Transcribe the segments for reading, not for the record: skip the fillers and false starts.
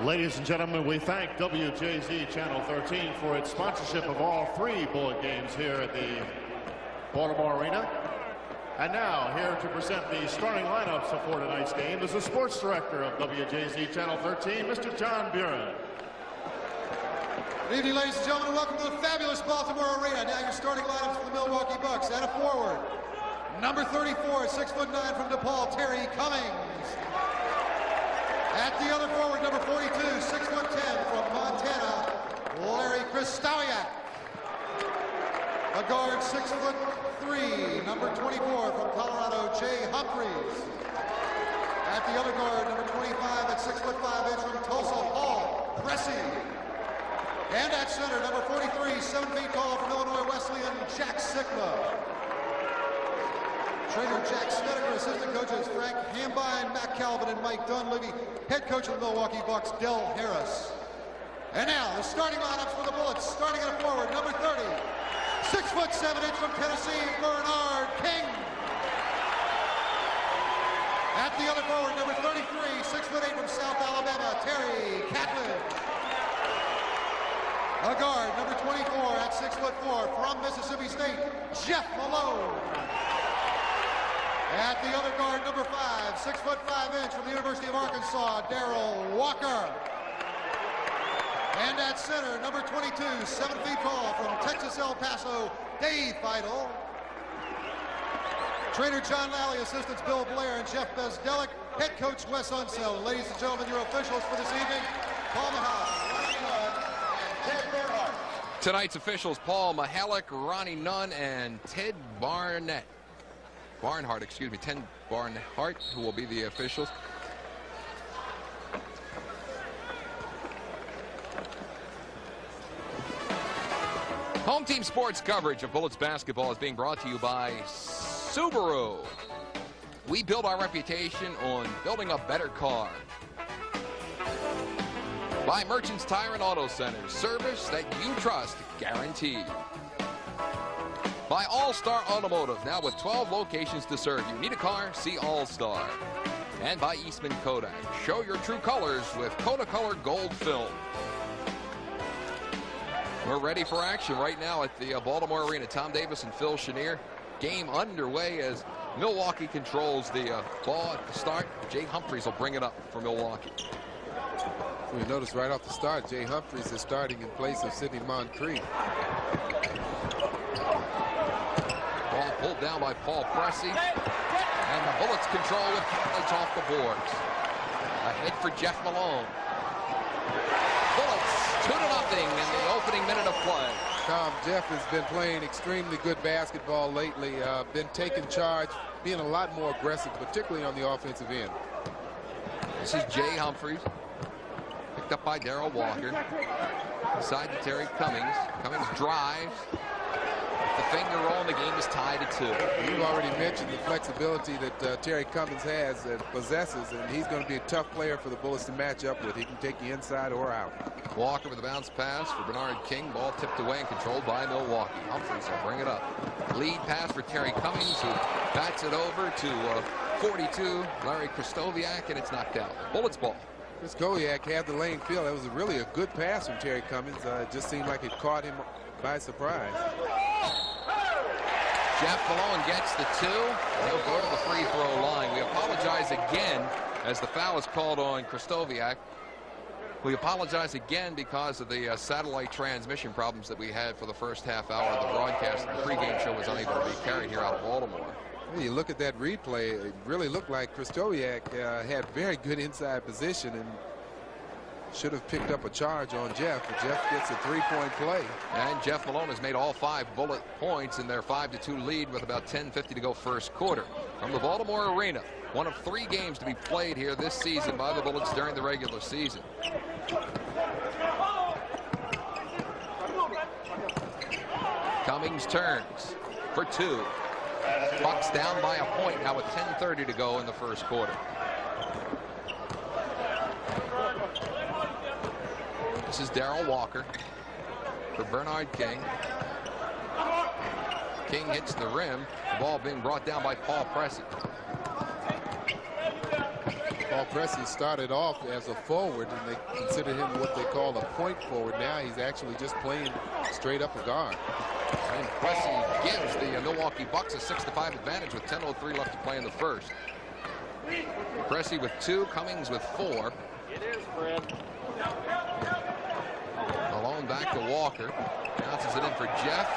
Ladies and gentlemen, we thank WJZ Channel 13 for its sponsorship of all 3 Bullet games here at the Baltimore Arena. And now, here to present the starting lineups for tonight's game is the sports director of WJZ Channel 13, Mr. John Buren. Good evening, ladies and gentlemen. Welcome to the fabulous Baltimore Arena. Now your starting lineups for the Milwaukee Bucks. At a forward, number 34, 6'9" from DePaul, Terry Cummings. At the other forward, number 42, 6'10" from Montana, Larry Kristowiak. A guard, 6'3", number 24 from Colorado, Jay Humphreys. At the other guard, number 25 at 6'5" from Tulsa, Paul Pressey. And at center, number 43, 7 feet tall from Illinois Wesleyan, Jack Sikma. Trainer Jack Snedeker, assistant coaches Frank Hambine, Matt Calvin, and Mike Dunleavy. Head coach of the Milwaukee Bucks, Del Harris. And now, the starting lineups for the Bullets, starting at a forward, number 30, 6'7" from Tennessee, Bernard King. At the other forward, number 33, 6'8" from South Alabama, Terry Catlin. A guard, number 24 at 6'4" from Mississippi State, Jeff Malone. At the other guard, number 5, 6'5" from the University of Arkansas, Darrell Walker. And at center, number 22, 7 feet tall from Texas El Paso, Dave Feidel. Trainer John Lally, assistants Bill Blair and Jeff Bezdelic. Head coach Wes Unseld. Ladies and gentlemen, your officials for this evening, Paul Mahalik, and Ted Barnhart. Tonight's officials, Paul Mahalik, Ronnie Nunn, and Ted Barnhart, Ted Barnhart, who will be the officials. Home team sports coverage of Bullets basketball is being brought to you by Subaru. We build our reputation on building a better car. By Merchants Tire and Auto Centers, service that you trust, guaranteed. By All-Star Automotive, now with 12 locations to serve you. Need a car? See All-Star. And by Eastman Kodak. Show your true colors with Kodacolor Gold Film. We're ready for action right now at the Baltimore Arena. Tom Davis and Phil Chenier. Game underway as Milwaukee controls the ball at the start. Jay Humphreys will bring it up for Milwaukee. We notice right off the start, Jay Humphreys is starting in place of Sidney Moncrief. Ball pulled down by Paul Pressey. And the Bullets control with college off the boards. Ahead for Jeff Malone. Bullets 2-0 in the opening minute of play. Tom, Jeff has been playing extremely good basketball lately. Been taking charge, being a lot more aggressive, particularly on the offensive end. This is Jay Humphreys. Picked up by Darrell Walker. Inside to Terry Cummings. Cummings drives. The finger roll, and the game is tied at 2. You've already mentioned the flexibility that Terry Cummings has and possesses, and he's going to be a tough player for the Bullets to match up with. He can take you inside or out. Walker with a bounce pass for Bernard King. Ball tipped away and controlled by Milwaukee. Humphreys will bring it up. Lead pass for Terry Cummings, who bats it over to 42, Larry Kristowiak, and it's knocked out. Bullets ball. Kristowiak had the lane field. That was really a good pass from Terry Cummings. It just seemed like it caught him by surprise. Jeff Malone gets the 2. He'll go to the free throw line. We apologize again as the foul is called on Kristowiak. We apologize again because of the satellite transmission problems that we had for the first half hour of the broadcast. The pregame show was unable to be carried here out of Baltimore. Well, you look at that replay, it really looked like Kristowiak had very good inside position and should have picked up a charge on Jeff, but Jeff gets a 3-point play. And Jeff Malone has made all 5 Bullet points in their 5-2 lead with about 10:50 to go first quarter. From the Baltimore Arena, one of 3 games to be played here this season by the Bullets during the regular season. Cummings turns for 2. Bucks down by a point now with 10:30 to go in the first quarter. This is Darrell Walker for Bernard King. King hits the rim. The ball being brought down by Paul Pressey. Paul Pressey started off as a forward, and they consider him what they call a point forward. Now he's actually just playing straight up a guard. And Pressey gives the Milwaukee Bucks a 6-5 advantage with 10:03 left to play in the first. Pressey with 2, Cummings with 4. It is, Fred. Malone back to Walker. Bounces it in for Jeff.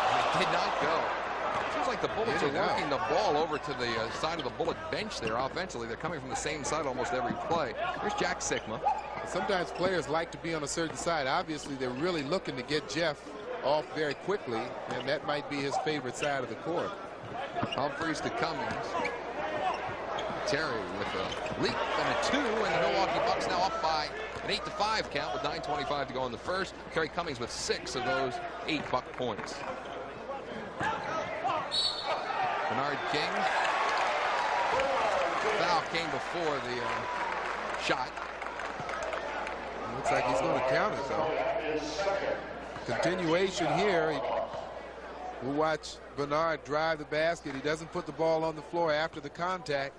And it did not go. Seems like the Bullets are working the ball over to the side of the Bullet bench there offensively. They're coming from the same side almost every play. Here's Jack Sikma. Sometimes players like to be on a certain side. Obviously, they're really looking to get Jeff off very quickly, and that might be his favorite side of the court. Humphries to Cummings. Terry with a leap and a 2, and the Milwaukee Bucks now up by an 8-5 count with 9:25 to go in the first. Kerry Cummings with 6 of those 8 Buck points. Bernard King. Foul came before the shot. Looks like he's going to count it, though. Continuation here. We'll watch Bernard drive the basket. He doesn't put the ball on the floor after the contact.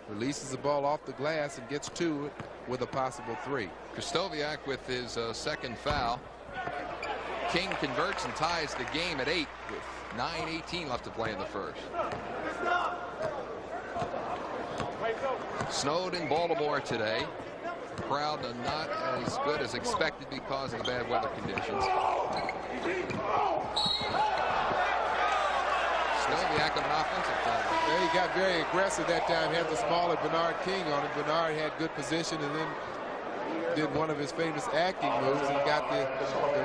Releases the ball off the glass and gets to it with a possible 3. Krzysztofiak with his second foul. King converts and ties the game at 8 with 9:18 left to play in the first. Snowed in Baltimore today. Crowd not as good as expected because of the bad weather conditions. Krzysztofiak on an offensive foul. Yeah, he got very aggressive that time, had the smaller Bernard King on it. Bernard had good position and then did one of his famous acting moves and got the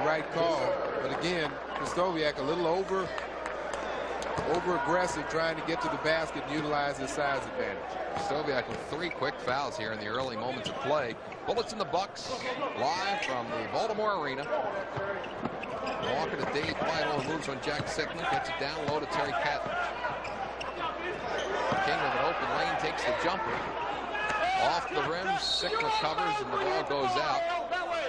right call. But again, Krzysztofiak a little over aggressive trying to get to the basket and utilize his size advantage. Krzysztofiak with 3 quick fouls here in the early moments of play. Bullets in the Bucks live from the Baltimore Arena. Walker to Dave Feidel, who moves on Jack Sikman, gets it down low to Terry Catlett. King with an open lane takes the jumper. Off the rim, Sikman covers, and the ball goes out.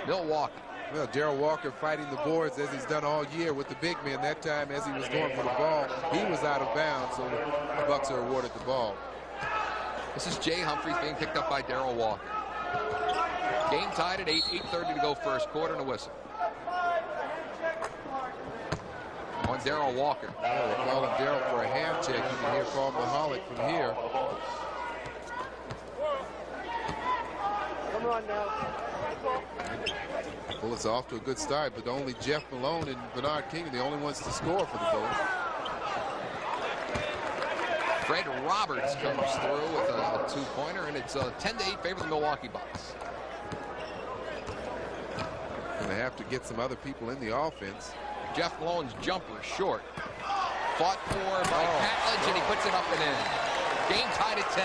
Milwaukee. Well, Darrell Walker fighting the boards as he's done all year with the big men. That time, as he was going for the ball, he was out of bounds, so the Bucks are awarded the ball. This is Jay Humphries being picked up by Darrell Walker. Game tied at 8, 8:30 to go first quarter and a whistle. On Darrell Walker. Oh, they're calling Darrell for a hand check. You can hear Paul Mahalik from here. Come on now. Bullets off to a good start, but only Jeff Malone and Bernard King are the only ones to score for the Bullets. Fred Roberts comes through with a 2-pointer, and it's 10-8 favor the Milwaukee Bucks. Going to have to get some other people in the offense. Jeff Malone's jumper short. Fought for by Catlett, and he puts it up and in. Game tied at 10.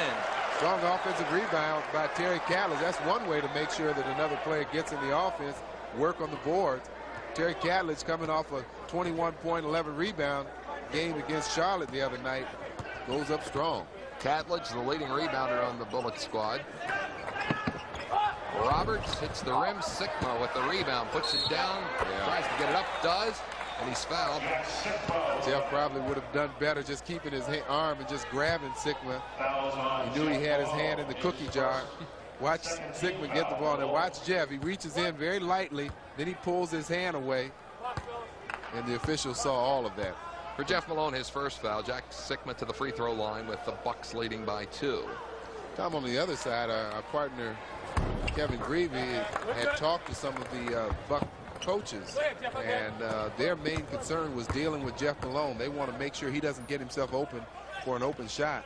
Strong offensive rebound by Terry Catlett. That's one way to make sure that another player gets in the offense, work on the boards. Terry Catlett's coming off a 21-point, 11 rebound game against Charlotte the other night. Goes up strong. Catlett's the leading rebounder on the Bullet squad. Roberts hits the rim. Sikma with the rebound, puts it down, tries to get it up, does, and he's fouled. Jeff probably would have done better just keeping his arm and just grabbing Sikma. He knew he had his hand in the cookie jar. Watch Sikma get the ball. Now watch Jeff. He reaches in very lightly, then he pulls his hand away, and the officials saw all of that. For Jeff Malone, his first foul. Jack Sikma to the free throw line with the Bucks leading by 2. Tom, on the other side, our partner Kevin Greavy had talked to some of the Buck coaches, and their main concern was dealing with Jeff Malone. They want to make sure he doesn't get himself open for an open shot.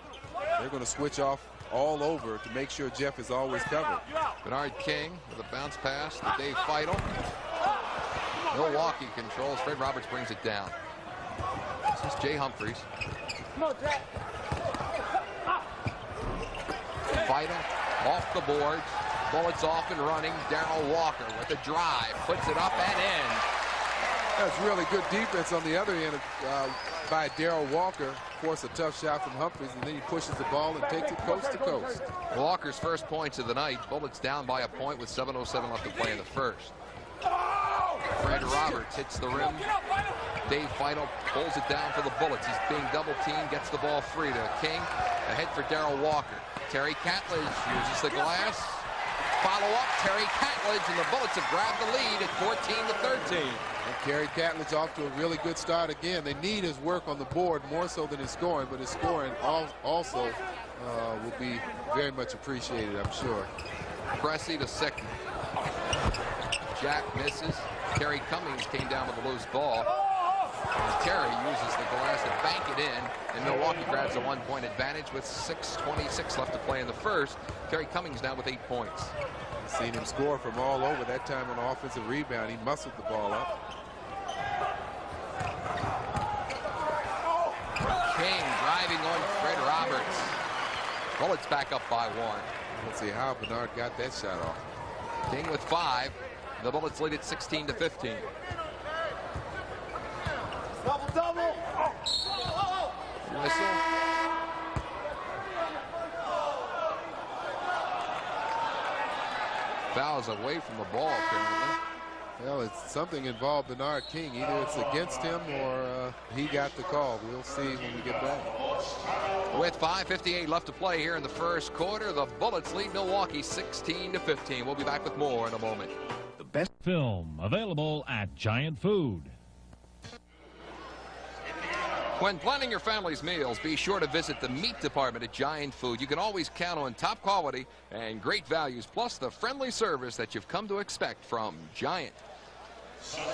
They're going to switch off all over to make sure Jeff is always covered. Bernard King with a bounce pass to Dave Feidel. Milwaukee controls. Fred Roberts brings it down. This is Jay Humphries. Come on, Jack. Feidel off the boards. Bullets off and running. Darrell Walker with the drive. Puts it up and in. That's really good defense on the other end by Darrell Walker. Of course, a tough shot from Humphries, and then he pushes the ball and takes it coast to coast. Walker's first points of the night. Bullets down by a point with 7:07 left to play in the first. Fred Roberts hits the rim. Dave Feito pulls it down for the Bullets. He's being double teamed, gets the ball free to King. Ahead for Darrell Walker. Terry Catledge uses the glass. Follow up, Terry Catledge, and the Bullets have grabbed the lead at 14-13. And Terry Catledge off to a really good start again. They need his work on the board more so than his scoring, but his scoring also will be very much appreciated, I'm sure. Cressy to Sickman. Jack misses. Terry Cummings came down with a loose ball. And Terry uses the glass to bank it in, and Milwaukee grabs a 1-point advantage with 6:26 left to play in the first. Terry Cummings now with 8 points. Seen him score from all over, that time on the offensive rebound. He muscled the ball up. King driving on Fred Roberts. Bullets back up by 1. Let's see how Bernard got that shot off. King with 5. The Bullets lead at 16-15. Double. Whistle. Fouls away from the ball, apparently. Well, it's something involved Bernard King. Either it's against him or he got the call. We'll see when we get back. With 5:58 left to play here in the first quarter, the Bullets lead Milwaukee 16-15. We'll be back with more in a moment. The best film available at Giant Food. When planning your family's meals, be sure to visit the meat department at Giant Food. You can always count on top quality and great values, plus the friendly service that you've come to expect from Giant.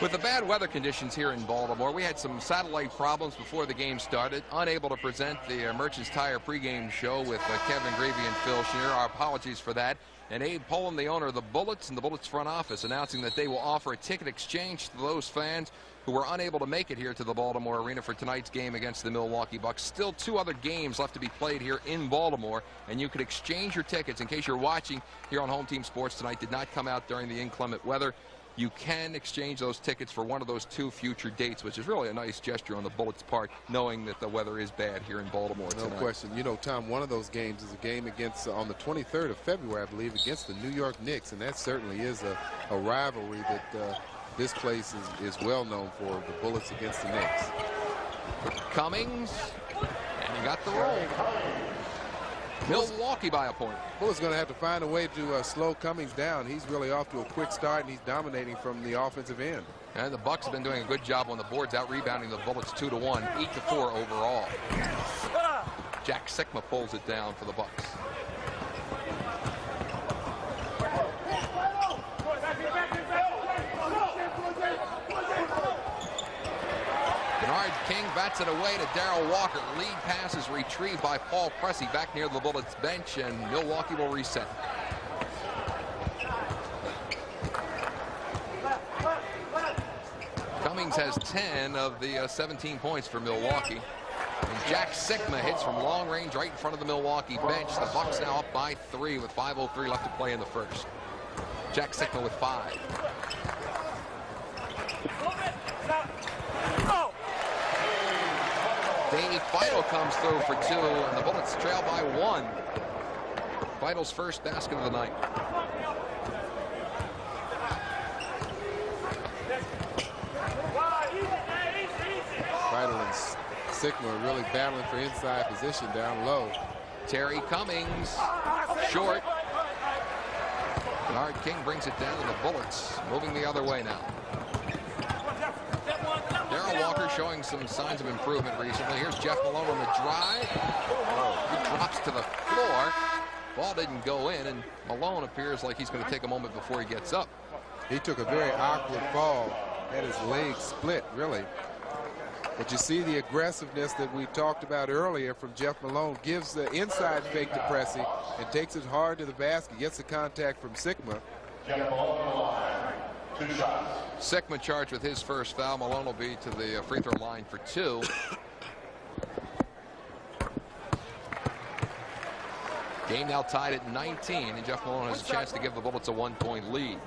With the bad weather conditions here in Baltimore, we had some satellite problems before the game started. Unable to present the Merchants Tire pregame show with Kevin Greavy and Phil Shear. Our apologies for that. And Abe Poland, the owner of the Bullets and the Bullets front office, announcing that they will offer a ticket exchange to those fans who were unable to make it here to the Baltimore Arena for tonight's game against the Milwaukee Bucks. Still 2 other games left to be played here in Baltimore, and you could exchange your tickets. In case you're watching here on Home Team Sports tonight, did not come out during the inclement weather, you can exchange those tickets for one of those 2 future dates, which is really a nice gesture on the Bullets' part, knowing that the weather is bad here in Baltimore tonight. No question. You know, Tom, one of those games is a game against, on the 23rd of February, I believe, against the New York Knicks, and that certainly is a rivalry that this place is well known for, the Bullets against the Knicks. Cummings, and he got the roll. Milwaukee by a point. Bullets going to have to find a way to slow Cummings down. He's really off to a quick start, and he's dominating from the offensive end. And the Bucks have been doing a good job on the boards, out-rebounding the Bullets 2-1, 8-4 overall. Jack Sikma pulls it down for the Bucks. Bernard King bats it away to Darrell Walker. Lead pass is retrieved by Paul Cressy back near the Bullets bench, and Milwaukee will reset. Cummings has 10 of the 17 points for Milwaukee. And Jack Sikma hits from long range right in front of the Milwaukee bench. The Bucks now up by 3 with 5:03 left to play in the first. Jack Sikma with 5. Dave Feito comes through for 2, and the Bullets trail by 1. Feito's first basket of the night. Feito and Sikma really battling for inside position down low. Terry Cummings, short. Bernard King brings it down to the Bullets, moving the other way now. Darrell Walker showing some signs of improvement recently. Here's Jeff Malone on the drive. He drops to the floor. Ball didn't go in, and Malone appears like he's going to take a moment before he gets up. He took a very awkward fall. Had his leg split, really. But you see the aggressiveness that we talked about earlier from Jeff Malone. Gives the inside fake to Pressey and takes it hard to the basket. Gets the contact from Sikma. Sikma charged with his first foul. Malone will be to the free throw line for 2. Game now tied at 19, and Jeff Malone has a chance to give the Bullets a 1-point lead.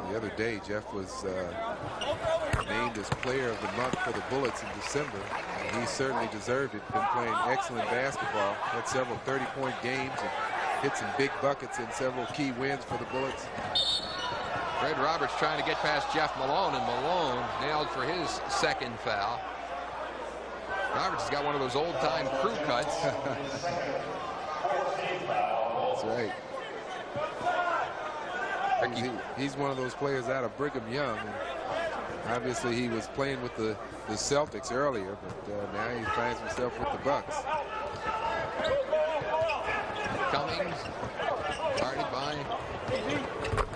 The other day, Jeff was named as player of the month for the Bullets in December, and he certainly deserved it. Been playing excellent basketball. Had several 30-point games and hit some big buckets in several key wins for the Bullets. Fred Roberts trying to get past Jeff Malone, and Malone nailed for his second foul. Roberts has got one of those old-time crew cuts. That's right. He's one of those players out of Brigham Young. And obviously, he was playing with the Celtics earlier, but now he finds himself with the Bucks. Cummings, guarded by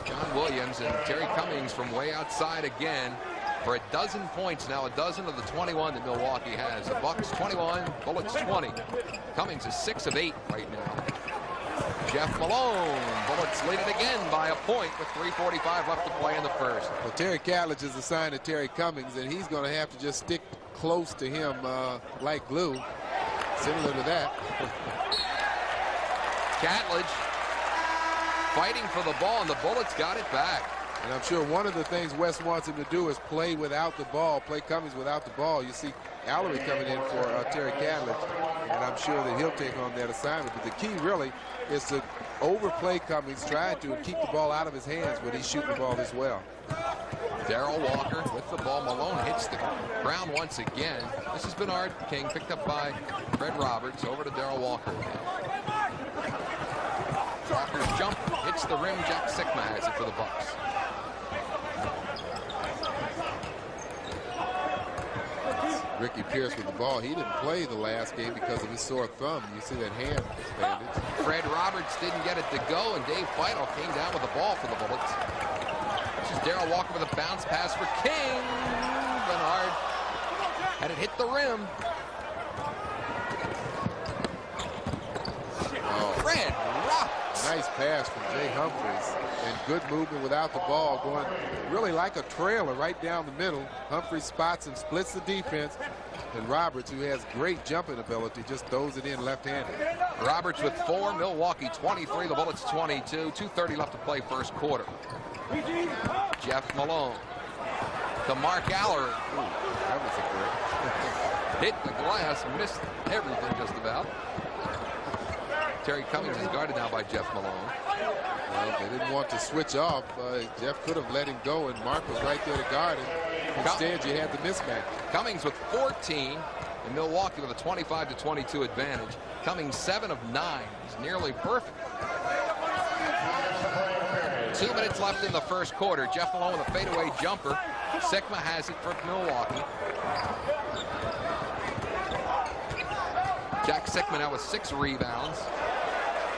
John Williams, and Terry Cummings from way outside again for a dozen points now, a dozen of the 21 that Milwaukee has. The Bucks 21, Bullets 20. Cummings is 6 of 8 right now. Jeff Malone, Bullets lead it again by a point with 3:45 left to play in the first. Well, Terry Catlett is assigned to Terry Cummings, and he's going to have to just stick close to him like glue, similar to that. Catlett fighting for the ball, and the Bullets got it back. And I'm sure one of the things Wes wants him to do is play without the ball, play Cummings without the ball. You see Allery coming in for Terry Catlett, and I'm sure that he'll take on that assignment. But the key really is to overplay Cummings, try to keep the ball out of his hands when he's shooting the ball as well. Darrell Walker with the ball. Malone hits the ground once again. This is Bernard King, picked up by Fred Roberts. Over to Darrell Walker. Walker's jump hits the rim. Jack Sikma has it for the Bucks. Ricky Pierce with the ball. He didn't play the last game because of his sore thumb. You see that hand bandage. Fred Roberts didn't get it to go, and Dave Feito came down with the ball for the Bullets. This is Darrell Walker with a bounce pass for King. Bernard had it hit the rim. Oh. Fred Roberts. Nice pass from Jay Humphries, and good movement without the ball, going really like a trailer right down the middle. Humphries spots and splits the defense, and Roberts, who has great jumping ability, just throws it in left-handed. Roberts with 4, Milwaukee 23, the Bullets 22. 2:30 left to play first quarter. Jeff Malone to Mark Allery. Ooh, that was a break. Hit the glass, missed everything just about. Terry Cummings is guarded now by Jeff Malone. Well, they didn't want to switch off. Jeff could have let him go, and Mark was right there to guard him. Instead, you had the mismatch. Cummings with 14, and Milwaukee with a 25-22 advantage. Cummings 7 of 9. He's nearly perfect. 2 minutes left in the first quarter. Jeff Malone with a fadeaway jumper. Sikma has it for Milwaukee. Jack Sikma now with 6 rebounds.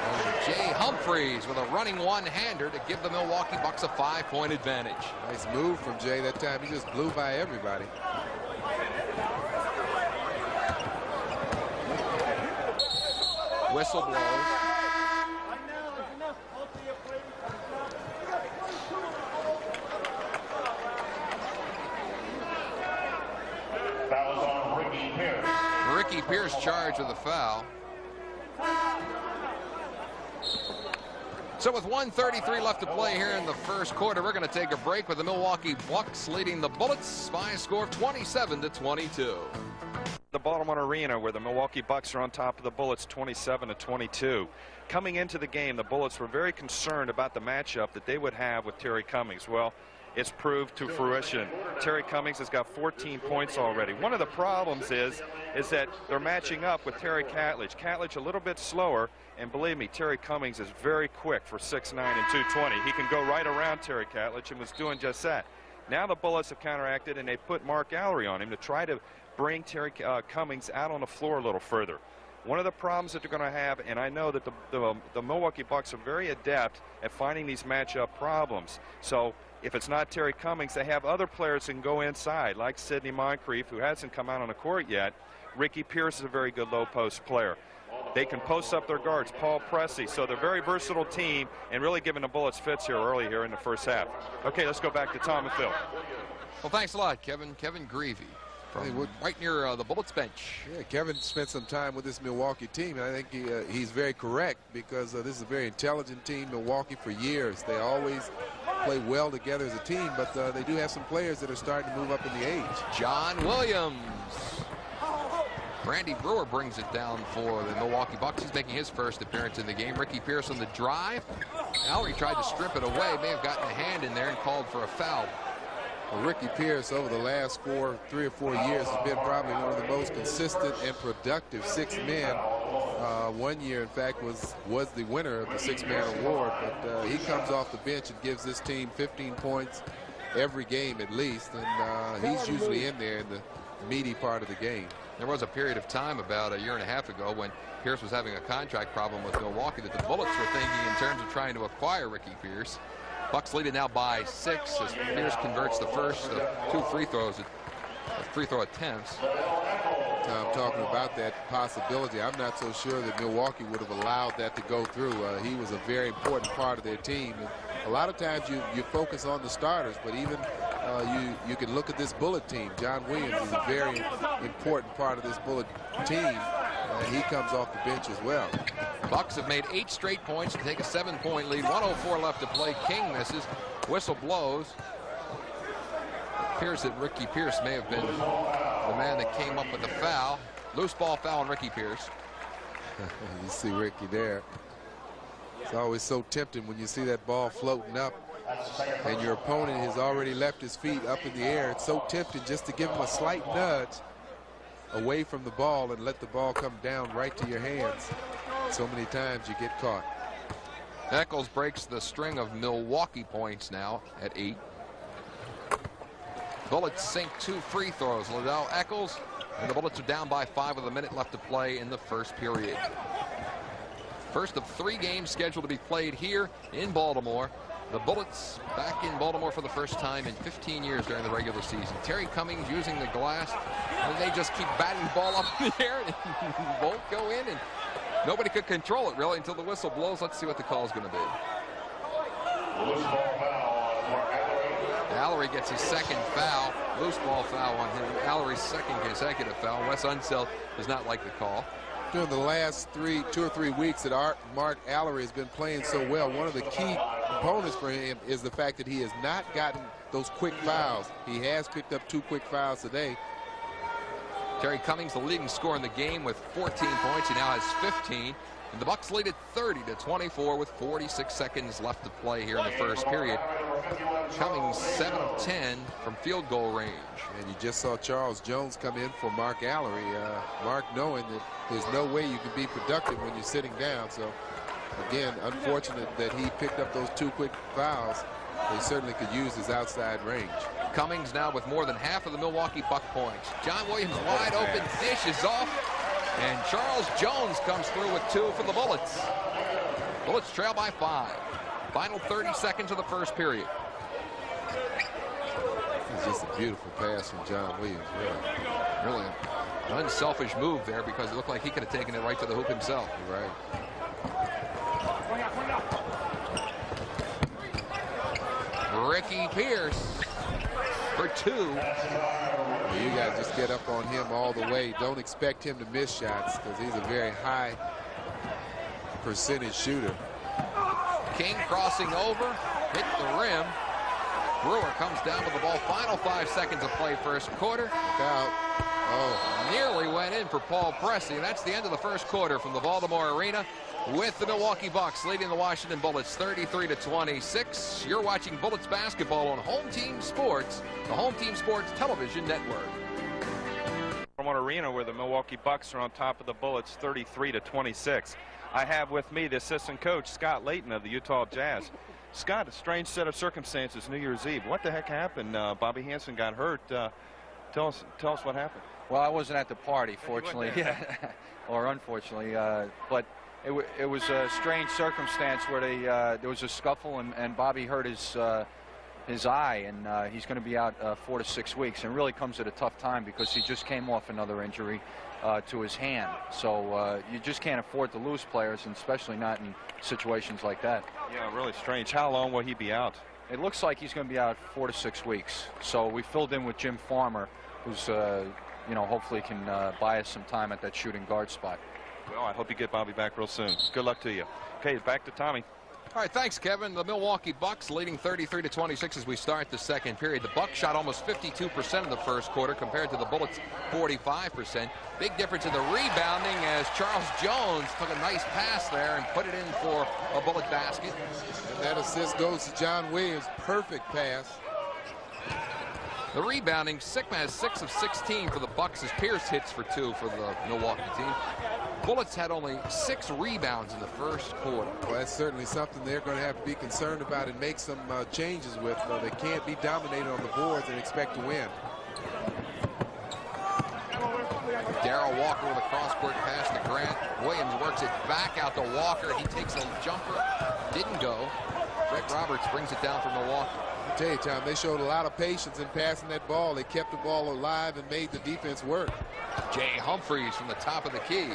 And Jay Humphries with a running one-hander to give the Milwaukee Bucks a 5-point advantage. Nice move from Jay that time. He just blew by everybody. Whistle blows. Foul's on Ricky Pierce. Ricky Pierce charged with a foul. So with 1:33 left to play here in the first quarter, we're going to take a break with the Milwaukee Bucks leading the Bullets by a score of 27-22. The Baltimore Arena, where the Milwaukee Bucks are on top of the Bullets 27-22. Coming into the game, the Bullets were very concerned about the matchup that they would have with Terry Cummings. Well, it's proved to fruition. Terry Cummings has got 14 points already. One of the problems is that they're matching up with Terry Catlett. Catlett a little bit slower, and believe me, Terry Cummings is very quick for 6'9" and 220. He can go right around Terry Catlett and was doing just that. Now the Bullets have counteracted, and they put Mark Allery on him to try to bring Terry Cummings out on the floor a little further. One of the problems that they're going to have, and I know that the Milwaukee Bucks are very adept at finding these matchup problems. So if it's not Terry Cummings, they have other players that can go inside, like Sidney Moncrief, who hasn't come out on the court yet. Ricky Pierce is a very good low-post player. They can post up their guards, Paul Pressey. So they're a very versatile team and really giving the Bullets fits here early here in the first half. Okay, let's go back to Tom and Phil. Well, thanks a lot, Kevin. Kevin Greavy from right near the Bullets bench. Yeah, Kevin spent some time with this Milwaukee team, and I think he's very correct because this is a very intelligent team. Milwaukee for years. They always play well together as a team, but they do have some players that are starting to move up in the age. John Williams Randy Brewer brings it down for the Milwaukee Bucks. He's making his first appearance in the game. Ricky Pierce on the drive. Allery tried to strip it away, may have gotten a hand in there and called for a foul. Well, Ricky Pierce over the last 3 or 4 years has been probably one of the most consistent and productive 6 men. 1 year, in fact, was the winner of the 6-man award. But he comes off the bench and gives this team 15 points every game at least. And he's usually in there in the meaty part of the game. There was a period of time about a year and a half ago when Pierce was having a contract problem with Milwaukee that the Bullets were thinking in terms of trying to acquire Ricky Pierce. Bucks lead it now by 6 as Pierce converts the first of 2 free throw attempts. I'm talking about that possibility. I'm not so sure that Milwaukee would have allowed that to go through. He was a very important part of their team. And a lot of times you focus on the starters, but even you can look at this Bullet team. John Williams is a very important part of this Bullet team, and he comes off the bench as well. Bucks have made 8 straight points to take a 7-point lead. 1:04 left to play. King misses. Whistle blows. Appears that Ricky Pierce may have been the man that came up with the foul. Loose ball foul on Ricky Pierce. You see Ricky there. It's always so tempting when you see that ball floating up and your opponent has already left his feet up in the air. It's so tempting just to give him a slight nudge away from the ball and let the ball come down right to your hands. So many times you get caught. Eccles breaks the string of Milwaukee points now at 8. Bullets sink 2 free throws. Liddell Eccles, and the Bullets are down by 5 with a minute left to play in the first period. First of 3 games scheduled to be played here in Baltimore. The Bullets back in Baltimore for the first time in 15 years during the regular season. Terry Cummings using the glass, and they just keep batting the ball up in the air and it won't go in, and nobody could control it really until the whistle blows. Let's see what the call is going to be. Allery gets his second foul. Loose ball foul on him. Allery's second consecutive foul. Wes Unseld does not like the call. During the last 2 or 3 weeks that Mark Allery has been playing so well, one of the key components for him is the fact that he has not gotten those quick fouls. He has picked up 2 quick fouls today. Terry Cummings, the leading scorer in the game with 14 points. He now has 15. And the Bucks lead it 30-24 with 46 seconds left to play here in the first period. Cummings 7 of 10 from field goal range. And you just saw Charles Jones come in for Mark Allery. Mark knowing that there's no way you can be productive when you're sitting down. So, again, unfortunate that he picked up those 2 quick fouls. They certainly could use his outside range. Cummings now with more than half of the Milwaukee Buck points. John Williams wide open, dishes off, and Charles Jones comes through with 2 for the Bullets. Bullets trail by 5. Final 30 seconds of the first period. It's just a beautiful pass from John Williams. Really an unselfish move there because it looked like he could have taken it right to the hoop himself. Right. Ricky Pierce for 2. Well, you got to just get up on him all the way. Don't expect him to miss shots because he's a very high percentage shooter. King crossing over, hit the rim. Brewer comes down with the ball. Final 5 seconds of play first quarter. Look out. Oh. Nearly went in for Paul Pressey. And that's the end of the first quarter from the Baltimore Arena with the Milwaukee Bucks leading the Washington Bullets 33-26. You're watching Bullets basketball on Home Team Sports, the Home Team Sports Television Network. Baltimore Arena where the Milwaukee Bucks are on top of the Bullets 33-26. I have with me the assistant coach, Scott Layton of the Utah Jazz. Scott, a strange set of circumstances New Year's Eve. What the heck happened? Bobby Hansen got hurt. Tell us what happened. Well, I wasn't at the party, fortunately, or unfortunately, but it was a strange circumstance where there was a scuffle and Bobby hurt his eye, and he's going to be out 4 to 6 weeks, and really comes at a tough time because he just came off another injury to his hand. So you just can't afford to lose players, and especially not in situations like that. Yeah, really strange. How long will he be out? It looks like he's going to be out 4 to 6 weeks. So we filled in with Jim Farmer, who's hopefully can buy us some time at that shooting guard spot. Well, I hope you get Bobby back real soon. Good luck to you. Okay, back to Tommy. All right, thanks, Kevin. The Milwaukee Bucks leading 33-26 as we start the second period. The Bucks shot almost 52% in the first quarter compared to the Bullets 45%. Big difference in the rebounding as Charles Jones took a nice pass there and put it in for a Bullet basket. And that assist goes to John Williams. Perfect pass. The rebounding, Sigma has 6 of 16 for the Bucks as Pierce hits for 2 for the Milwaukee team. Bullets had only 6 rebounds in the first quarter. Well, that's certainly something they're going to have to be concerned about and make some changes with. They can't be dominated on the boards and expect to win. Darrell Walker with a cross-court pass to Grant. Williams works it back out to Walker. He takes a jumper. Didn't go. Greg Roberts brings it down for Milwaukee. I tell you, Tom, they showed a lot of patience in passing that ball. They kept the ball alive and made the defense work. Jay Humphreys from the top of the key.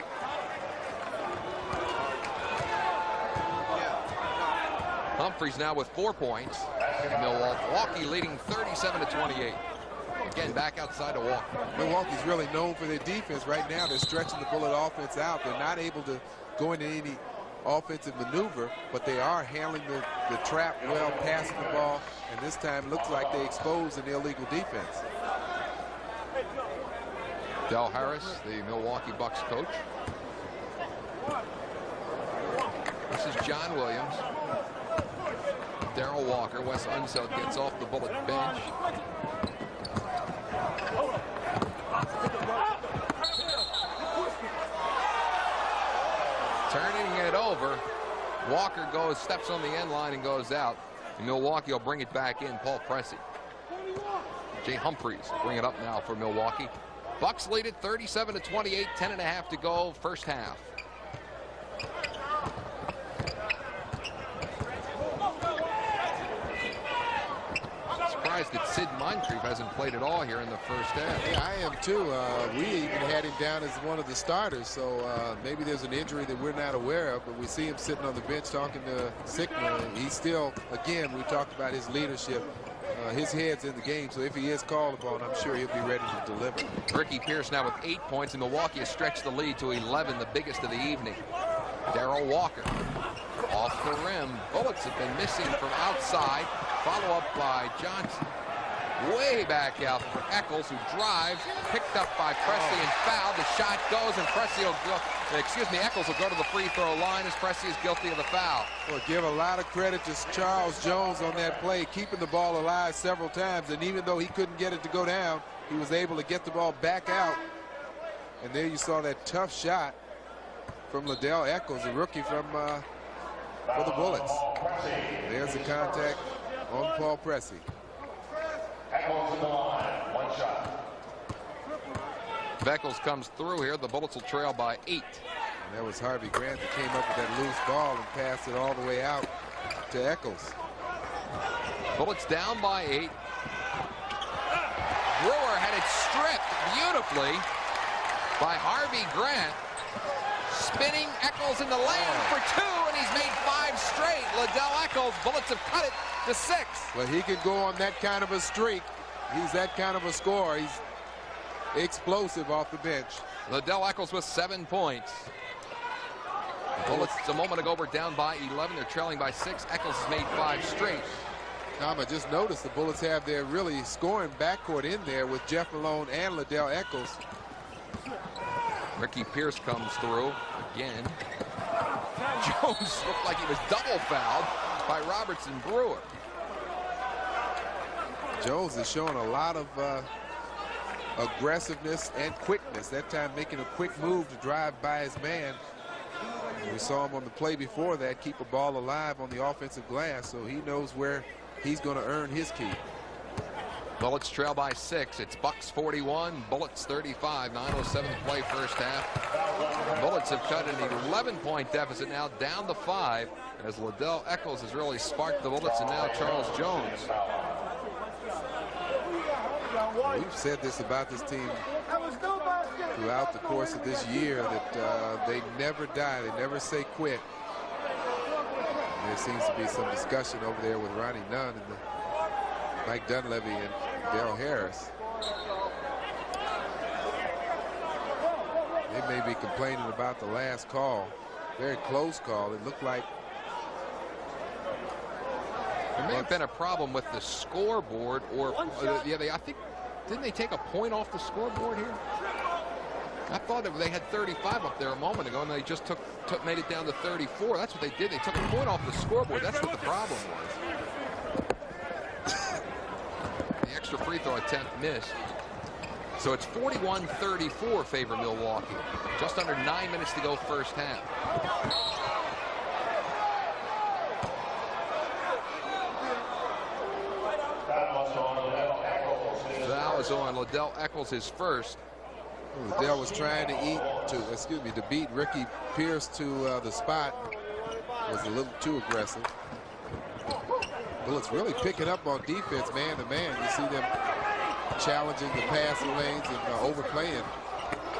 Humphreys now with 4 points. Milwaukee leading 37-28. Again, back outside to Walker. Milwaukee's really known for their defense right now. They're stretching the Bullet offense out. They're not able to go into any offensive maneuver, but they are handling the trap well, passing the ball, and this time it looks like they exposed an illegal defense. Del Harris, the Milwaukee Bucks coach. This is John Williams. Darrell Walker. Wes Unseld gets off the Bullet bench. Turning it over. Walker steps on the end line and goes out. And Milwaukee will bring it back in. Paul Pressey. Jay Humphreys will bring it up now for Milwaukee. Bucks lead it 37-28, 10.5 to go, first half. Surprised that Sid Moncrief hasn't played at all here in the first half. Yeah, I am too. We even had him down as one of the starters, so maybe there's an injury that we're not aware of, but we see him sitting on the bench talking to Sigma. He's still, again, we talked about his leadership. His head's in the game, so if he is called upon, I'm sure he'll be ready to deliver. Ricky Pierce now with 8 points, and Milwaukee has stretched the lead to 11, the biggest of the evening. Darrell Walker off the rim. Bullets have been missing from outside. Follow up by Johnson. Way back out for Eccles, who drives, picked up by Pressey and fouled. The shot goes, and Pressey will go. Eccles will go to the free throw line as Pressey is guilty of the foul. Well, give a lot of credit to Charles Jones on that play, keeping the ball alive several times, and even though he couldn't get it to go down, he was able to get the ball back out. And there you saw that tough shot from Liddell Eccles, a rookie from for the Bullets. There's the contact on Paul Pressey. Beckles comes through here. The Bullets will trail by 8. And that was Harvey Grant that came up with that loose ball and passed it all the way out to Eccles. Bullets down by 8. Brewer had it stripped beautifully by Harvey Grant. Spinning Eccles in the lane for 2, and he's made 5 straight. Liddell Eccles, Bullets have cut it to 6. Well, he can go on that kind of a streak. He's that kind of a scorer. He's explosive off the bench. Liddell Eccles with 7 points. Bullets a moment ago were down by 11. They're trailing by 6. Eccles has made 5 straight. Tom, I just noticed the Bullets have their really scoring backcourt in there with Jeff Malone and Liddell Eccles. Ricky Pierce comes through again. Jones looked like he was double fouled by Robertson Brewer. Jones is showing a lot of aggressiveness and quickness. That time making a quick move to drive by his man. And we saw him on the play before that keep a ball alive on the offensive glass, so he knows where he's going to earn his key. Bullets trail by 6. It's Bucks 41, Bullets 35. 9:07 to play first half. Bullets have cut an 11-point deficit now down to 5 as Liddell Eccles has really sparked the Bullets, and now Charles Jones. We've said this about this team throughout the course of this year, that they never die, they never say quit. And there seems to be some discussion over there with Ronnie Nunn and Mike Dunleavy and Darrell Harris. They may be complaining about the last call. Very close call. It looked like There may have been a problem with the scoreboard, or I think, didn't they take a point off the scoreboard here? I thought they had 35 up there a moment ago, and they just made it down to 34. That's what they did. They took a point off the scoreboard. That's what the problem was. The extra free throw attempt missed. So it's 41-34 favor Milwaukee. Just under 9 minutes to go first half. Foul is on Liddell Eccles, his first. Liddell was trying to beat Ricky Pierce to the spot. Was a little too aggressive. Bullets really picking up on defense, man to man. You see them challenging the passing lanes and overplaying.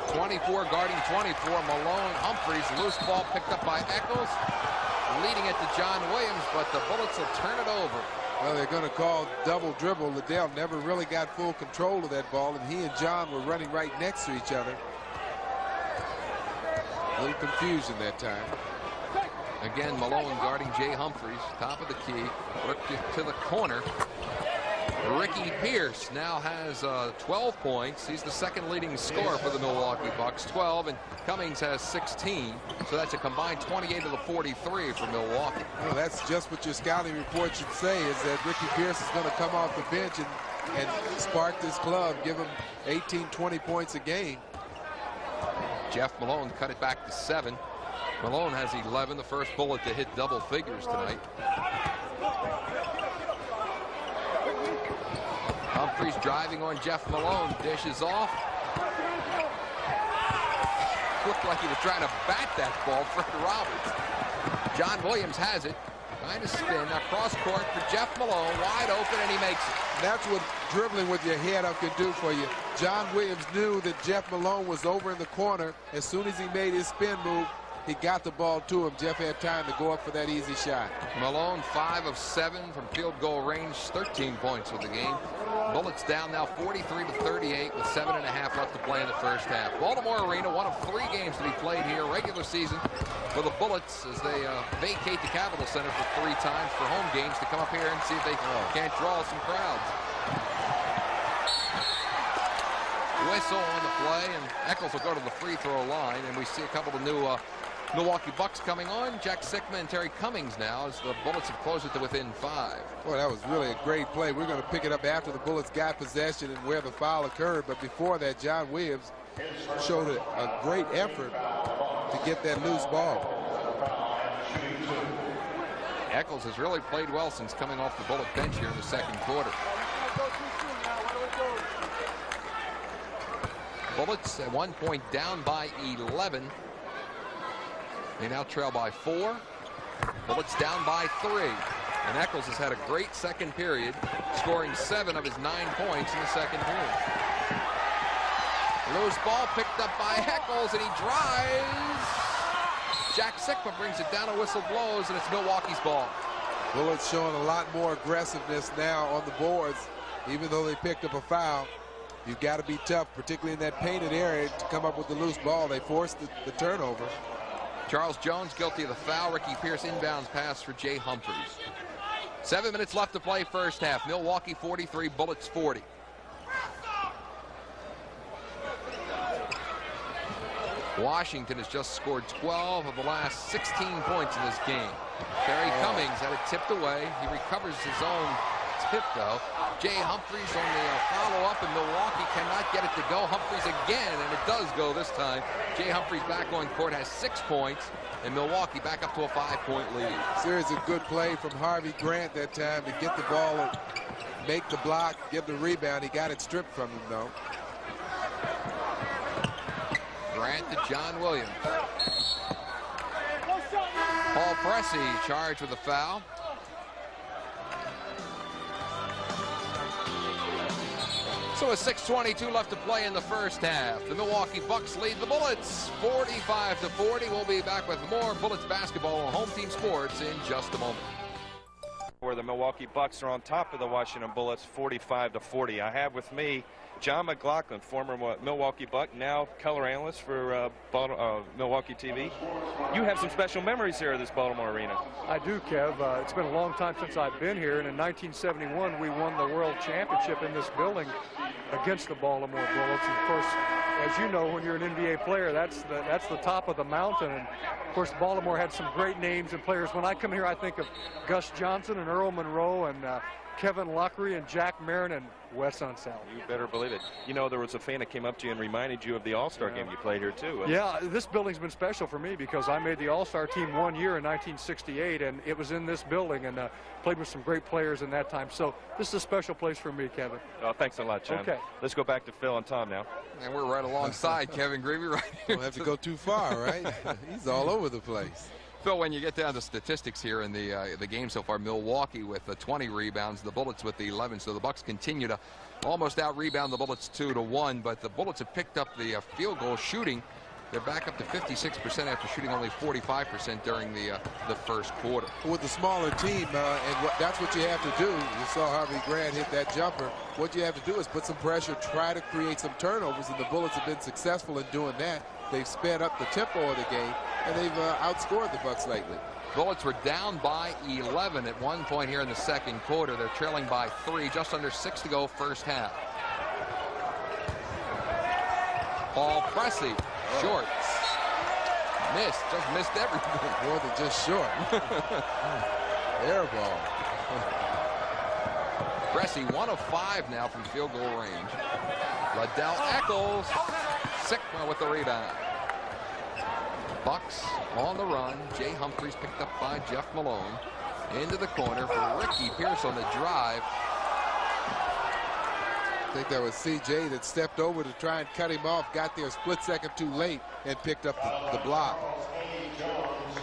24 guarding 24. Malone, Humphries, loose ball picked up by Eccles, leading it to John Williams, but the Bullets will turn it over. Well, they're going to call double dribble. Liddell never really got full control of that ball, and he and John were running right next to each other. A little confusion that time. Again, Malone guarding Jay Humphries, top of the key, worked it to the corner. Ricky Pierce now has 12 points. He's the second leading scorer for the Milwaukee Bucks, 12, and Cummings has 16. So that's a combined 28 to the 43 for Milwaukee. Well, that's just what your scouting report should say, is that Ricky Pierce is going to come off the bench and spark this club, give him 18, 20 points a game. Jeff Malone cut it back to 7. Malone has 11, the first Bullet to hit double figures tonight. Humphries driving on Jeff Malone, dishes off. Looked like he was trying to bat that ball, Fred Roberts. John Williams has it, trying to spin across court for Jeff Malone, wide open, and he makes it. That's what dribbling with your head up can do for you. John Williams knew that Jeff Malone was over in the corner. As soon as he made his spin move, he got the ball to him. Jeff had time to go up for that easy shot. Malone 5 of 7 from field goal range, 13 points for the game. Bullets down now 43-38 with 7.5 left to play in the first half. Baltimore Arena, one of 3 games to be played here regular season for the Bullets as they vacate the Capitol Center for 3 times for home games to come up here and see if they can't draw some crowds. Whistle on the play, and Eccles will go to the free throw line, and we see a couple of new Milwaukee Bucks coming on. Jack Sickman and Terry Cummings now as the Bullets have closed it to within 5. Well, that was really a great play. We're going to pick it up after the Bullets got possession and where the foul occurred. But before that, John Williams showed a great effort to get that loose ball. Eccles has really played well since coming off the Bullet bench here in the second quarter. Bullets at 1 point down by 11. They now trail by 4. Bullets down by 3. And Eccles has had a great second period, scoring 7 of his 9 points in the second period. Loose ball picked up by Eccles, and he drives. Jack Sickman brings it down, a whistle blows, and it's Milwaukee's ball. Bullets showing a lot more aggressiveness now on the boards, even though they picked up a foul. You've got to be tough, particularly in that painted area, to come up with the loose ball. They forced the turnover. Charles Jones guilty of the foul. Ricky Pierce inbounds pass for Jay Humphries. 7 minutes left to play first half. Milwaukee 43, Bullets 40. Washington has just scored 12 of the last 16 points in this game. Terry Cummings had it tipped away. He recovers his own tip, though. Jay Humphries on the follow-up, and Milwaukee cannot get it to go. Humphries again, and it does go this time. Jay Humphries back on court, has 6 points, and Milwaukee back up to a 5-point lead. Series of good play from Harvey Grant that time to get the ball and make the block, get the rebound. He got it stripped from him, though. Grant to John Williams. Paul Pressey charged with a foul. So with 6:22 left to play in the first half, the Milwaukee Bucks lead the Bullets 45-40. We'll be back with more Bullets basketball on Home Team Sports in just a moment. Where the Milwaukee Bucks are on top of the Washington Bullets 45-40. I have with me John McLaughlin, former Milwaukee Buck, now color analyst for Milwaukee TV. You have some special memories here at this Baltimore Arena. I do, Kev. It's been a long time since I've been here, and in 1971 we won the World Championship in this building against the Baltimore Bullets. And of course, as you know, when you're an NBA player, that's the top of the mountain. And of course, Baltimore had some great names and players. When I come here, I think of Gus Johnson and Earl Monroe and Kevin Lockery and Jack Marin and Wes Unseld. You better believe it. You know, there was a fan that came up to you and reminded you of the All-Star game you played here, too. Yeah, this building's been special for me because I made the All-Star team 1 year in 1968, and it was in this building, and played with some great players in that time. So this is a special place for me, Kevin. Oh, thanks a lot, John. Okay. Let's go back to Phil and Tom now. And we're right alongside Kevin Greavy right here. Don't have to go too far, right? He's all over the place. Phil, when you get down to statistics here in the game so far, Milwaukee with the 20 rebounds, the Bullets with the 11. So the Bucks continue to almost out-rebound the Bullets 2-1, but the Bullets have picked up the field goal shooting. They're back up to 56% after shooting only 45% during the first quarter. With the smaller team, that's what you have to do. You saw Harvey Grant hit that jumper. What you have to do is put some pressure, try to create some turnovers, and the Bullets have been successful in doing that. They've sped up the tempo of the game, and they've outscored the Bucks lately. Bullets were down by 11 at one point here in the second quarter. They're trailing by 3, just under 6 to go first half. Paul Pressey, short. Just missed everything. More than just short. Air ball. Pressey 1 of 5 now from field goal range. Liddell Eccles, Sikma with the rebound. Bucks on the run. Jay Humphries picked up by Jeff Malone. Into the corner for Ricky Pierce on the drive. I think that was CJ that stepped over to try and cut him off, got there a split second too late, and picked up the block.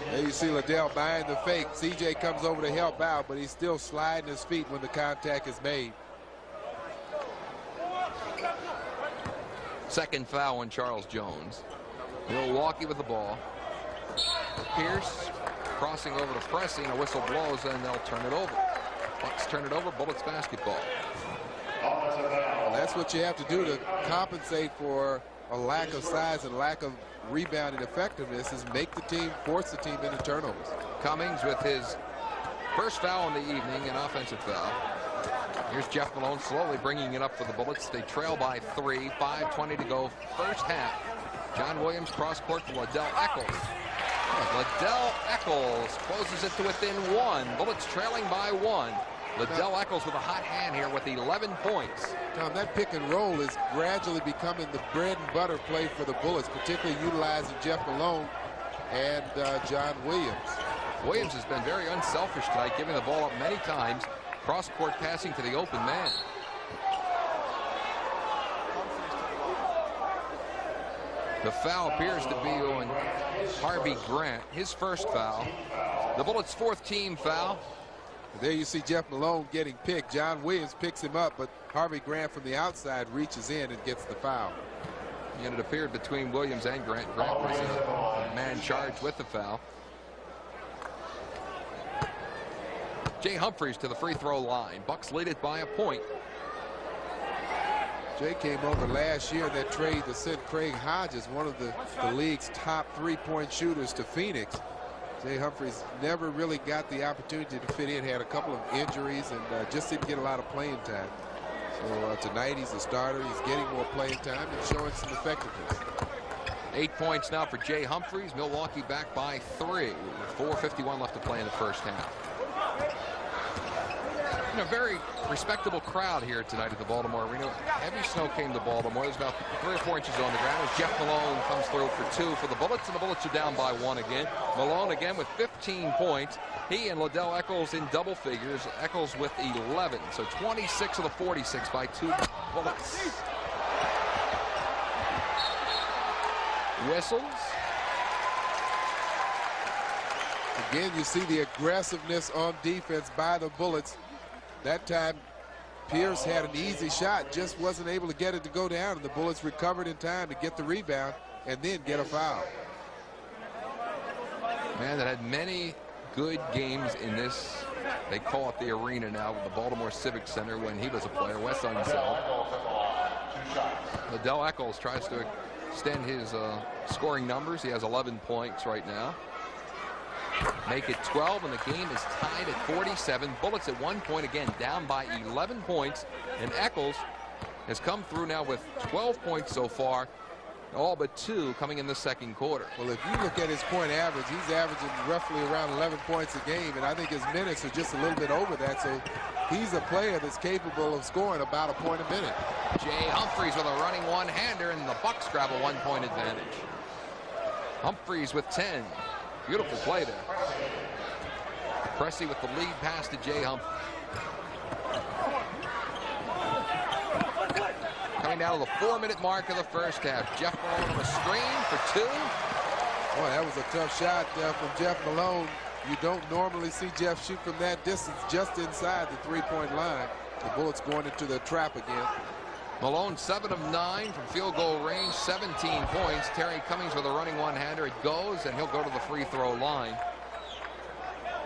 There you see Liddell buying the fake. CJ comes over to help out, but he's still sliding his feet when the contact is made. Second foul on Charles Jones. Milwaukee with the ball. Pierce crossing over to Pressey, and a whistle blows, and they'll turn it over. Bucks turn it over. Bullets basketball. That's what you have to do to compensate for a lack of size and lack of rebounding effectiveness, is make the team, force the team into turnovers. Cummings with his first foul in the evening, an offensive foul. Here's Jeff Malone slowly bringing it up for the Bullets. They trail by 3, 5:20 to go first half. John Williams cross court to Liddell Eccles. Liddell Eccles closes it to within 1. Bullets trailing by 1. Liddell Eccles with a hot hand here with 11 points. Tom, that pick and roll is gradually becoming the bread and butter play for the Bullets, particularly utilizing Jeff Malone and John Williams. Williams has been very unselfish tonight, giving the ball up many times. Cross-court passing to the open man. The foul appears to be on Harvey Grant, his first foul. The Bullets' 4th team foul. There you see Jeff Malone getting picked. John Williams picks him up, but Harvey Grant from the outside reaches in and gets the foul. And it appeared between Williams and Grant. Grant was the man charged with the foul. Jay Humphries to the free throw line. Bucks lead it by a point. Jay came over last year in that trade that sent Craig Hodges, one of the league's top 3-point shooters, to Phoenix. Jay Humphries never really got the opportunity to fit in, had a couple of injuries, and just didn't get a lot of playing time. So tonight he's a starter. He's getting more playing time and showing some effectiveness. 8 points now for Jay Humphries. Milwaukee back by 3 with 4:51 left to play in the first half. A very respectable crowd here tonight at the Baltimore Arena. Heavy snow came to Baltimore. There's about 3 or 4 inches on the ground as Jeff Malone comes through for 2 for the Bullets, and the Bullets are down by 1 again. Malone again with 15 points. He and Liddell Eccles in double figures. Eccles with 11. So 26 of the 46 by 2 Bullets. Whistles. Again, you see the aggressiveness on defense by the Bullets. That time, Pierce had an easy shot, just wasn't able to get it to go down, and the Bullets recovered in time to get the rebound and then get a foul. Man that had many good games in this, they call it the arena now, with the Baltimore Civic Center when he was a player, Wes Unseld. Liddell Eccles tries to extend his scoring numbers. He has 11 points right now. Make it 12, and the game is tied at 47. Bullets at 1 point, again, down by 11 points. And Eccles has come through now with 12 points so far, all but 2 coming in the second quarter. Well, if you look at his point average, he's averaging roughly around 11 points a game, and I think his minutes are just a little bit over that. So he's a player that's capable of scoring about a point a minute. Jay Humphreys with a running one-hander, and the Bucks grab a 1 point advantage. Humphreys with 10. Beautiful play there. Pressey with the lead pass to Jay Humphreys. Coming down to the 4-minute mark of the first half. Jeff Malone on a screen for 2. Boy, that was a tough shot from Jeff Malone. You don't normally see Jeff shoot from that distance, just inside the 3-point line. The Bullets going into the trap again. Malone 7 of 9 from field goal range, 17 points. Terry Cummings with a running one-hander. It goes, and he'll go to the free throw line.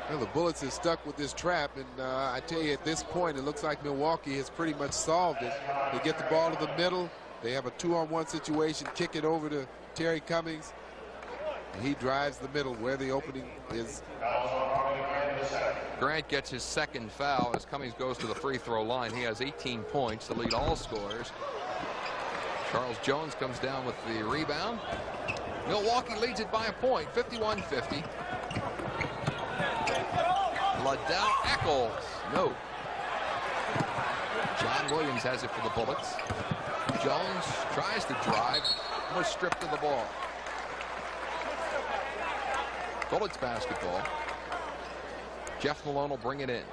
Well, the Bullets is stuck with this trap, and I tell you, at this point, it looks like Milwaukee has pretty much solved it. They get the ball to the middle. They have a 2-on-1 situation, kick it over to Terry Cummings, and he drives the middle where the opening is. Grant gets his second foul as Cummings goes to the free throw line. He has 18 points to lead all scorers. Charles Jones comes down with the rebound. Milwaukee leads it by a point, 51-50. Liddell Eccles, no. John Williams has it for the Bullets. Jones tries to drive, was stripped of the ball. Bullets basketball. Jeff Malone will bring it in.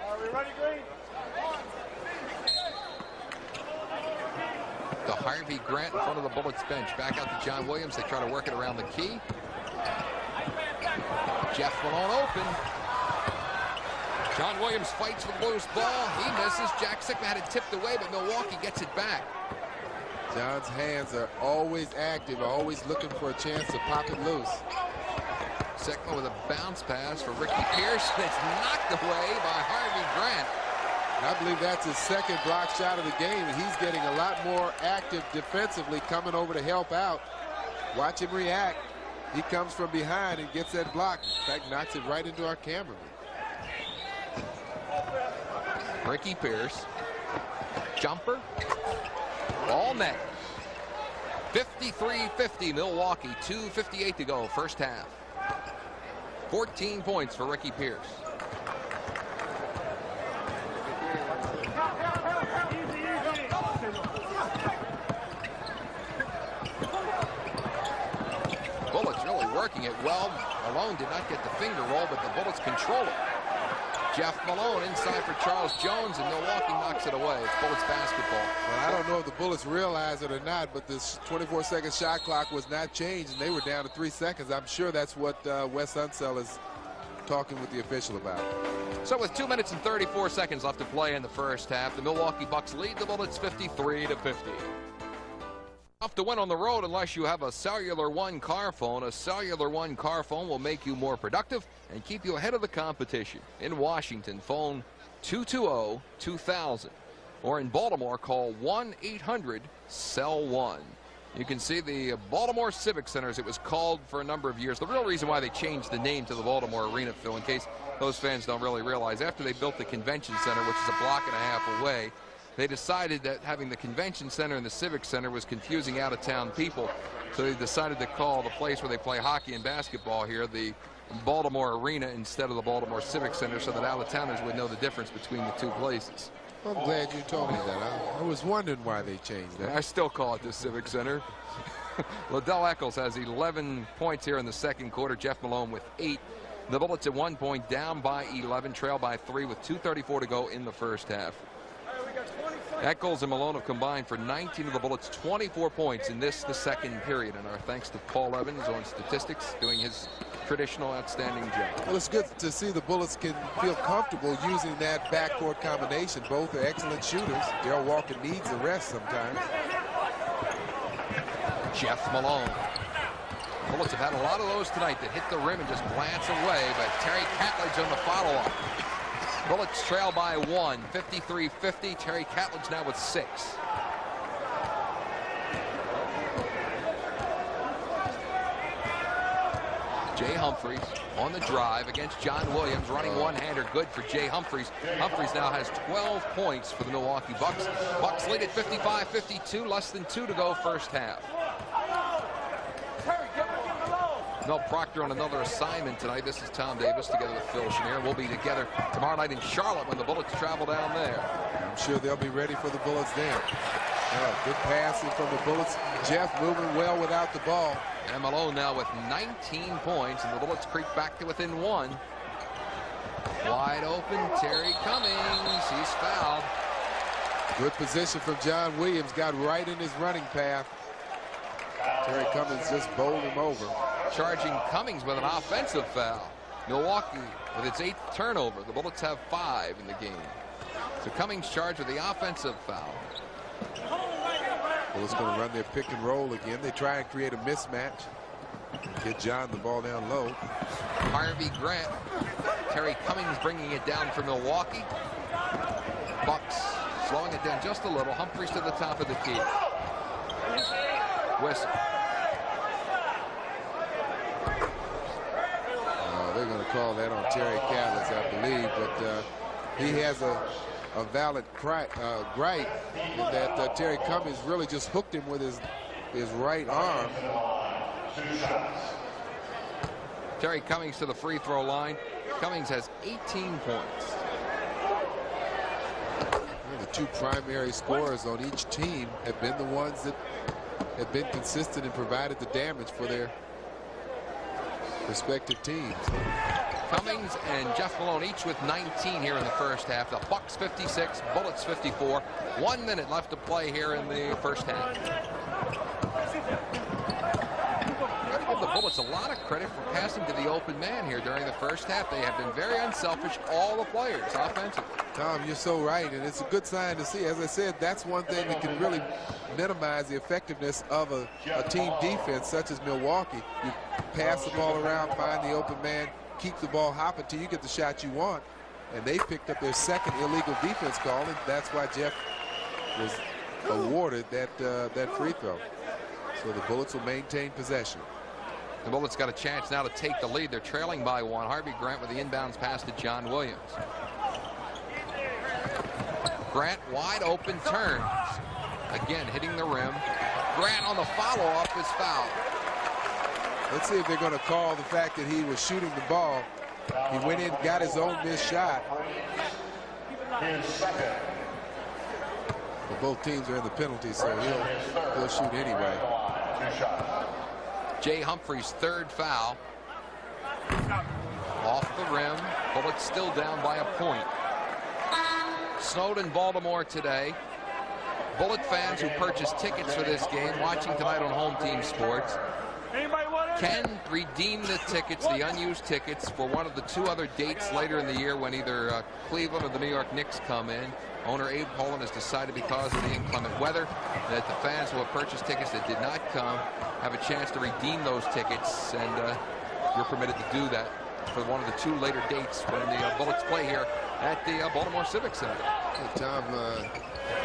To Harvey Grant in front of the Bullets bench. Back out to John Williams. They try to work it around the key. Jeff Malone open. John Williams fights for the loose ball. He misses. Jack Sikma had it tipped away, but Milwaukee gets it back. John's hands are always active, always looking for a chance to pop it loose. Sikma with a bounce pass for Ricky Pierce. It's knocked away by Harvey Grant. And I believe that's his second block shot of the game, and he's getting a lot more active defensively, coming over to help out. Watch him react. He comes from behind and gets that block. In fact, knocks it right into our camera. Ricky Pierce. Jumper. All net. 53-50 Milwaukee. 2:58 to go, first half. 14 points for Ricky Pierce. Bullets really working it well. Malone did not get the finger roll, but the Bullets control it. Jeff Malone inside for Charles Jones, and Milwaukee knocks it away. It's Bullets basketball. Well, I don't know if the Bullets realize it or not, but this 24-second shot clock was not changed, and they were down to 3 seconds. I'm sure that's what Wes Unseld is talking with the official about. So with 2 minutes and 34 seconds left to play in the first half, the Milwaukee Bucks lead the Bullets 53-50. Tough to win on the road unless you have a Cellular One car phone. A Cellular One car phone will make you more productive and keep you ahead of the competition. In Washington, phone 220-2000. Or in Baltimore, call 1-800-CELL-1. You can see the Baltimore Civic Center, as it was called for a number of years. The real reason why they changed the name to the Baltimore Arena, Phil, in case those fans don't really realize, after they built the convention center, which is a block and a half away, they decided that having the convention center and the Civic Center was confusing out-of-town people. So they decided to call the place where they play hockey and basketball here the Baltimore Arena instead of the Baltimore Civic Center, so that out-of-towners would know the difference between the two places. I'm glad you told me that. I was wondering why they changed that. I still call it the Civic Center. Liddell Eccles has 11 points here in the second quarter. Jeff Malone with 8. The Bullets at 1 point, down by 11, trail by 3 with 2:34 to go in the first half. Eccles and Malone have combined for 19 of the Bullets' 24 points in the second period. And our thanks to Paul Evans on statistics, doing his traditional outstanding job. Well, it's good to see the Bullets can feel comfortable using that backcourt combination. Both are excellent shooters. Darrell Walker needs a rest sometimes. Jeff Malone. Bullets have had a lot of those tonight that hit the rim and just glance away, but Terry Catledge on the follow-up. Bullets trail by 1, 53-50. Terry Catledge now with 6. Jay Humphries on the drive against John Williams, running one-hander, good for Jay Humphries. Humphries now has 12 points for the Milwaukee Bucks. Bucks lead at 55-52, less than 2 to go first half. Mel Proctor on another assignment tonight. This is Tom Davis together with Phil Chenier. We'll be together tomorrow night in Charlotte when the Bullets travel down there. I'm sure they'll be ready for the Bullets then. Good passing from the Bullets. Jeff moving well without the ball. And Malone now with 19 points, and the Bullets creep back to within 1. Wide open, Terry Cummings. He's fouled. Good position from John Williams. Got right in his running path. Terry Cummings just bowled him over. Charging Cummings with an offensive foul. Milwaukee with its 8th turnover. The Bullets have 5 in the game. So Cummings charged with the offensive foul. Bullets going to run their pick and roll again. They try and create a mismatch. Get John the ball down low. Harvey Grant. Terry Cummings bringing it down for Milwaukee. Bucks slowing it down just a little. Humphries to the top of the key. Whistle. They're going to call that on Terry Callis, I believe, but he has a valid gripe in that Terry Cummings really just hooked him with his right arm. Terry Cummings to the free throw line. Cummings has 18 points. The 2 primary scorers on each team have been the ones that have been consistent and provided the damage for their respective teams. Cummings and Jeff Malone each with 19 here in the first half. The Bucks 56, Bullets 54. 1 minute left to play here in the first half. Got to give the Bullets a lot of credit for passing to the open man here during the first half. They have been very unselfish, all the players offensively. Tom, you're so right, and it's a good sign to see. As I said, that's one thing that can really minimize the effectiveness of a team defense such as Milwaukee. You pass the ball around, find the open man, keep the ball hopping till you get the shot you want. And they picked up their 2nd illegal defense call, and that's why Jeff was awarded that free throw. So the Bullets will maintain possession. The Bullets got a chance now to take the lead. They're trailing by 1. Harvey Grant with the inbounds pass to John Williams. Grant wide open turns. Again hitting the rim. Grant on the follow-up is fouled. Let's see if they're going to call the fact that he was shooting the ball. He went in, got his own missed shot. But both teams are in the penalty, so he'll shoot anyway. Jay Humphries' 3rd foul. Off the rim. Bullets still down by a point. Snowed in Baltimore today. Bullet fans who purchased tickets for this game, watching tonight on Home Team Sports, can redeem the tickets, the unused tickets, for one of the 2 other dates later in the year when either Cleveland or the New York Knicks come in. Owner Abe Poland has decided, because of the inclement weather, that the fans who have purchased tickets that did not come have a chance to redeem those tickets, and you're permitted to do that for one of the 2 later dates when the Bullets play here at the Baltimore Civic Center. Tom,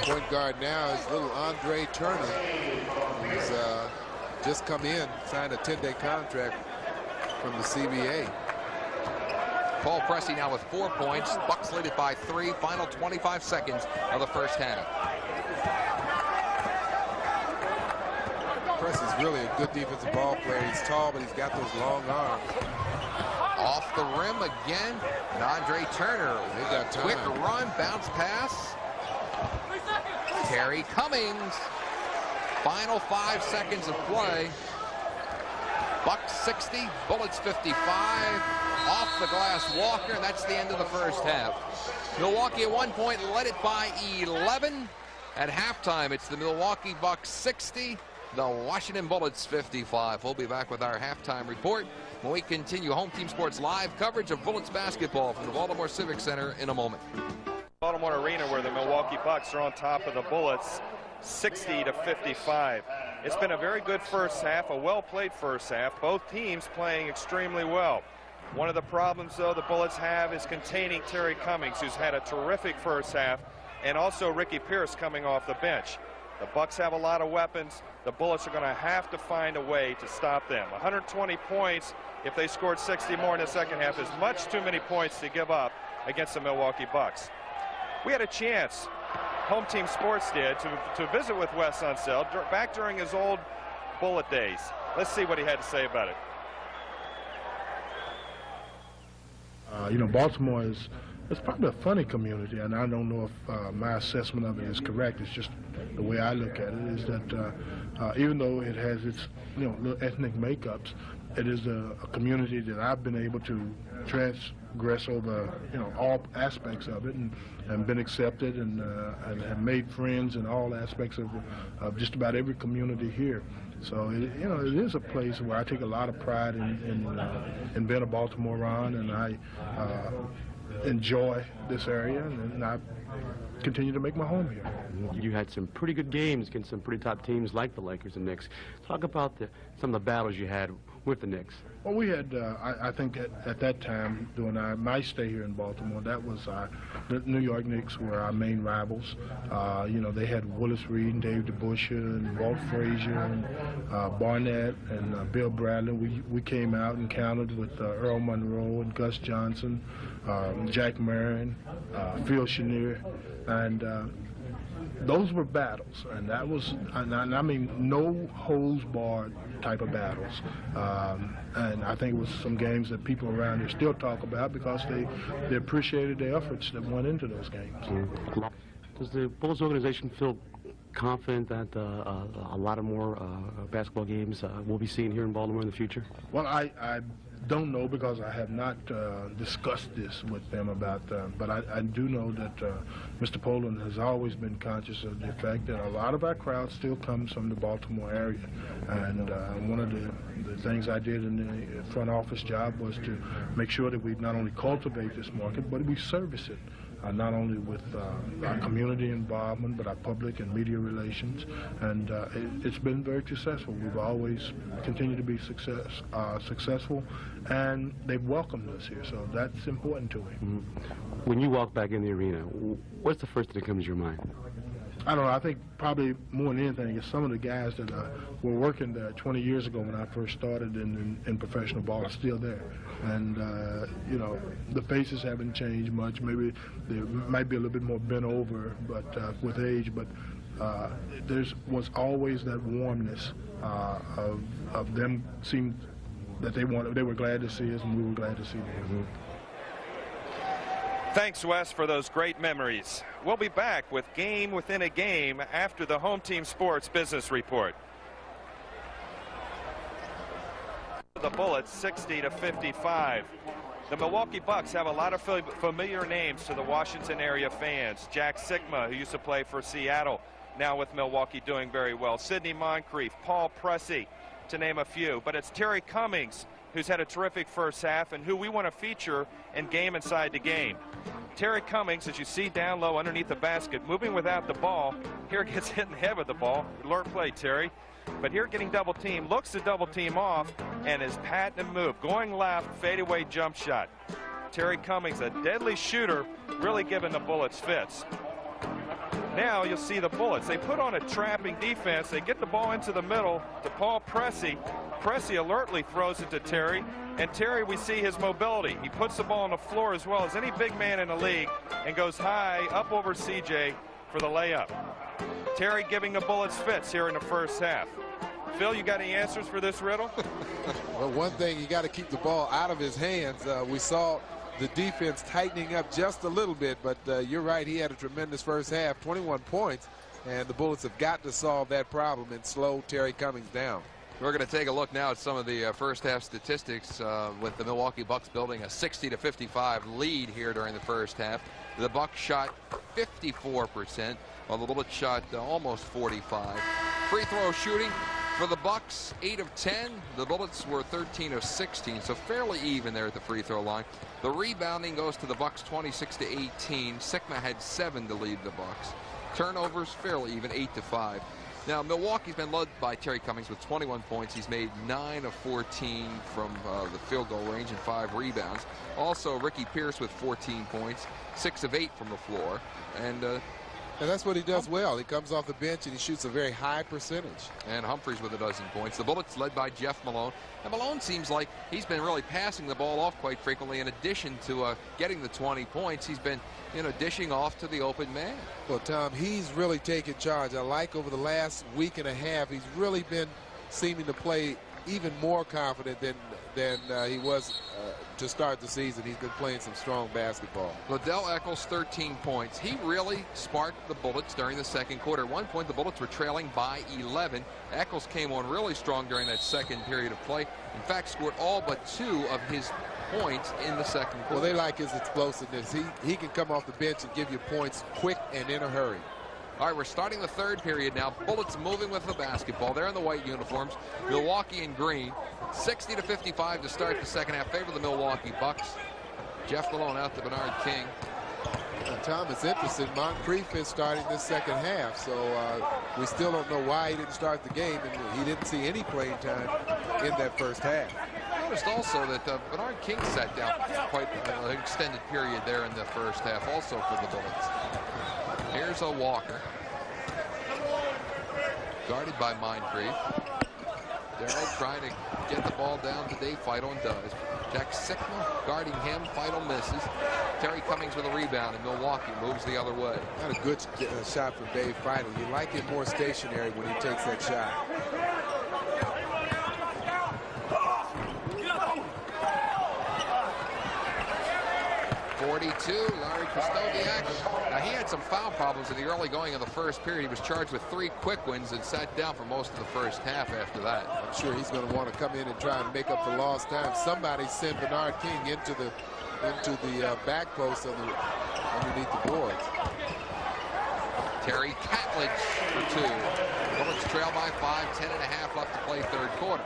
point guard now is little Andre Turner, who's just come in, signed a 10-day contract from the CBA. Paul Pressey now with 4 points. Bucks lead it by 3. Final 25 seconds of the first half. Pressey's really a good defensive ball player. He's tall, but he's got those long arms. Off the rim again. And Andre Turner. They got time. Quick run, bounce pass. Terry Cummings. Final 5 seconds of play. Bucks 60, Bullets 55. Off the glass, Walker, and that's the end of the first half. Milwaukee at one point led it by 11. At halftime, it's the Milwaukee Bucks 60, the Washington Bullets 55. We'll be back with our halftime report when we continue Home Team Sports live coverage of Bullets basketball from the Baltimore Civic Center in a moment. Baltimore Arena, where the Milwaukee Bucks are on top of the Bullets 60-55. It's been a very good first half, a well-played first half. Both teams playing extremely well. One of the problems, though, the Bullets have is containing Terry Cummings, who's had a terrific first half, and also Ricky Pierce coming off the bench. The Bucks have a lot of weapons. The Bullets are going to have to find a way to stop them. 120 points if they scored 60 more in the second half is much too many points to give up against the Milwaukee Bucks. We had a chance, Home Team Sports did, to visit with Wes Unseld back during his old Bullet days. Let's see what he had to say about it. You know, Baltimore is it's probably a funny community, and I don't know if my assessment of it is correct. It's just the way I look at it is that even though it has its little ethnic makeups, it is a community that I've been able to transgress over all aspects of it, and been accepted, and have made friends in all aspects of just about every community here. So it is a place where I take a lot of pride in being a Baltimorean, and I enjoy this area, and I continue to make my home here. You had some pretty good games against some pretty top teams like the Lakers and Knicks. Talk about some of the battles you had with the Knicks. Well, we had, I think at that time, during my stay here in Baltimore, that was the New York Knicks were our main rivals. They had Willis Reed and Dave DeBusschere and Walt Frazier and Barnett and Bill Bradley. We came out and countered with Earl Monroe and Gus Johnson, Jack Marion, Phil Chenier, and those were battles, and that was, and I mean, no holds barred type of battles. And I think it was some games that people around here still talk about because they appreciated the efforts that went into those games. Does the Bulls organization feel confident that a lot of more basketball games we'll be seeing here in Baltimore in the future? Well, I don't know because I have not discussed this with them about, but I do know that Mr. Poland has always been conscious of the fact that a lot of our crowd still comes from the Baltimore area. And one of the things I did in the front office job was to make sure that we not only cultivate this market, but we service it. Not only with our community involvement, but our public and media relations, and it's been very successful. We've always continued to be successful, and they've welcomed us here, so that's important to me. Mm-hmm. When you walk back in the arena, what's the first thing that comes to your mind? I don't know. I think probably more than anything is some of the guys that were working there 20 years ago when I first started in professional ball are still there. And, the faces haven't changed much. Maybe they might be a little bit more bent over but with age, but there was always that warmness of them seemed that they were glad to see us, and we were glad to see them. Mm-hmm. Thanks, Wes, for those great memories. We'll be back with Game Within a Game after the Home Team Sports Business Report. The Bullets 60-55. The Milwaukee Bucks have a lot of familiar names to the Washington area fans. Jack Sikma, who used to play for Seattle, now with Milwaukee doing very well. Sidney Moncrief, Paul Pressey, to name a few. But it's Terry Cummings, who's had a terrific first half and who we want to feature in Game Inside the Game. Terry Cummings, as you see down low underneath the basket, moving without the ball. Here gets hit in the head with the ball. Alert play, Terry. But here getting double team, looks to double team off, and is patting and move. Going left, fadeaway jump shot. Terry Cummings, a deadly shooter, really giving the Bullets fits. Now you'll see the Bullets. They put on a trapping defense. They get the ball into the middle to Paul Pressey. Pressey alertly throws it to Terry. And Terry, we see his mobility. He puts the ball on the floor as well as any big man in the league and goes high up over CJ for the layup. Terry giving the Bullets fits here in the first half. Phil, you got any answers for this riddle? Well, one thing, you got to keep the ball out of his hands. We saw the defense tightening up just a little bit, but you're right, he had a tremendous first half, 21 points, and the Bullets have got to solve that problem and slow Terry Cummings down. We're going to take a look now at some of the first half statistics with the Milwaukee Bucks building a 60-55 lead here during the first half. The Bucks shot 54%, while the Bullets shot almost 45. Free throw shooting for the Bucks, 8 of 10. The Bullets were 13 of 16, so fairly even there at the free throw line. The rebounding goes to the Bucks 26-18. Sikma had 7 to lead the Bucks. Turnovers fairly even, 8-5. Now, Milwaukee's been led by Terry Cummings with 21 points. He's made 9 of 14 from the field goal range and 5 rebounds. Also, Ricky Pierce with 14 points, 6 of 8 from the floor. And And that's what he does well. He comes off the bench and he shoots a very high percentage. And Humphreys with a dozen points. The Bullets led by Jeff Malone. And Malone seems like he's been really passing the ball off quite frequently. In addition to getting the 20 points, he's been, dishing off to the open man. Well, Tom, he's really taken charge. I like over the last week and a half, he's really been seeming to play even more confident than he was to start the season. He's been playing some strong basketball. Liddell Eccles, 13 points. He really sparked the Bullets during the second quarter. At one point, the Bullets were trailing by 11. Eccles came on really strong during that second period of play. In fact, scored all but 2 of his points in the second quarter. Well, they like his explosiveness. He can come off the bench and give you points quick and in a hurry. All right, we're starting the third period now. Bullets moving with the basketball. They're in the white uniforms. Milwaukee in green. 60-55 to start the second half. Favor the Milwaukee Bucks. Jeff Malone out to Bernard King. Tom, it's interesting. Moncrief is starting this second half, so we still don't know why he didn't start the game, and he didn't see any playing time in that first half. I noticed also that Bernard King sat down quite an extended period there in the first half, also for the Bullets. Here's a Walker. Guarded by Moncrief. Darrell trying to get the ball down to Dave Feito and does. Jack Sickman guarding him. Feito misses. Terry Cummings with a rebound, and Milwaukee moves the other way. Not a good shot from Dave Feito. You like him more stationary when he takes that shot. Larry Krzysztofiak. Now, he had some foul problems in the early going of the first period. He was charged with 3 quick ones and sat down for most of the first half after that. I'm sure he's going to want to come in and try and make up the lost time. Somebody sent Bernard King into the back post underneath the boards. Terry Catledge for 2. Bullets trail by 5, 10.5 left to play third quarter.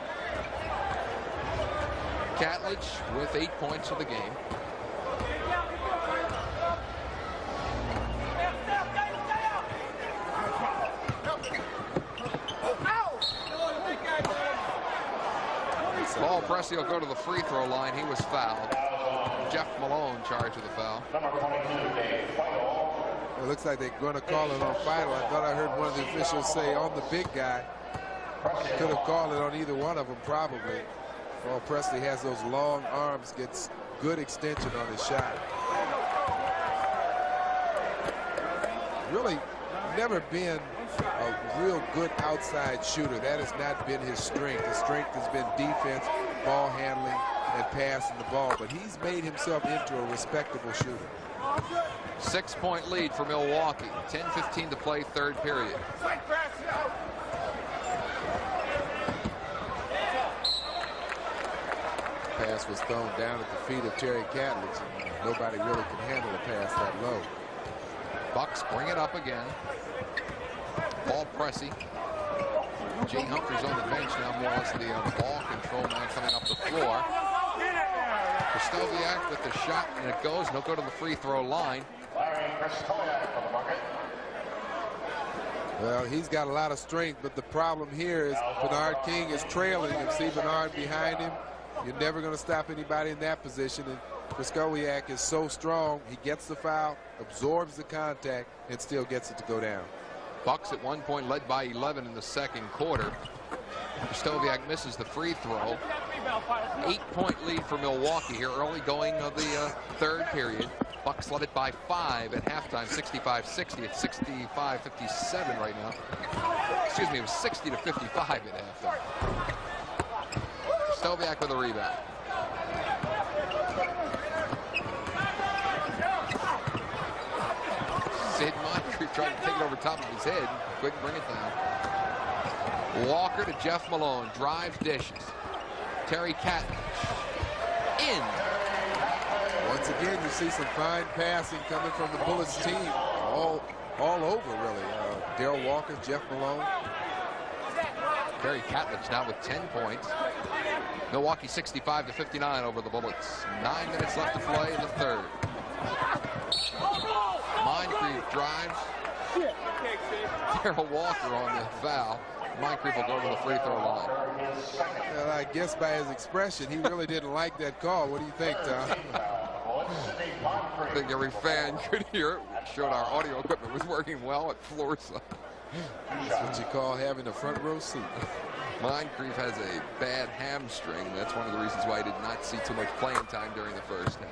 Catledge with 8 points for the game. Paul Pressey will go to the free throw line. He was fouled. Jeff Malone charged with the foul. It looks like they're going to call it on Feito. I thought I heard one of the officials say on the big guy. Could have called it on either one of them, probably. Paul Pressey has those long arms, gets good extension on his shot. Really never been a real good outside shooter. That has not been his strength. His strength has been defense, ball handling, and passing the ball. But he's made himself into a respectable shooter. 6-point lead for Milwaukee. 10:15 to play, third period. Pass was thrown down at the feet of Terry Catledge. Nobody really can handle a pass that low. Bucks bring it up again. Paul Pressey. Jay Humphries on the bench now, more or less the ball control man coming up the floor. Krzysztofiak with the shot, and it goes. And he'll go to the free throw line. Well, he's got a lot of strength, but the problem here is Bernard King is trailing, and see Bernard behind him. You're never going to stop anybody in that position. And Krzysztofiak is so strong. He gets the foul, absorbs the contact, and still gets it to go down. Bucks at one point led by 11 in the second quarter. Krzysztofiak misses the free throw. 8-point lead for Milwaukee here, early going of the third period. Bucks led it by 5 at halftime, 65-60. It's 65-57 right now. Excuse me, it was 60-55 at halftime. Krzysztofiak with a rebound. Sid Moncrief tried to take it over top of his head. Couldn't bring it down. Walker to Jeff Malone. Drives, dishes. Terry Catledge. In. Once again, you see some fine passing coming from the Bullets team. All over, really. Darrell Walker, Jeff Malone. Terry Catledge now with 10 points. Milwaukee 65-59 over the Bullets. 9 minutes left to play in the third. Moncrief drives. Darrell Walker on the foul. Moncrief will go to the free throw line. Well, I guess by his expression, he really didn't like that call. What do you think, Tom? I think every fan could hear it. We showed our audio equipment was working well at floor side. That's what you call having a front row seat. Moncrief has a bad hamstring. That's one of the reasons why I did not see too much playing time during the first half.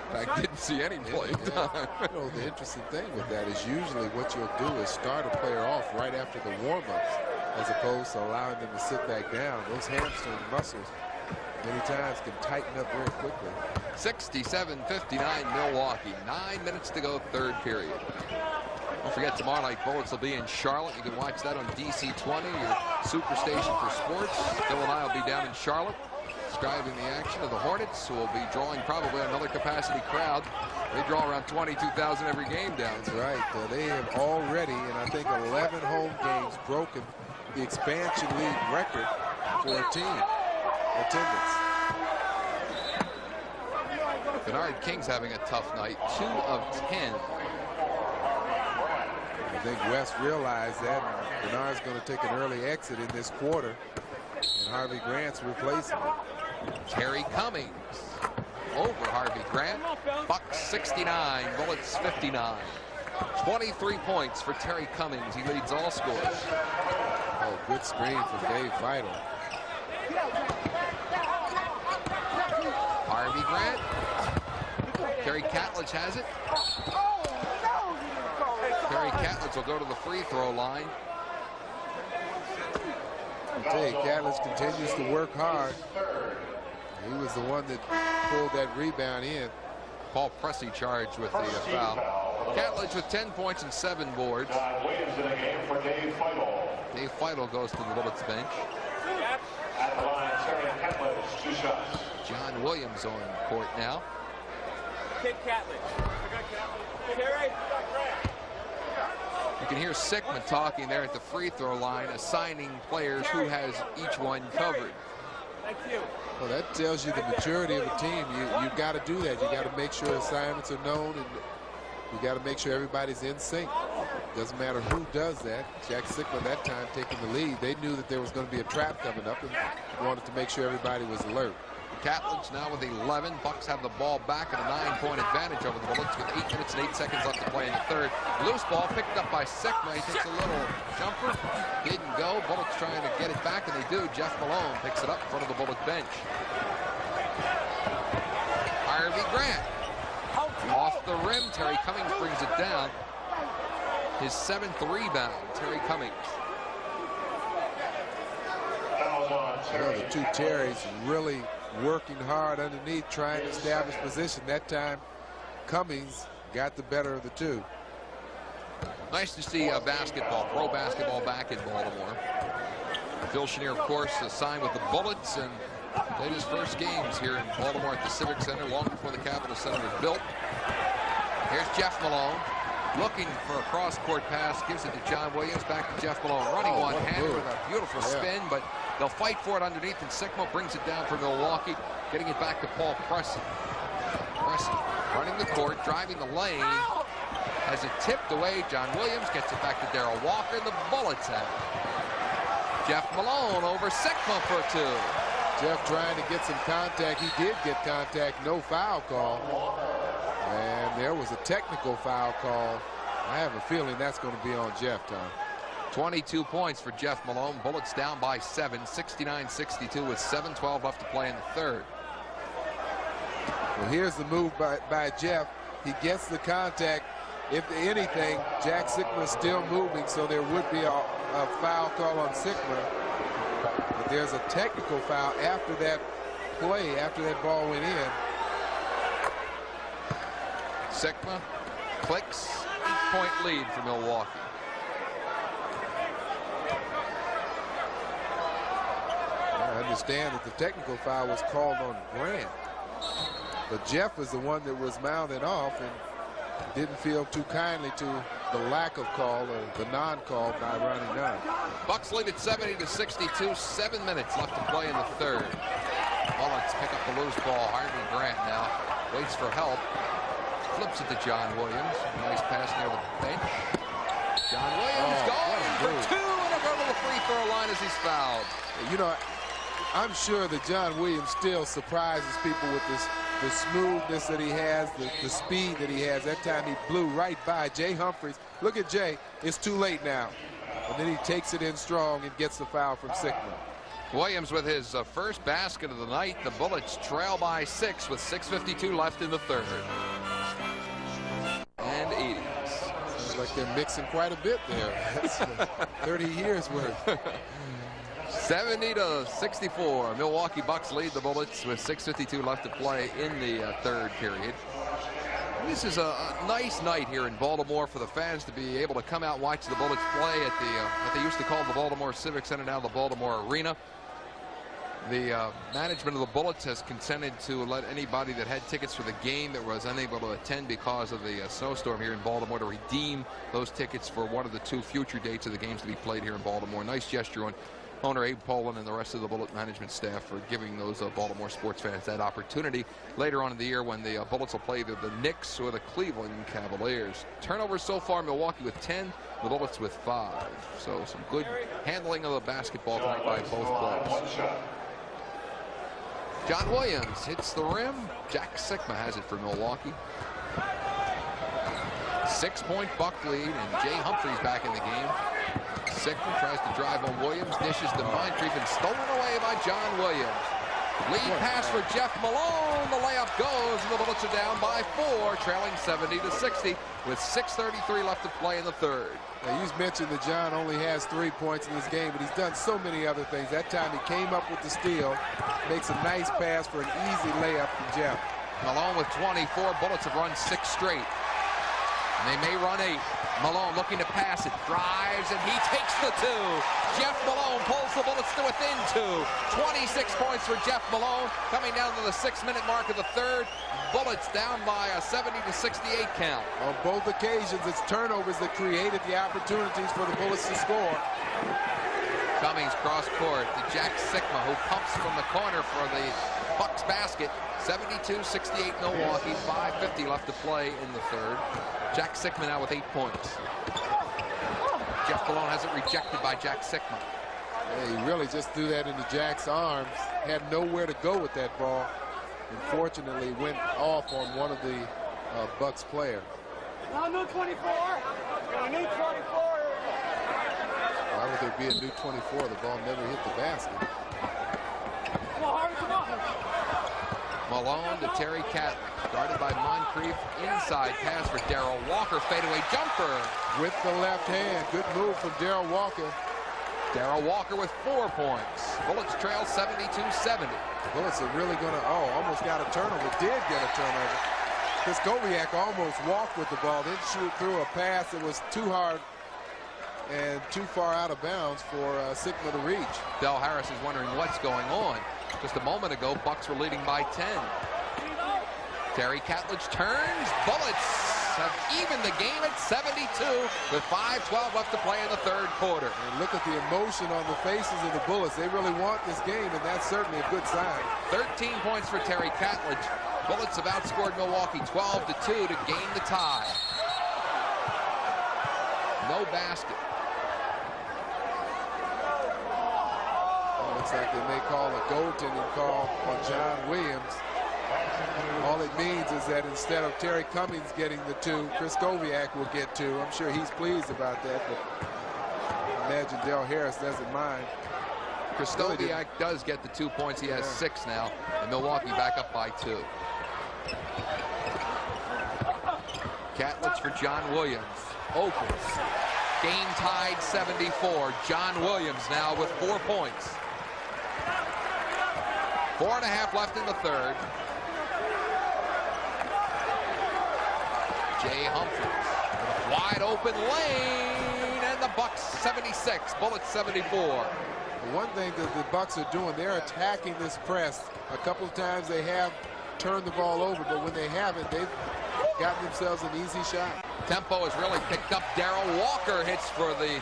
In fact, didn't see any playing time. You know, the interesting thing with that is usually what you'll do is start a player off right after the warm-ups as opposed to allowing them to sit back down. Those hamstring muscles many times can tighten up very quickly. 67-59 Milwaukee. 9 minutes to go, third period. Don't forget, tomorrow night Bullets will be in Charlotte. You can watch that on DC 20, your super station for sports. Phil and I will be down in Charlotte describing the action of the Hornets, who will be drawing probably another capacity crowd. They draw around 22,000 every game down. That's right. They have already, and I think 11 home games, broken the expansion league record for a team attendance. Bernard King's having a tough night. 2 of 10. I think West realized that. Bernard's going to take an early exit in this quarter, and Harvey Grant's replacing him. Terry Cummings over Harvey Grant. Bucks 69, Bullets 59. 23 points for Terry Cummings. He leads all scores. Oh, good screen from Dave Vital. Harvey Grant. Terry Catledge has it. Terry Catledge will go to the free throw line. I tell you, Catledge continues to work hard. He was the one that pulled that rebound in. Paul Pressey charged with the foul. Catledge with 10 points and 7 boards. Dave Feudal goes to the Bullets bench. At the line, Terry Catledge, 2 shots. John Williams on court now. Take Catledge. Terry. You can hear Sickman talking there at the free throw line, assigning players who has each one covered. Thank you. Well, that tells you the maturity of a team. You've got to do that. You got to make sure assignments are known, and you got to make sure everybody's in sync. Doesn't matter who does that. Jack Sickman that time taking the lead. They knew that there was going to be a trap coming up and wanted to make sure everybody was alert. Catledge now with 11. Bucks have the ball back at a 9-point advantage over the Bullets with 8 minutes and 8 seconds left to play in the third. Loose ball picked up by Sickman. He takes a little jumper. Didn't go. Bullets trying to get it back, and they do. Jeff Malone picks it up in front of the Bullets bench. Harvey Grant. Off the rim. Terry Cummings brings it down. His 7th rebound, Terry Cummings. The two Terrys really working hard underneath, trying to establish position. That time, Cummings got the better of the two. Nice to see basketball, pro basketball back in Baltimore. Phil Chenier, of course, signed with the Bullets and played his first games here in Baltimore at the Civic Center long before the Capitol Center was built. Here's Jeff Malone. Looking for a cross-court pass, gives it to John Williams, back to Jeff Malone, running one-handed with a beautiful spin, but they'll fight for it underneath, and Sigma brings it down for Milwaukee, getting it back to Paul Pressey. Pressey running the court, driving the lane, has it tipped away. John Williams gets it back to Darrell Walker, and the Bullets have it. Jeff Malone over Sigma for 2. Jeff trying to get some contact. He did get contact, no foul call. And there was a technical foul call. I have a feeling that's going to be on Jeff, Tom. 22 points for Jeff Malone. Bullets down by 7, 69-62 with 7:12 left to play in the third. Well, here's the move by Jeff. He gets the contact. If anything, Jack Sigma is still moving, so there would be a foul call on Sigma. But there's a technical foul after that play, after that ball went in. Sigma clicks, 8-point lead for Milwaukee. I understand that the technical foul was called on Grant, but Jeff was the one that was mounted off and didn't feel too kindly to the lack of call or the non-call by Ronnie Nunn. Bucks lead at 70-62, 7 minutes left to play in the third. Bullets pick up the loose ball. Harvey Grant now waits for help. Flips it to John Williams. Nice pass near the bench. John Williams going for 2 and a go to the free throw line as he's fouled. You know, I'm sure that John Williams still surprises people with this the smoothness that he has, the speed that he has. That time he blew right by Jay Humphries. Look at Jay. It's too late now. And then he takes it in strong and gets the foul from Sickman. Williams with his first basket of the night. The Bullets trail by 6 with 6:52 left in the third. And 80s. Sounds like they're mixing quite a bit there. That's 30 years worth. 70-64. Milwaukee Bucks lead the Bullets with 6:52 left to play in the third period. This is a nice night here in Baltimore for the fans to be able to come out and watch the Bullets play at the what they used to call the Baltimore Civic Center, now the Baltimore Arena. The management of the Bullets has consented to let anybody that had tickets for the game that was unable to attend because of the snowstorm here in Baltimore to redeem those tickets for one of the 2 future dates of the games to be played here in Baltimore. Nice gesture on owner Abe Poland and the rest of the Bullet management staff for giving those Baltimore sports fans that opportunity later on in the year when the Bullets will play either the Knicks or the Cleveland Cavaliers. Turnovers so far, Milwaukee with 10, the Bullets with 5. So some good handling of the basketball tonight by both players. John Williams hits the rim. Jack Sikma has it for Milwaukee. 6-point Buck lead, and Jay Humphries back in the game. Sikma tries to drive on Williams, dishes to Moncrief, and stolen away by John Williams. Lead pass for Jeff Malone. The layup goes, and the Bullets are down by 4, trailing 70-60 with 6:33 left to play in the third. Now, you mentioned that John only has 3 points in this game, but he's done so many other things. That time he came up with the steal, makes a nice pass for an easy layup from Jeff. Malone with 24. Bullets have run 6 straight. And they may run 8. Malone looking to pass it, drives, and he takes the 2. Jeff Malone pulls the Bullets to within 2. 26 points for Jeff Malone, coming down to the 6-minute mark of the third. Bullets down by a 70-68 count. On both occasions, it's turnovers that created the opportunities for the Bullets to score. Cummings cross court to Jack Sikma, who pumps from the corner for the Bucks basket. 72-68 Milwaukee, 5:50 left to play in the third. Jack Sikma now with 8 points. Jeff Malone has it rejected by Jack Sikma. Yeah, he really just threw that into Jack's arms. Had nowhere to go with that ball. Unfortunately, went off on one of the Bucks players. Now, new 24. New 24. Why would there be a new 24? The ball never hit the basket. Come on, Harvey, come on. Malone to Terry Catlett, guarded by Moncrief. Inside pass for Darrell Walker, fadeaway jumper. With the left hand, good move from Darrell Walker. Darrell Walker with 4 points. Bullets trail 72-70. Bullets are really going to, almost got a turnover. Did get a turnover. Krzyzkowiak almost walked with the ball, then threw a pass that was too hard and too far out of bounds for Sikma to reach. Del Harris is wondering what's going on. Just a moment ago, Bucks were leading by 10. Terry Catlett turns. Bullets have evened the game at 72 with 5:12 left to play in the third quarter. And look at the emotion on the faces of the Bullets. They really want this game, and that's certainly a good sign. 13 points for Terry Catlett. Bullets have outscored Milwaukee 12-2 to gain the tie. No basket. Looks like they may call a goaltending call on John Williams. All it means is that instead of Terry Cummings getting the 2, Krzyzkowiak will get 2. I'm sure he's pleased about that, but I imagine Del Harris doesn't mind. Krzyzkowiak does get the 2 points. He has 6 now, and Milwaukee back up by 2. Catlett for John Williams. Opens. Game tied 74. John Williams now with 4 points. 4.5 left in the third. Jay Humphries with a wide open lane, and the Bucks 76, Bullets 74. One thing that the Bucks are doing, they're attacking this press. A couple of times they have turned the ball over, but when they haven't, they've gotten themselves an easy shot. Tempo has really picked up. Darrell Walker hits for the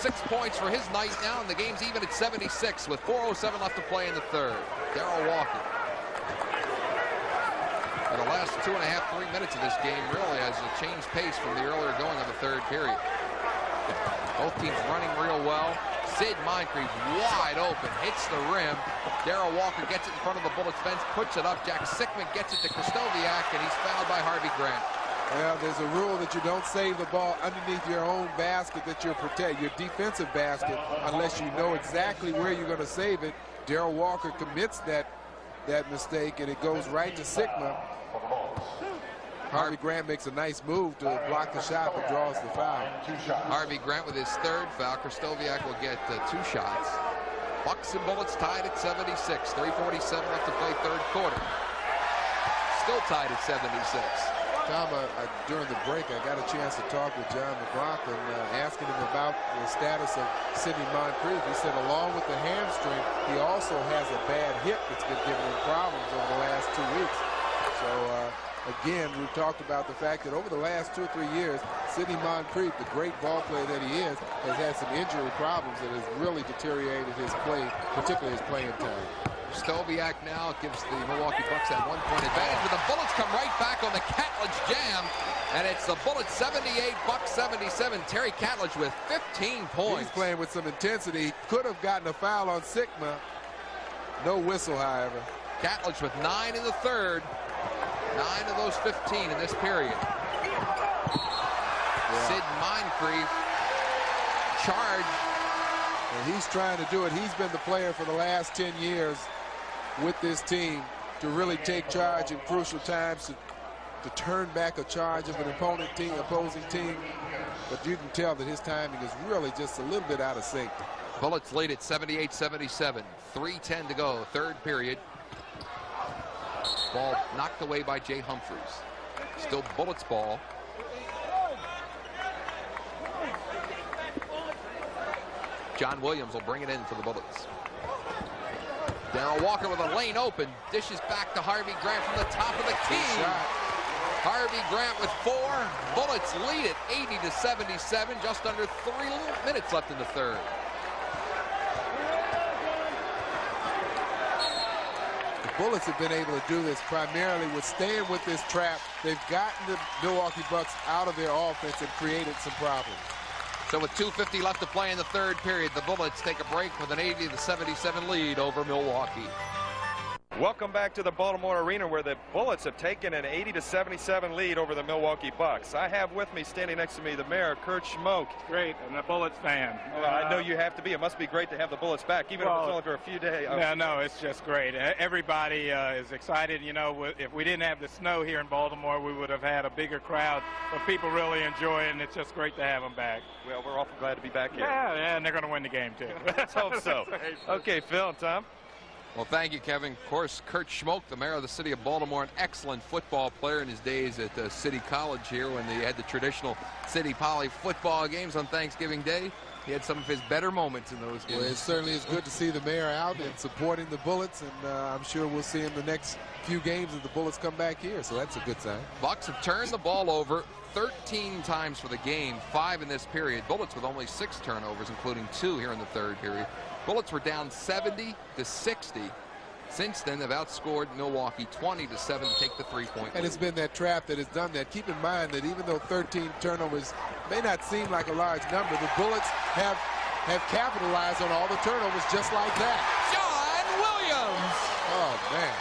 6 points for his night now, and the game's even at 76 with 4:07 left to play in the third. Darrell Walker. For the last 2.5, 3 minutes of this game really has changed pace from the earlier going of the third period. Both teams running real well. Sid Moncrief wide open, hits the rim. Darrell Walker gets it in front of the Bullets bench, puts it up. Jack Sickman gets it to Krystkowiak, and he's fouled by Harvey Grant. Well, there's a rule that you don't save the ball underneath your own basket that you're protect, your defensive basket, unless you know exactly where you're going to save it. Darrell Walker commits that mistake, and it goes right to Sigma. Harvey Grant makes a nice move to block the shot, but draws the foul. Harvey Grant with his third foul. Krystkowiak will get 2 shots. Bucks and Bullets tied at 76. 3:47 left to play third quarter. Still tied at 76. Tom, during the break, I got a chance to talk with John McLaughlin, asking him about the status of Sidney Moncrief. He said along with the hamstring, he also has a bad hip that's been giving him problems over the last 2 weeks. So, again, we've talked about the fact that over the last 2 or 3 years, Sidney Moncrief, the great ball player that he is, has had some injury problems that has really deteriorated his play, particularly his playing time. Krystkowiak now gives the Milwaukee Bucks that 1-point advantage, but the Bullets come right back on the Catledge jam, and it's the Bullets 78, Bucks 77. Terry Catledge with 15 points. He's playing with some intensity. Could have gotten a foul on Sigma. No whistle, however. Catledge with 9 in the third. 9 of those 15 in this period. Yeah. Sid Moncrief charged. And he's trying to do it. He's been the player for the last 10 years with this team to really take charge in crucial times, to turn back a charge of an opposing team. But you can tell that his timing is really just a little bit out of sync. Bullets lead at 78-77. 3:10 to go, third period. Ball knocked away by Jay Humphreys. Still Bullets ball. John Williams will bring it in for the Bullets. Darrell Walker with a lane open. Dishes back to Harvey Grant from the top of the key. Harvey Grant with 4. Bullets lead it 80-77. Just under 3 minutes left in the third. The Bullets have been able to do this primarily with staying with this trap. They've gotten the Milwaukee Bucks out of their offense and created some problems. So with 2:50 left to play in the third period, the Bullets take a break with an 80-77 lead over Milwaukee. Welcome back to the Baltimore Arena, where the Bullets have taken an 80-77 lead over the Milwaukee Bucks. I have with me, standing next to me, the mayor, Kurt Schmoke. Great, I'm a Bullets fan. Well, I know you have to be. It must be great to have the Bullets back, even if it's only for a few days. No, it's just great. Everybody is excited. You know, if we didn't have the snow here in Baltimore, we would have had a bigger crowd. But people really enjoy it, and it's just great to have them back. Well, we're awful glad to be back here. Yeah, and they're going to win the game, too. Let's hope so. Okay, Phil and Tom. Well, thank you, Kevin. Of course, Kurt Schmoke, the mayor of the city of Baltimore, an excellent football player in his days at City College here when they had the traditional City Poly football games on Thanksgiving Day. He had some of his better moments in those games. Well, it certainly is good to see the mayor out and supporting the Bullets, and I'm sure we'll see him the next few games as the Bullets come back here, so that's a good sign. Bucks have turned the ball over 13 times for the game, 5 in this period. Bullets with only 6 turnovers, including 2 here in the third period. Bullets were down 70-60. Since then, they've outscored Milwaukee 20-7 to take the 3-point lead. And it's been that trap that has done that. Keep in mind that even though 13 turnovers may not seem like a large number, the Bullets have capitalized on all the turnovers just like that. John Williams! Oh, man.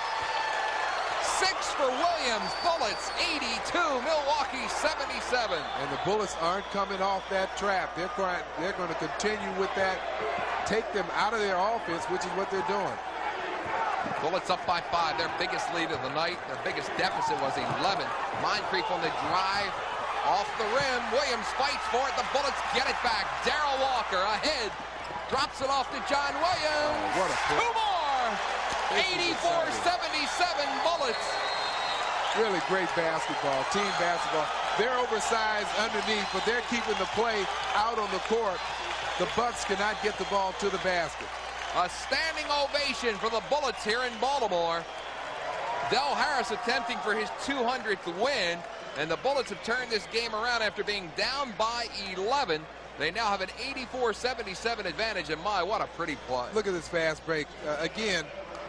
6 for Williams. Bullets 82, Milwaukee 77. And the Bullets aren't coming off that trap. They're going to continue with that, take them out of their offense, which is what they're doing. Bullets up by 5, their biggest lead of the night. Their biggest deficit was 11. Moncrief on the drive, off the rim. Williams fights for it. The Bullets get it back. Darrell Walker ahead, drops it off to John Williams. Oh, what a play. 2 more. 84-77 Bullets. Really great basketball, team basketball. They're oversized underneath, but they're keeping the play out on the court. The Bucks cannot get the ball to the basket. A standing ovation for the Bullets here in Baltimore. Del Harris attempting for his 200th win, and the Bullets have turned this game around after being down by 11. They now have an 84-77 advantage, and my, what a pretty play. Look at this fast break. Again,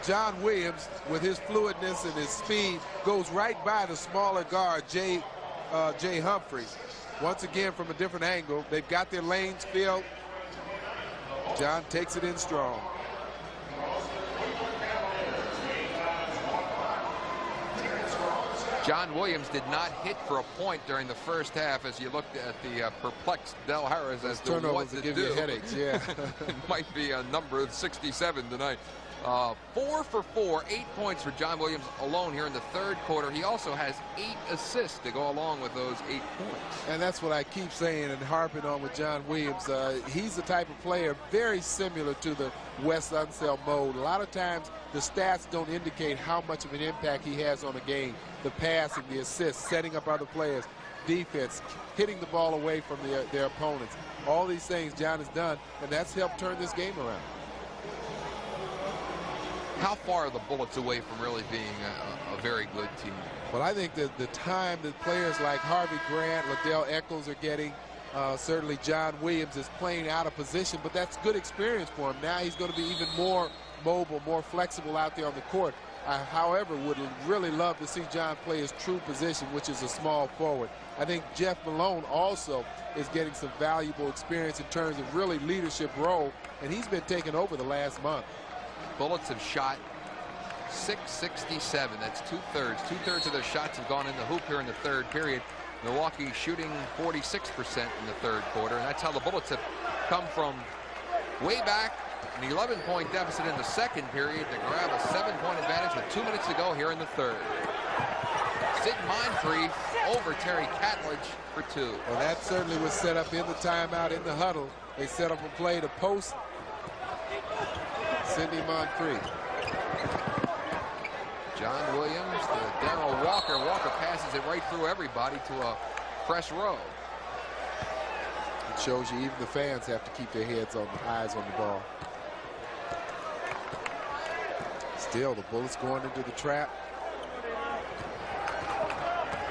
John Williams, with his fluidness and his speed, goes right by the smaller guard, Jay Humphreys. Once again, from a different angle, they've got their lanes filled. John takes it in strong. John Williams did not hit for a point during the first half as you looked at the perplexed Del Harris as to what to give do. You headaches, yeah. It might be a number of 67 tonight. 4 for 4, 8 points for John Williams alone here in the third quarter. He also has 8 assists to go along with those 8 points. And that's what I keep saying and harping on with John Williams. He's the type of player very similar to the Wes Unseld mode. A lot of times the stats don't indicate how much of an impact he has on a game. The passing, the assists, setting up other players, defense, hitting the ball away from their opponents. All these things John has done, and that's helped turn this game around. How far are the Bullets away from really being a very good team? Well, I think that the time that players like Harvey Grant, Liddell Eccles are getting, certainly John Williams is playing out of position, but that's good experience for him. Now he's going to be even more mobile, more flexible out there on the court. I, however, would really love to see John play his true position, which is a small forward. I think Jeff Malone also is getting some valuable experience in terms of really leadership role, and he's been taking over the last month. Bullets have shot 667. That's 2/3. 2/3 of their shots have gone in the hoop here in the third period. Milwaukee shooting 46% in the third quarter, and that's how the Bullets have come from way back, an 11-point deficit in the second period, to grab a 7-point advantage with 2 minutes to go here in the third. Sid Moncrief over Terry Catledge for 2. Well, that certainly was set up in the timeout, in the huddle. They set up a play to post Sidney Moncrief. John Williams to Darrell Walker. Walker passes it right through everybody to a press row. It shows you even the fans have to keep their eyes on the ball. Still, the Bullets going into the trap.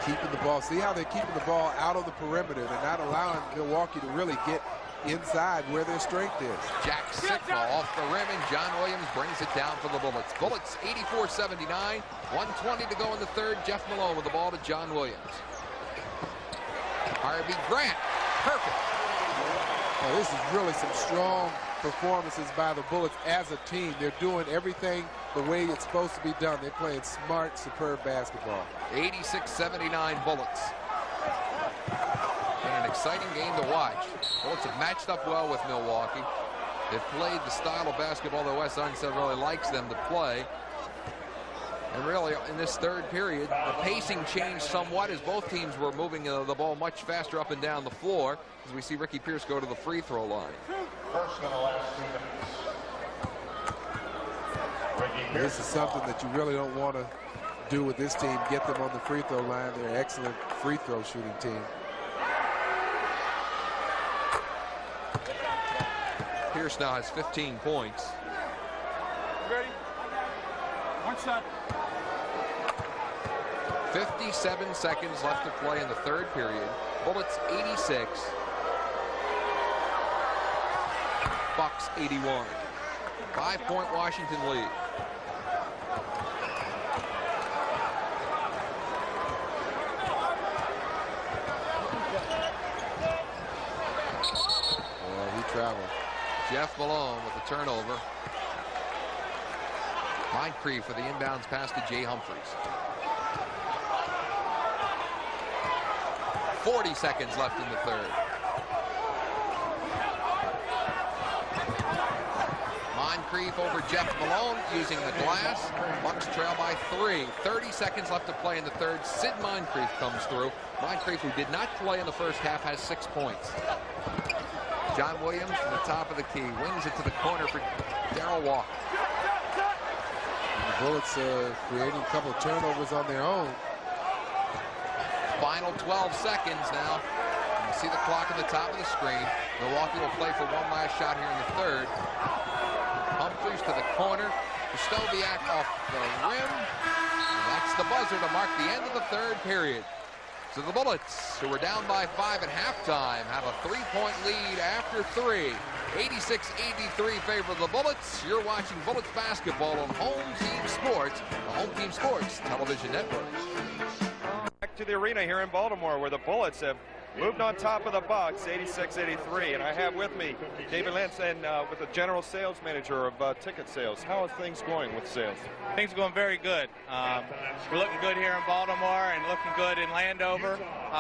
Keeping the ball. See how they're keeping the ball out of the perimeter. They're not allowing Milwaukee to really get inside where their strength is. Jack Sigma off the rim, and John Williams brings it down for the Bullets. Bullets 84-79, 1:20 to go in the third. Jeff Malone with the ball to John Williams. Harvey Grant, perfect. Oh, this is really some strong performances by the Bullets as a team. They're doing everything the way it's supposed to be done. They're playing smart, superb basketball. 86-79 Bullets. And an exciting game to watch. Bullets have matched up well with Milwaukee. They've played the style of basketball that Wes Unseld really likes them to play. And really, in this third period, the pacing changed somewhat as both teams were moving the ball much faster up and down the floor, as we see Ricky Pierce go to the free throw line. First in the last 2 minutes. This is something that you really don't want to do with this team, get them on the free throw line. They're an excellent free throw shooting team. Pierce now has 15 points. Ready? One shot. 57 seconds left to play in the third period. Bullets 86. Bucks 81. 5-point Washington lead. Well, he traveled. Jeff Malone with the turnover. Moncrief for the inbounds pass to Jay Humphries. 40 seconds left in the third. Moncrief over Jeff Malone using the glass. Bucks trail by 3. 30 seconds left to play in the third. Sid Moncrief comes through. Moncrief, who did not play in the first half, has 6 points. John Williams from the top of the key wings it to the corner for Darrell Walker. The Bullets creating a couple of turnovers on their own. Final 12 seconds now. You see the clock on the top of the screen. Milwaukee will play for one last shot here in the third. Humphries to the corner. Krzysztofiak off the rim. And that's the buzzer to mark the end of the third period. So the Bullets, who were down by 5 at halftime, have a 3-point lead after 3. 86-83 favor the Bullets. You're watching Bullets basketball on Home Team Sports, the Home Team Sports television network. Back to the arena here in Baltimore, where the Bullets have moved on top of the Bucks, 86-83. And I have with me David Lentz and with the general sales manager of ticket sales. How are things going with sales? Things are going very good. We're looking good here in Baltimore and looking good in Landover.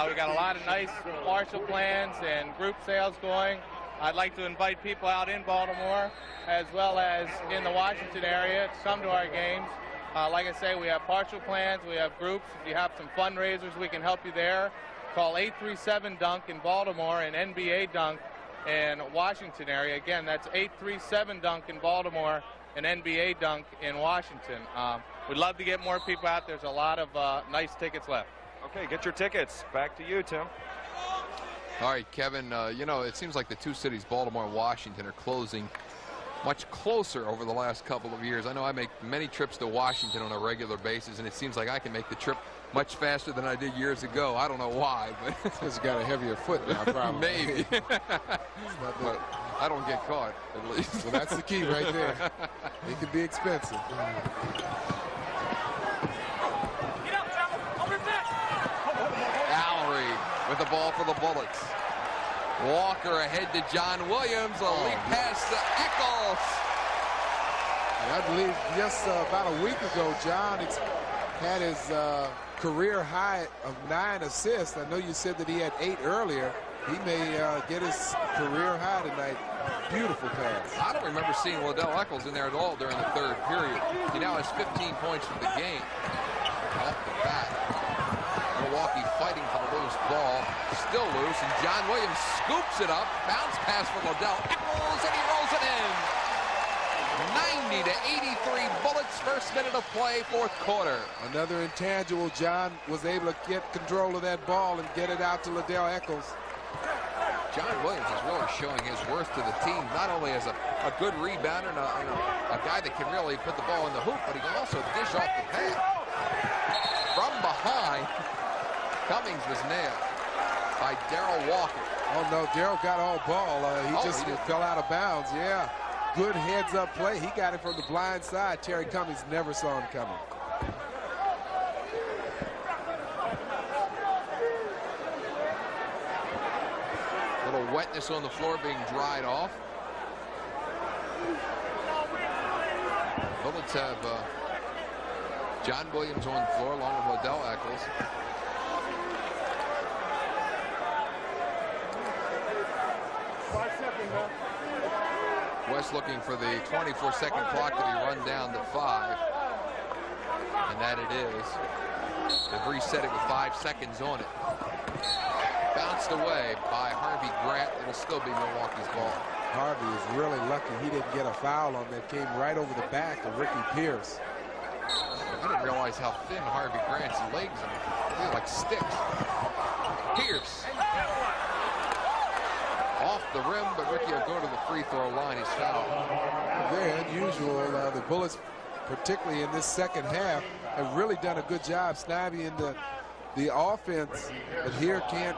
We got a lot of nice partial plans and group sales going. I'd like to invite people out in Baltimore as well as in the Washington area to come to our games. Like I say, we have partial plans, we have groups. If you have some fundraisers, we can help you there. Call 837-DUNK in Baltimore and NBA Dunk in Washington area. Again, that's 837-DUNK in Baltimore and NBA Dunk in Washington. We'd love to get more people out. There's a lot of nice tickets left. Okay, get your tickets. Back to you, Tim. All right, Kevin, you know, it seems like the two cities, Baltimore and Washington, are closing much closer over the last couple of years. I know I make many trips to Washington on a regular basis, and it seems like I can make the trip much faster than I did years ago. I don't know why, but because you got a heavier foot now, probably. Maybe. But I don't get caught, at least. Well, that's the key right there. It can be expensive. Allery with the ball for the Bullets. Walker ahead to John Williams. A lead pass to Eccles. I believe just about a week ago, John had his career high of 9 assists. I know you said that he had 8 earlier. He may get his career high tonight. Beautiful pass. I don't remember seeing Liddell Eccles in there at all during the third period. He now has 15 points for the game. Off the bat. Milwaukee fighting for the loose ball. Still loose, and John Williams scoops it up. Bounce pass for Liddell Eccles, and he rolls it in. 90-83 Bullets, first minute of play, fourth quarter. Another intangible. John was able to get control of that ball and get it out to Liddell Eccles. John Williams is really showing his worth to the team, not only as a good rebounder and a guy that can really put the ball in the hoop, but he can also dish off the pad. From behind, Cummings was nailed by Darrell Walker. Oh, no, Darrell got all ball. He just fell out of bounds, yeah. Good heads-up play. He got it from the blind side. Terry Cummings never saw him coming. Little wetness on the floor being dried off. Bullets have John Williams on the floor along with Liddell Eccles. West looking for the 24-second clock to be run down to 5. And that it is. They've reset it with 5 seconds on it. Bounced away by Harvey Grant. It'll still be Milwaukee's ball. Harvey is really lucky he didn't get a foul on that. Came right over the back of Ricky Pierce. I didn't realize how thin Harvey Grant's legs are. They're like sticks. Pierce. Off the rim, but Ricky will go to the free throw line. He's fouled. Very unusual. The Bullets, particularly in this second half, have really done a good job snapping the offense, but here can't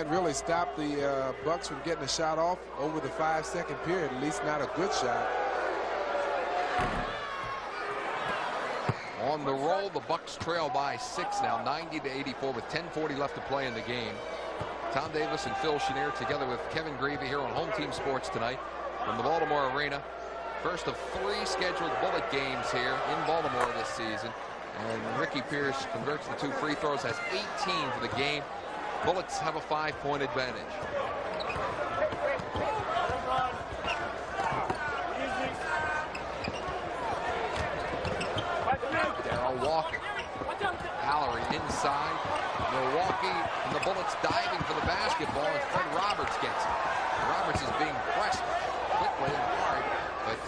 really stop the Bucks from getting a shot off over the 5-second period, at least not a good shot. On the roll, the Bucks trail by 6 now, 90-84 with 10:40 left to play in the game. Tom Davis and Phil Chenier together with Kevin Greavy here on Home Team Sports tonight from the Baltimore Arena. First of 3 scheduled Bullet games here in Baltimore this season. And Ricky Pierce converts the 2 free throws, has 18 for the game. Bullets have a 5-point advantage. Darrell Walker. Allery inside. Milwaukee and the Bullets diving for the basketball, and Fred Roberts gets it. Roberts is being pressed quickly and hard, but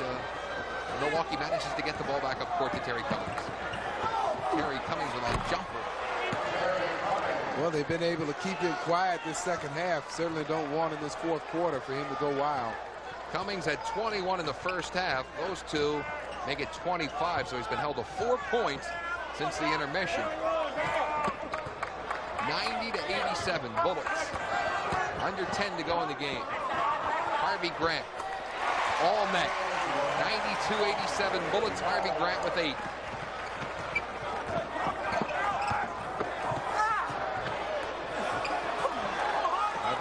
Milwaukee manages to get the ball back up court to Terry Cummings. Terry Cummings with a jumper. Well, they've been able to keep him quiet this second half. Certainly don't want in this fourth quarter for him to go wild. Cummings had 21 in the first half. Those 2 make it 25, so he's been held to 4 points since the intermission. 90-87 Bullets. Under 10 to go in the game. Harvey Grant. All net. 92-87 Bullets. Harvey Grant with 8.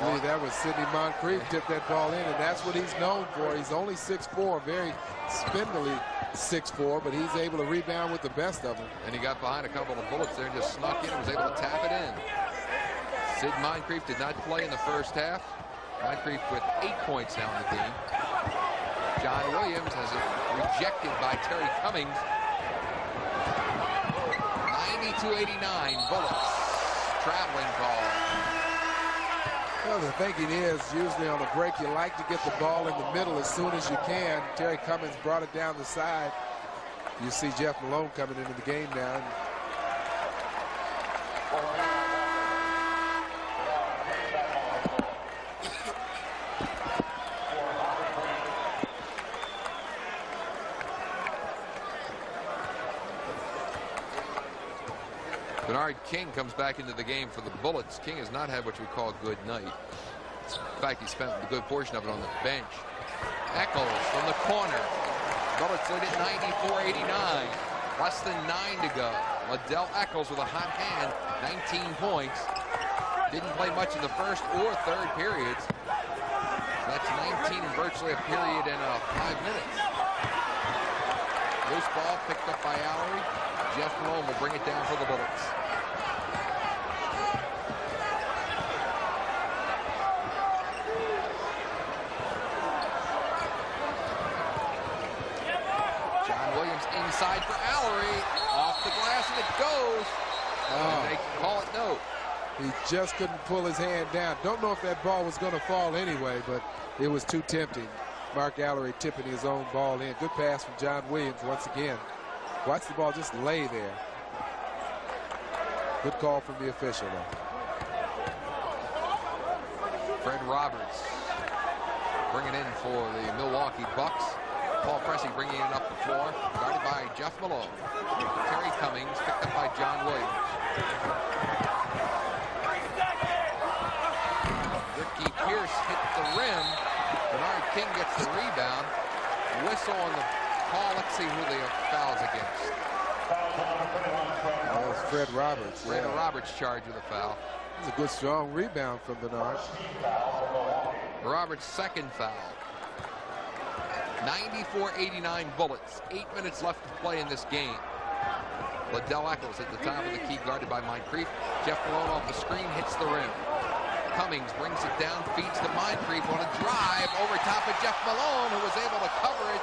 believe that was Sidney Moncrief tipped that ball in, and that's what he's known for. He's only 6'4", very spindly 6'4", but he's able to rebound with the best of them. And he got behind a couple of bullets there and just snuck in and was able to tap it in. Sid Moncrief did not play in the first half. Moncrief with 8 points now in the game. John Williams has it rejected by Terry Cummings. 92-89 Bullets. Traveling call. Well, the thinking is usually on a break you like to get the ball in the middle as soon as you can. Terry Cummings brought it down the side. You see Jeff Malone coming into the game now. Bernard King comes back into the game for the Bullets. King has not had what we call a good night. In fact, he spent a good portion of it on the bench. Eccles from the corner. Bullets lead at 94-89. Less than 9 to go. Liddell Eccles with a hot hand, 19 points. Didn't play much in the first or third periods. That's 19 in virtually a period and 5 minutes. Loose ball picked up by Allery. Jeff Malone will bring it down for the Bullets. John Williams inside for Allery. Off the glass and it goes. And they call it no. He just couldn't pull his hand down. Don't know if that ball was going to fall anyway, but it was too tempting. Mark Allery tipping his own ball in. Good pass from John Williams once again. Watch the ball just lay there. Good call from the official, though. Fred Roberts bringing in for the Milwaukee Bucks. Paul Pressey bringing it up the floor, guarded by Jeff Malone. Terry Cummings picked up by John Williams. Ricky Pierce hit the rim. Bernard King gets the rebound. Whistle on the call. Let's see who the foul's against. That was Fred Roberts. Fred Roberts charged with a foul. It was a good, strong rebound from Bernard. Roberts' second foul. 94-89 Bullets. 8 minutes left to play in this game. Liddell Eccles at the top of the key, guarded by Moncrief. Jeff Malone off the screen, hits the rim. Cummings brings it down, feeds to Moncrief on a drive over top of Jeff Malone, who was able to cover it.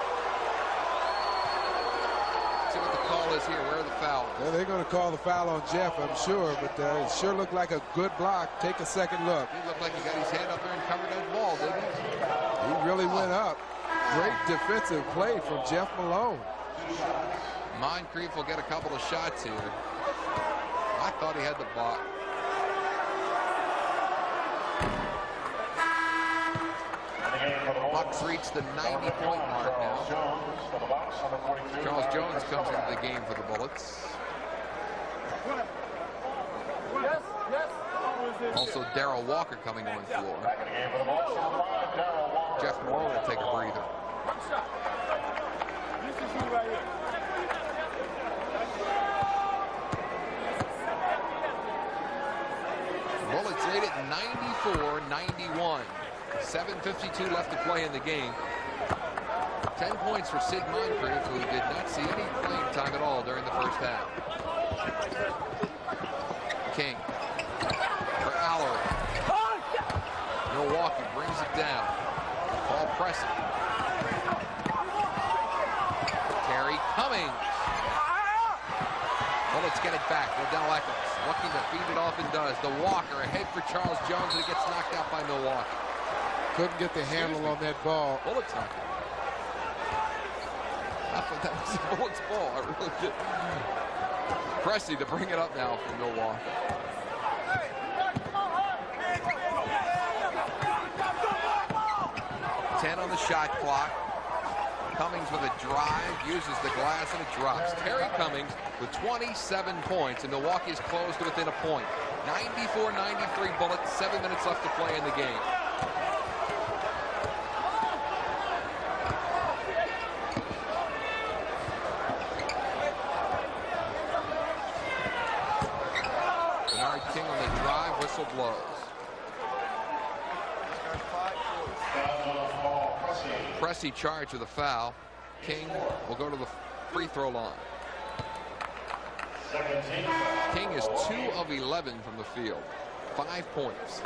See what the call is here. Where are the fouls? Well, they're going to call the foul on Jeff, I'm sure, but it sure looked like a good block. Take a second look. He looked like he got his hand up there and covered that ball, didn't he? He really went up. Great defensive play from Jeff Malone. Moncrief will get a couple of shots here. I thought he had the block. Bucks reach the 90-point mark now. Charles Jones comes into the game for the Bullets. Also Darrell Walker coming on floor. Jeff Moore will take a breather. Bullets lead at 94-91. 7:52 left to play in the game. 10 points for Sid Moncrief, who did not see any playing time at all during the first half. King for Allery. Milwaukee brings it down. Paul Pressey. Terry Cummings. Bullets get it back. Liddell Eccles looking to feed it off and does. The Walker ahead for Charles Jones, and it gets knocked out by Milwaukee. Couldn't get the handle on that ball. Bullets knocked it. I thought that was the Bullets ball. I really did. Pressey to bring it up now for Milwaukee. On the shot clock. Cummings with a drive, uses the glass, and it drops. Terry Cummings with 27 points, and Milwaukee is closed to within a point. 94-93 Bullets, 7 minutes left to play in the game. Bernard King on the drive, whistle blows. Pressey charged with a foul. King will go to the free throw line. King is 2 of 11 from the field. 5 points.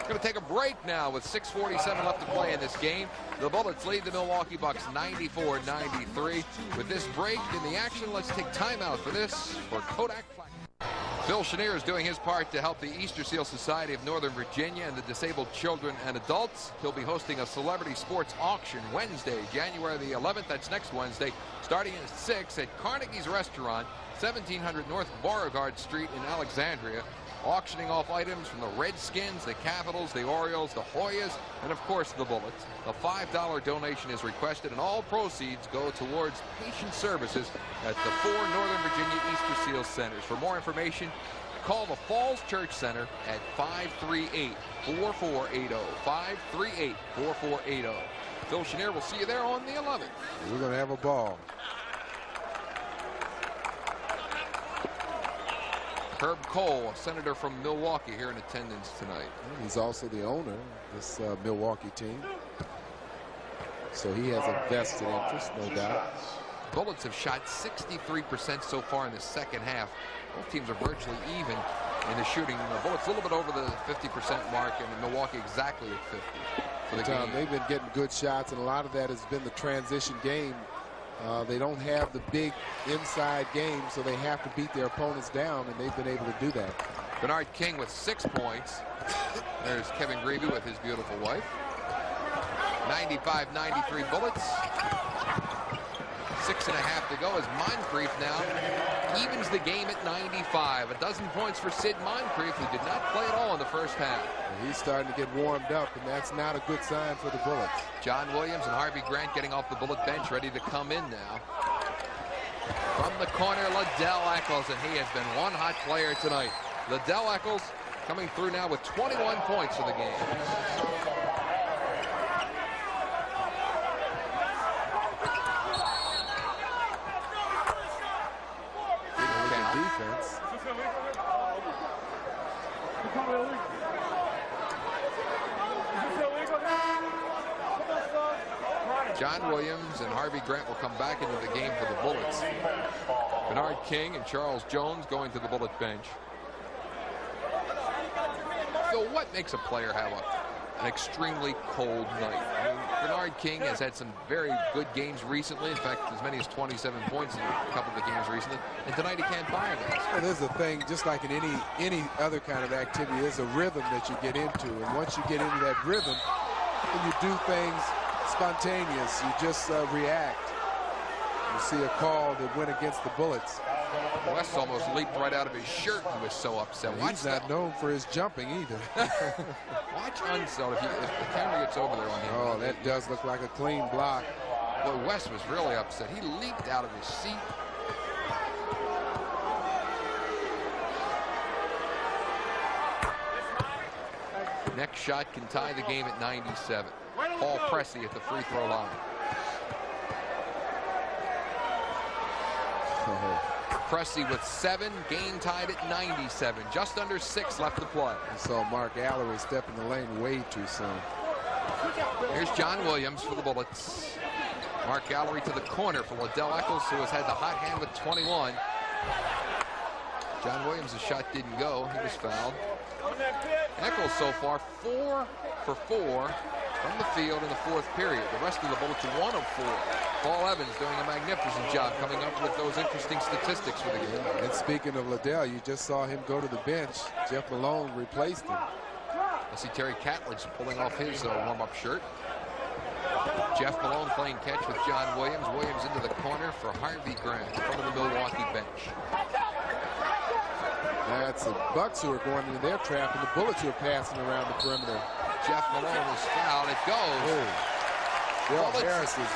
Going to take a break now with 6:47 left to play in this game. The Bullets lead the Milwaukee Bucks 94-93. With this break in the action, let's take timeout for this for Kodak Flash. Phil Chenier is doing his part to help the Easter Seal Society of Northern Virginia and the disabled children and adults. He'll be hosting a celebrity sports auction Wednesday, January the 11th. That's next Wednesday, starting at 6 at Carnegie's Restaurant, 1700 North Beauregard Street in Alexandria. Auctioning off items from the Redskins, the Capitals, the Orioles, the Hoyas, and of course the Bullets. A $5 donation is requested, and all proceeds go towards patient services at the 4 Northern Virginia Easter Seal Centers. For more information, call the Falls Church Center at 538-4480. 538-4480. Phil Chenier will see you there on the 11th. We're going to have a ball. Herb Cole, a senator from Milwaukee, here in attendance tonight. He's also the owner of this Milwaukee team. So he has a vested interest, no doubt. Bullets have shot 63% so far in the second half. Both teams are virtually even in the shooting. The Bullets a little bit over the 50% mark, and Milwaukee exactly at 50 for the game. They've been getting good shots, and a lot of that has been the transition game. They don't have the big inside game, so they have to beat their opponents down, and they've been able to do that. Bernard King with 6 points. There's Kevin Greavy with his beautiful wife. 95-93 Bullets. 6.5 to go as Moncrief now evens the game at 95. A dozen points for Sid Moncrief, who did not play at all in the first half. He's starting to get warmed up, and that's not a good sign for the Bullets. John Williams and Harvey Grant getting off the Bullet bench, ready to come in now. From the corner, Liddell Eccles, and he has been one hot player tonight. Liddell Eccles coming through now with 21 points for the game. Defense. John Williams and Harvey Grant will come back into the game for the Bullets. Bernard King and Charles Jones going to the Bullet bench. So what makes a player have an extremely cold night? I mean, Bernard King has had some very good games recently. In fact, as many as 27 points in a couple of the games recently. And tonight he can't fire those. Well, there's a thing, just like in any other kind of activity, there's a rhythm that you get into. And once you get into that rhythm, and you do things spontaneous, you just react. You see a call that went against the Bullets. West almost leaped right out of his shirt. He was so upset. He's not known for his jumping either. Watch Unseld if the camera gets over there on him. Oh, that does look like a clean block. Boy, West was really upset. He leaped out of his seat. Next shot can tie the game at 97. Paul Pressey at the free throw line. Pressey with 7, game tied at 97. Just under 6 left to play. I saw Mark Allery step in the lane way too soon. Here's John Williams for the Bullets. Mark Allery to the corner for Liddell Eccles, who has had the hot hand with 21. John Williams' shot didn't go. He was fouled. Eccles so far 4 for 4 from the field in the 4th period. The rest of the Bullets are 1 of 4. Paul Evans doing a magnificent job coming up with those interesting statistics for the game. And speaking of Liddell, you just saw him go to the bench. Jeff Malone replaced him. I see Terry Catledge pulling off his warm-up shirt. Jeff Malone playing catch with John Williams. Williams into the corner for Harvey Grant in front of the Milwaukee bench. That's the Bucks who are going into their trap, and the Bullets who are passing around the perimeter. Jeff Malone is fouled. It goes. Oh. Bill Harris is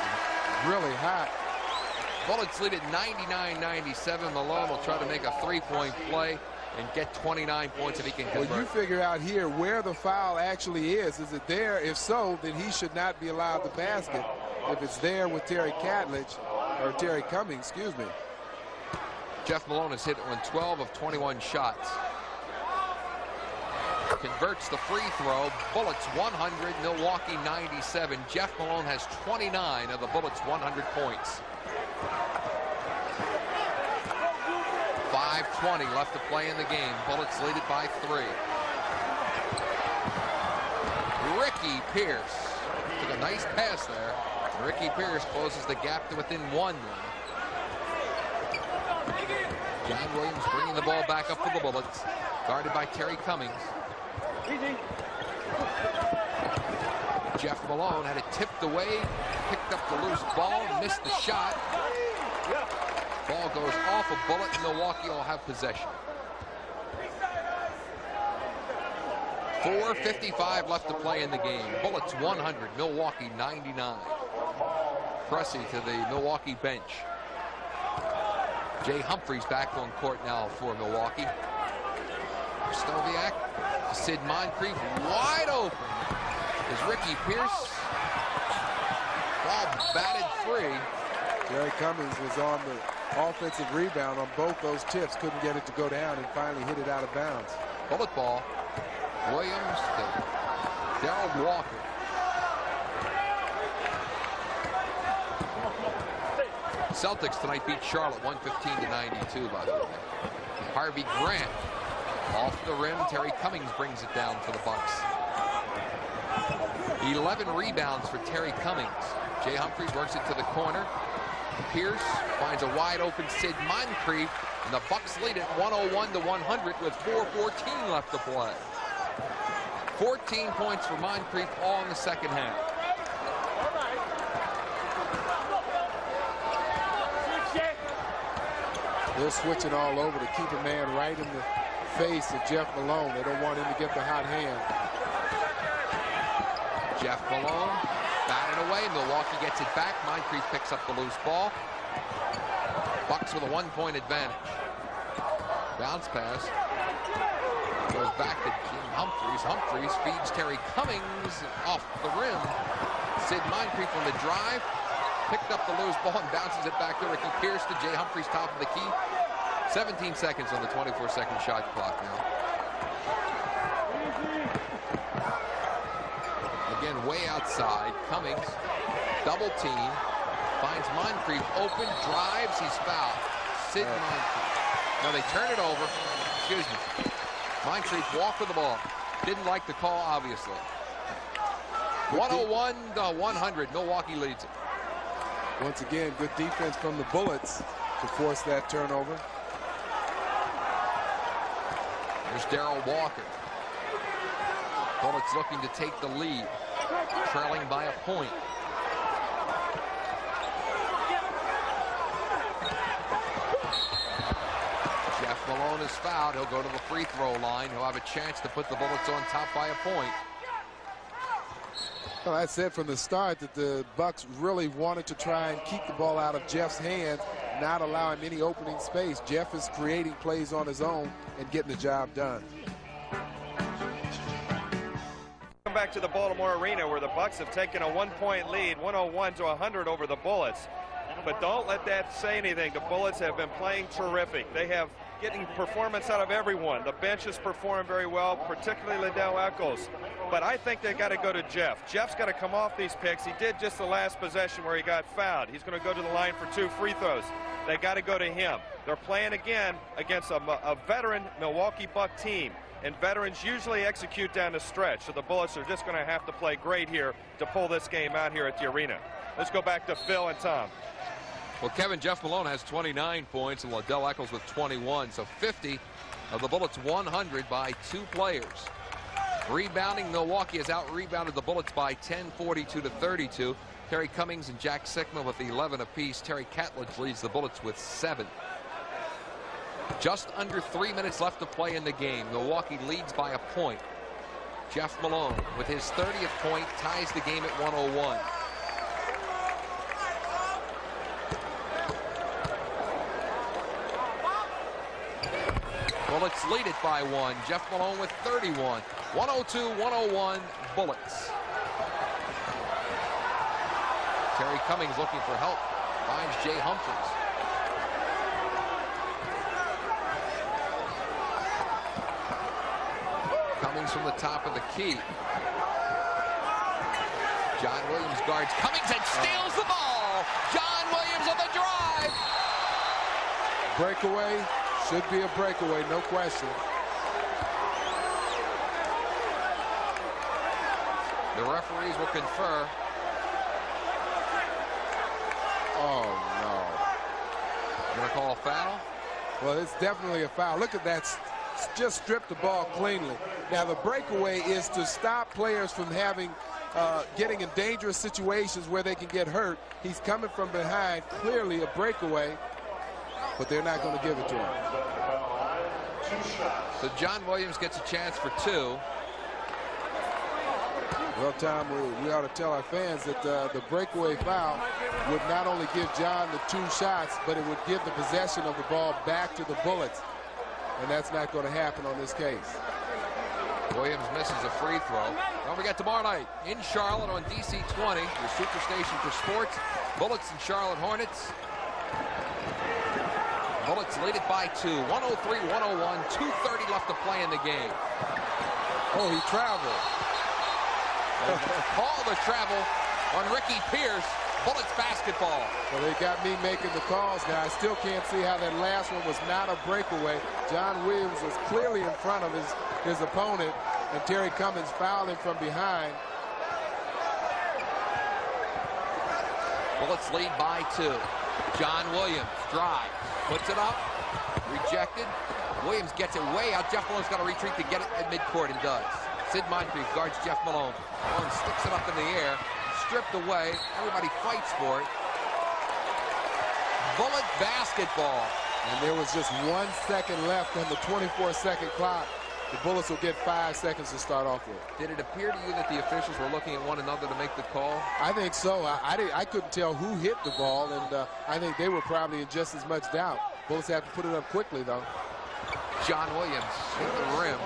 really hot. Bullets lead at 99-97. Malone will try to make a 3-point play and get 29 points if he can convert. Well, you figure out here where the foul actually is. Is it there? If so, then he should not be allowed the basket. If it's there with Terry Catledge, or Terry Cummings, excuse me. Jeff Malone has hit on 12 of 21 shots. converts the free throw. Bullets 100, Milwaukee 97. Jeff Malone has 29 of the Bullets' 100 points. 5:20 left to play in the game. Bullets lead it by 3. Ricky Pierce took a nice pass there. Ricky Pierce closes the gap to within 1 now. John Williams bringing the ball back up for the Bullets. Guarded by Terry Cummings. Jeff Malone had it tipped away, picked up the loose ball, missed the shot. Ball goes off a Bullet, and Milwaukee will have possession. 4:55 left to play in the game. Bullets 100, Milwaukee 99. Pressey to the Milwaukee bench. Jay Humphries back on court now for Milwaukee. Stoviak, Sid Moncrief, wide open is Ricky Pierce. Ball batted free. Terry Cummings was on the offensive rebound on both those tips, couldn't get it to go down, and finally hit it out of bounds. Bullet ball. Williams to Darrell Walker. Celtics tonight beat Charlotte 115-92, by the way. Harvey Grant off the rim. Terry Cummings brings it down for the Bucks. 11 rebounds for Terry Cummings. Jay Humphries works it to the corner. Pierce finds a wide open Sid Moncrief, and the Bucks lead it 101-100 with 4:14 left to play. 14 points for Moncrief all in the second half. They're switching all over to keep a man right in the face of Jeff Malone. They don't want him to get the hot hand. Jeff Malone batted away. Milwaukee gets it back. Moncrief picks up the loose ball. Bucks with a 1-point advantage. Bounce pass. Goes back to Jim Humphries. Humphries feeds Terry Cummings off the rim. Sid Moncrief on the drive. Picked up the loose ball and bounces it back to Ricky Pierce to Jay Humphries, top of the key. 17 seconds on the 24-second shot clock now. Again, way outside. Cummings, double team. Finds Moncrief open, drives, he's fouled. Sid Moncrief. Now they turn it over. Excuse me. Moncrief walked with the ball. Didn't like the call, obviously. 101-100. Milwaukee leads it. Once again, good defense from the Bullets to force that turnover. There's Darrell Walker. Bullets looking to take the lead, trailing by a point. Jeff Malone is fouled. He'll go to the free throw line. He'll have a chance to put the Bullets on top by a point. Well, I said from the start that the Bucks really wanted to try and keep the ball out of Jeff's hands, not allow him any opening space. Jeff is creating plays on his own and getting the job done. Come back to the Baltimore Arena where the Bucks have taken a 1-point lead, 101-100 over the Bullets. But don't let that say anything. The Bullets have been playing terrific. They have getting performance out of everyone. The bench has performed very well, particularly Liddell Eccles. But I think they got to go to Jeff. Jeff's got to come off these picks. He did just the last possession where he got fouled. He's going to go to the line for 2 free throws. They got to go to him. They're playing again against a veteran Milwaukee Buck team. And veterans usually execute down the stretch. So the Bullets are just going to have to play great here to pull this game out here at the arena. Let's go back to Phil and Tom. Well, Kevin, Jeff Malone has 29 points and Liddell Eccles with 21. So 50 of the Bullets 100 by 2 players. Rebounding, Milwaukee has out-rebounded the Bullets by 10, 42-32. Terry Cummings and Jack Sickman with 11 apiece. Terry Catledge leads the Bullets with 7. Just under 3 minutes left to play in the game. Milwaukee leads by a point. Jeff Malone with his 30th point ties the game at 101. Bullets lead it by 1. Jeff Malone with 31. 102-101 Bullets. Terry Cummings looking for help. Finds Jay Humphries. Cummings from the top of the key. John Williams guards Cummings and steals the ball. John Williams on the drive. Breakaway. Should be a breakaway, no question. The referees will confer. Oh, no. You going to call a foul? Well, it's definitely a foul. Look at that. Just stripped the ball cleanly. Now, the breakaway is to stop players from getting in dangerous situations where they can get hurt. He's coming from behind, clearly a breakaway, but they're not going to give it to him. So John Williams gets a chance for 2. Well, Tom, we ought to tell our fans that the breakaway foul would not only give John the 2 shots, but it would give the possession of the ball back to the Bullets. And that's not going to happen on this case. Williams misses a free throw. Don't forget, tomorrow night in Charlotte on DC 20, your superstation for sports, Bullets and Charlotte Hornets. Bullets lead it by 2, 103-101, 2:30 left to play in the game. Oh, he traveled. Call the travel on Ricky Pierce. Bullets basketball. Well, they got me making the calls now. I still can't see how that last one was not a breakaway. John Williams was clearly in front of his opponent, and Terry Cummings fouled him from behind. Bullets lead by 2. John Williams drives, puts it up, rejected. Williams gets it way out. Jeff Malone's got to retreat to get it at midcourt and does. Sid Moncrief guards Jeff Malone. Malone sticks it up in the air, stripped away. Everybody fights for it. Bullet basketball. And there was just 1 second left on the 24-second clock. The Bullets will get 5 seconds to start off with. Did it appear to you that the officials were looking at one another to make the call? I think so. I couldn't tell who hit the ball, and I think they were probably in just as much doubt. Bullets have to put it up quickly, though. John Williams hit the rim.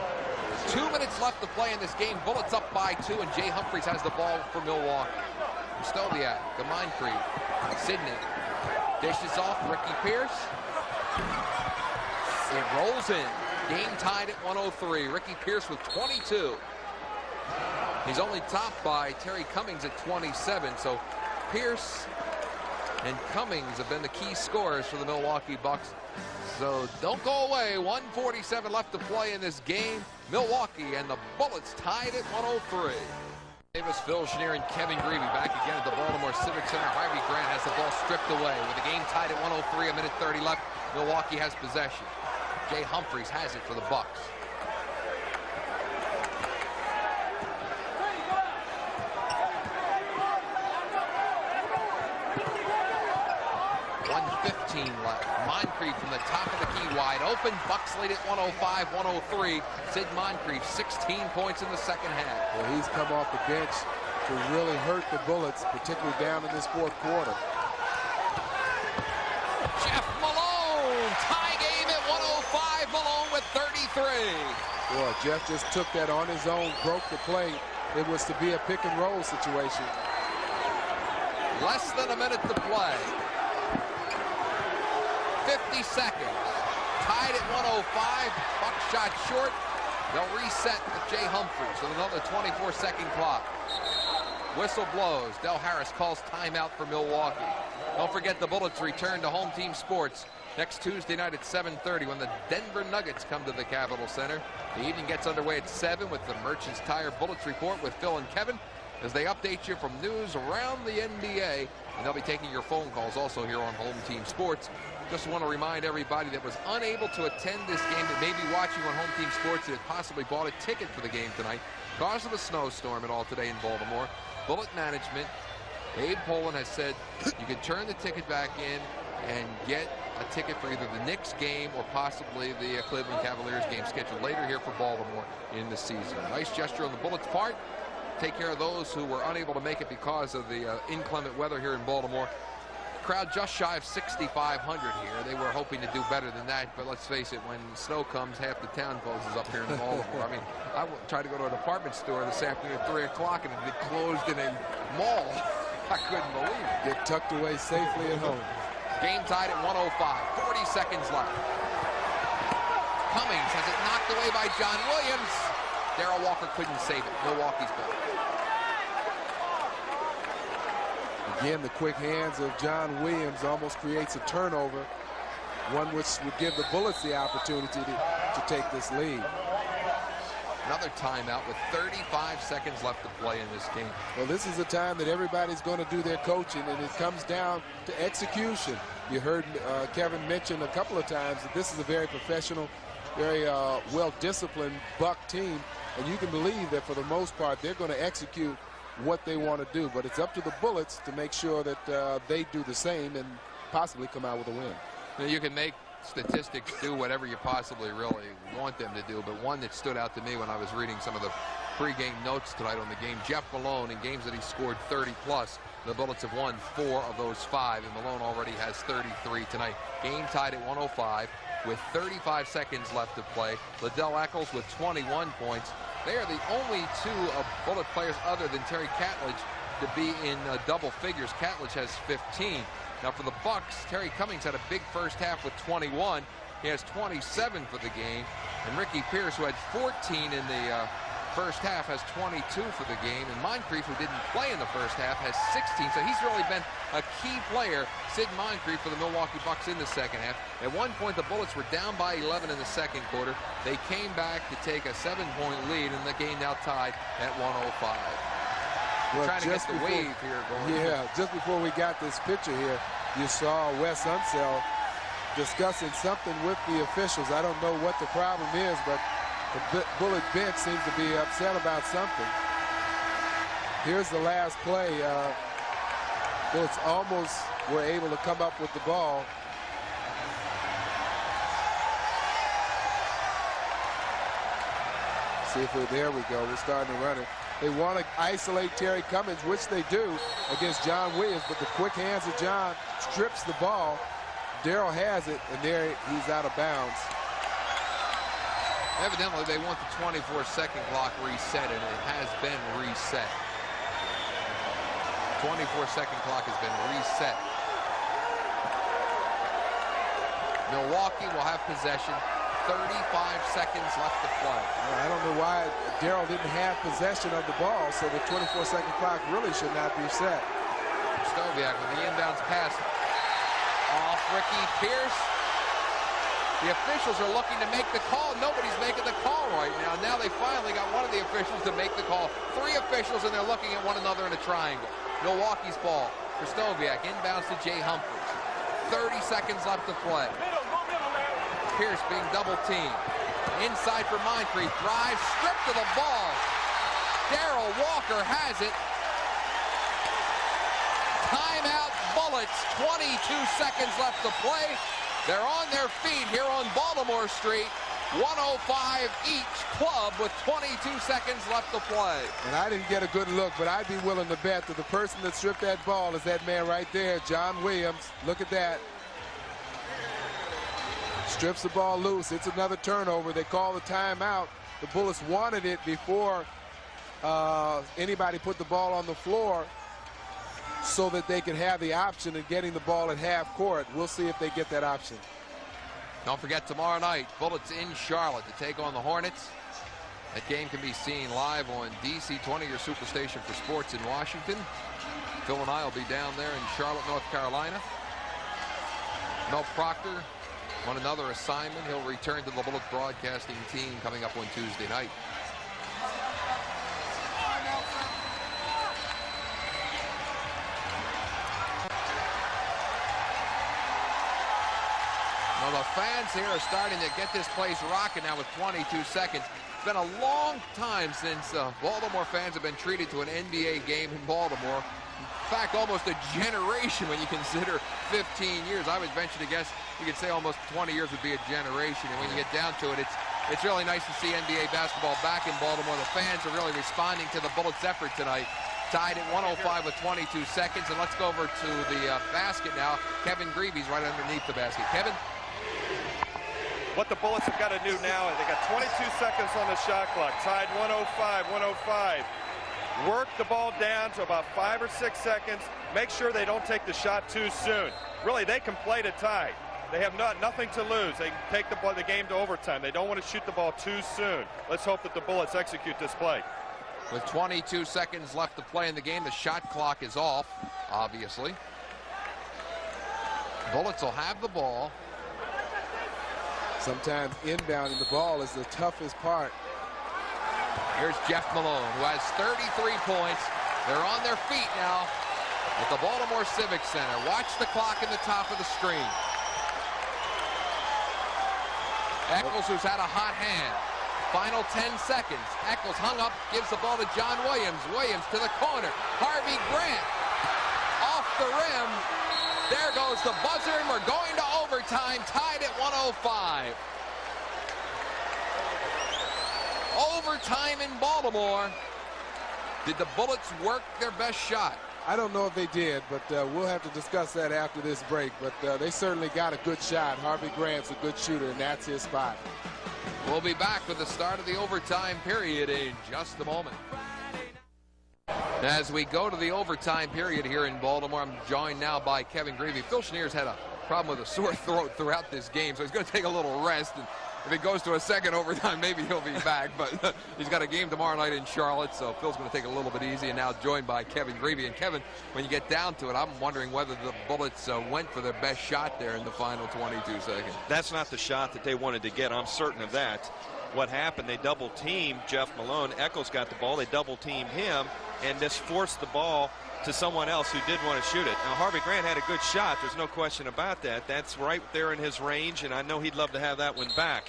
2 minutes left to play in this game. Bullets up by 2, and Jay Humphries has the ball for Milwaukee. Stoviak, the Moncrief, Sidney dishes off Ricky Pierce. It rolls in. Game tied at 103. Ricky Pierce with 22. He's only topped by Terry Cummings at 27. So Pierce and Cummings have been the key scorers for the Milwaukee Bucks. So don't go away. 1:47 left to play in this game. Milwaukee and the Bullets tied at 103. Davis, Phil Chenier, and Kevin Greavy back again at the Baltimore Civic Center. Harvey Grant has the ball stripped away. With the game tied at 103, 1:30 left, Milwaukee has possession. Jay Humphries has it for the Bucks. Left. Moncrief from the top of the key, wide open. Bucks lead at 105, 103. Sid Moncrief, 16 points in the second half. Well, he's come off the bench to really hurt the Bullets, particularly down in this fourth quarter. Jeff Malone, tie game at 105. Malone with 33. Boy, Jeff just took that on his own, broke the play. It was to be a pick and roll situation. Less than a minute to play. 50 seconds. Tied at 105. Buck shot short. They'll reset with Jay Humphries with another 24-second clock. Whistle blows. Del Harris calls timeout for Milwaukee. Don't forget the Bullets return to home team sports next Tuesday night at 7:30 when the Denver Nuggets come to the Capitol Center. The evening gets underway at 7 with the Merchants Tire Bullets Report with Phil and Kevin as they update you from news around the NBA. And they'll be taking your phone calls also here on Home Team Sports. Just want to remind everybody that was unable to attend this game, that may be watching on Home Team Sports, that possibly bought a ticket for the game tonight because of the snowstorm and all today in Baltimore. Bullet management, Abe Poland has said you can turn the ticket back in and get a ticket for either the Knicks game or possibly the Cleveland Cavaliers game scheduled later here for Baltimore in the season. Nice gesture on the Bullets' part. Take care of those who were unable to make it because of the inclement weather here in Baltimore. Crowd just shy of 6,500 here. They were hoping to do better than that, but let's face it, when snow comes, half the town closes up here in Baltimore. I mean, I tried to go to a department store this afternoon at 3 o'clock and it closed in a mall. I couldn't believe it. Get tucked away safely at home. Game tied at 105, 40 seconds left. Cummings has it knocked away by John Williams. Darrell Walker couldn't save it. Milwaukee's ball. Again, the quick hands of John Williams almost creates a turnover, one which would give the Bullets the opportunity to take this lead. Another timeout with 35 seconds left to play in this game. Well, this is a time that everybody's going to do their coaching, and it comes down to execution. You heard Kevin mention a couple of times that this is a very professional, very well-disciplined Buck team, and you can believe that for the most part they're going to execute what they want to do. But it's up to the Bullets to make sure that they do the same and possibly come out with a win. Now, you can make statistics do whatever you possibly really want them to do, but one that stood out to me when I was reading some of the pregame notes tonight on the game, Jeff Malone, in games that he scored 30-plus, the Bullets have won 4 of those 5, and Malone already has 33 tonight. Game tied at 105 with 35 seconds left to play. Liddell Eccles with 21 points. They are the only 2 Bullet players other than Terry Catledge to be in double figures. Catledge has 15. Now for the Bucks, Terry Cummings had a big first half with 21. He has 27 for the game. And Ricky Pierce, who had 14 in the first half, has 22 for the game. And Moncrief, who didn't play in the first half, has 16. So he's really been a key player, Sid Moncrief, for the Milwaukee Bucks in the second half. At one point, the Bullets were down by 11 in the second quarter. They came back to take a 7-point lead, and the game now tied at 105. Well, trying to get the wave here going. Yeah, just before we got this picture here, you saw Wes Unseld discussing something with the officials. I don't know what the problem is, but the Bullet bench seems to be upset about something. Here's the last play. Bullets almost were able to come up with the ball. See if we're there. We go. We're starting to run it. They want to isolate Terry Cummings, which they do against John Williams, but the quick hands of John strips the ball. Darrell has it, and there he's out of bounds. Evidently, they want the 24-second clock reset, and it has been reset. 24-second clock has been reset. Milwaukee will have possession. 35 seconds left to play. I don't know why Darrell didn't have possession of the ball, so the 24-second clock really should not be set. Stoviak with the inbounds pass off Ricky Pierce. The officials are looking to make the call. Nobody's making the call right now. Now they finally got one of the officials to make the call. 3 officials, and they're looking at one another in a triangle. Milwaukee's ball for Stoviak. Inbounds to Jay Humphries. 30 seconds left to play. Pierce being double teamed. Inside for Moncrief. Drive, stripped to the ball. Darrell Walker has it. Timeout Bullets. 22 seconds left to play. They're on their feet here on Baltimore Street. 105 each club with 22 seconds left to play. And I didn't get a good look, but I'd be willing to bet that the person that stripped that ball is that man right there, John Williams. Look at that. Strips the ball loose. It's another turnover. They call the timeout. The Bullets wanted it before anybody put the ball on the floor so that they could have the option of getting the ball at half court. We'll see if they get that option. Don't forget, tomorrow night, Bullets in Charlotte to take on the Hornets. That game can be seen live on DC20, your superstation for sports in Washington. Phil and I will be down there in Charlotte, North Carolina. Mel Proctor on another assignment. He'll return to the Bullets broadcasting team coming up on Tuesday night. Well, the fans here are starting to get this place rocking now with 22 seconds. It's been a long time since Baltimore fans have been treated to an NBA game in Baltimore. In fact, almost a generation when you consider 15 years. I would venture to guess you could say almost 20 years would be a generation. And when you get down to it, it's really nice to see NBA basketball back in Baltimore. The fans are really responding to the Bullets' effort tonight. Tied at 105 with 22 seconds. And let's go over to the basket now. Kevin Greavy's right underneath the basket. Kevin? What the Bullets have got to do now is they got 22 seconds on the shot clock. Tied 105. Work the ball down to about 5 or 6 seconds. Make sure they don't take the shot too soon. Really, they can play to tie. They have nothing to lose. They can take the game to overtime. They don't want to shoot the ball too soon. Let's hope that the Bullets execute this play. With 22 seconds left to play in the game, the shot clock is off, obviously. Bullets will have the ball. Sometimes inbounding the ball is the toughest part. Here's Jeff Malone, who has 33 points. They're on their feet now at the Baltimore Civic Center. Watch the clock in the top of the screen. Eccles, who's had a hot hand. Final 10 seconds. Eccles hung up, gives the ball to John Williams. Williams to the corner. Harvey Grant off the rim. There goes the buzzer, and we're going to overtime, tied at 105. Overtime in Baltimore. Did the Bullets work their best shot? I don't know if they did, but we'll have to discuss that after this break. But they certainly got a good shot. Harvey Grant's a good shooter, and that's his spot. We'll be back with the start of the overtime period in just a moment. As we go to the overtime period here in Baltimore, I'm joined now by Kevin Greavy. Phil Schneer's had a problem with a sore throat throughout this game, so he's going to take a little rest. And if it goes to a second overtime, maybe he'll be back. But he's got a game tomorrow night in Charlotte, so Phil's going to take it a little bit easy. And now joined by Kevin Greavy. And Kevin, when you get down to it, I'm wondering whether the Bullets went for their best shot there in the final 22 seconds. That's not the shot that they wanted to get. I'm certain of that. What happened, they double-teamed Jeff Malone. Eccles got the ball. They double-teamed him and just forced the ball to someone else who did want to shoot it. Now, Harvey Grant had a good shot. There's no question about that. That's right there in his range, and I know he'd love to have that one back.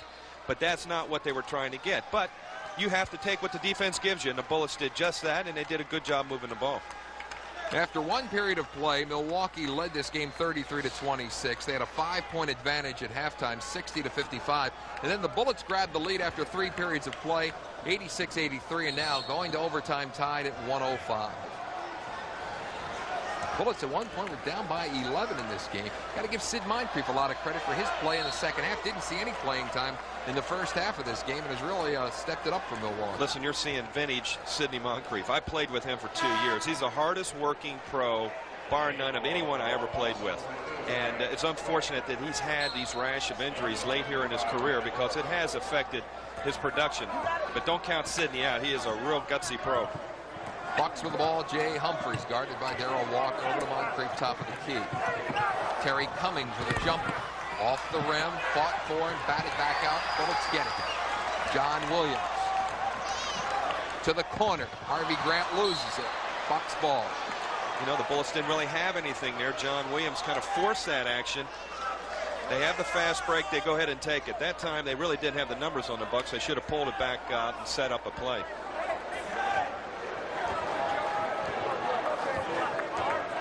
But that's not what they were trying to get. But you have to take what the defense gives you, and the Bullets did just that, and they did a good job moving the ball. After one period of play, Milwaukee led this game 33-26. They had a 5-point advantage at halftime, 60-55. And then the Bullets grabbed the lead after 3 periods of play, 86-83, and now going to overtime tied at 105. Bullets at one point were down by 11 in this game. Got to give Sid Moncrief a lot of credit for his play in the second half. Didn't see any playing time in the first half of this game and has really stepped it up for Milwaukee. Listen, you're seeing vintage Sidney Moncrief. I played with him for 2 years. He's the hardest working pro, bar none, of anyone I ever played with. And it's unfortunate that he's had these rash of injuries late here in his career because it has affected his production. But don't count Sidney out. He is a real gutsy pro. Bucks with the ball. Jay Humphries guarded by Darrell Walker over to Moncrief, top of the key. Terry Cummings with a jumper. Off the rim, fought for and batted back out. Bullets get it. John Williams to the corner. Harvey Grant loses it. Bucks ball. You know, the Bullets didn't really have anything there. John Williams kind of forced that action. They have the fast break. They go ahead and take it. That time, they really didn't have the numbers on the Bucks. They should have pulled it back out and set up a play.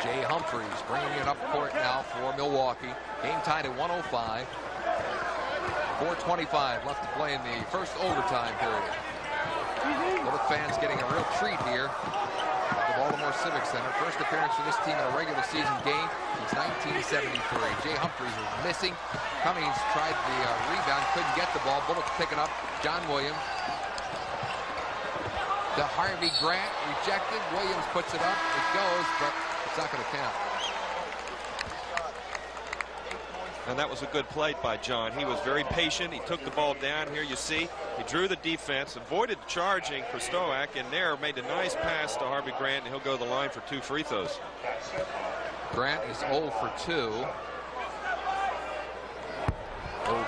Jay Humphries bringing it up court now for Milwaukee. Game tied at 105. 4:25 left to play in the first overtime period. Bullet fans getting a real treat here at the Baltimore Civic Center. First appearance for this team in a regular season game since 1973. Jay Humphries was missing. Cummings tried the rebound, couldn't get the ball. Bullets picking up. John Williams to Harvey Grant, rejected. Williams puts it up. It goes, but it's not going to count. And that was a good play by John. He was very patient. He took the ball down. Here you see he drew the defense, avoided charging Krzysztof, and there made a nice pass to Harvey Grant, and he'll go to the line for 2 free throws. Grant is 0 for 2. 0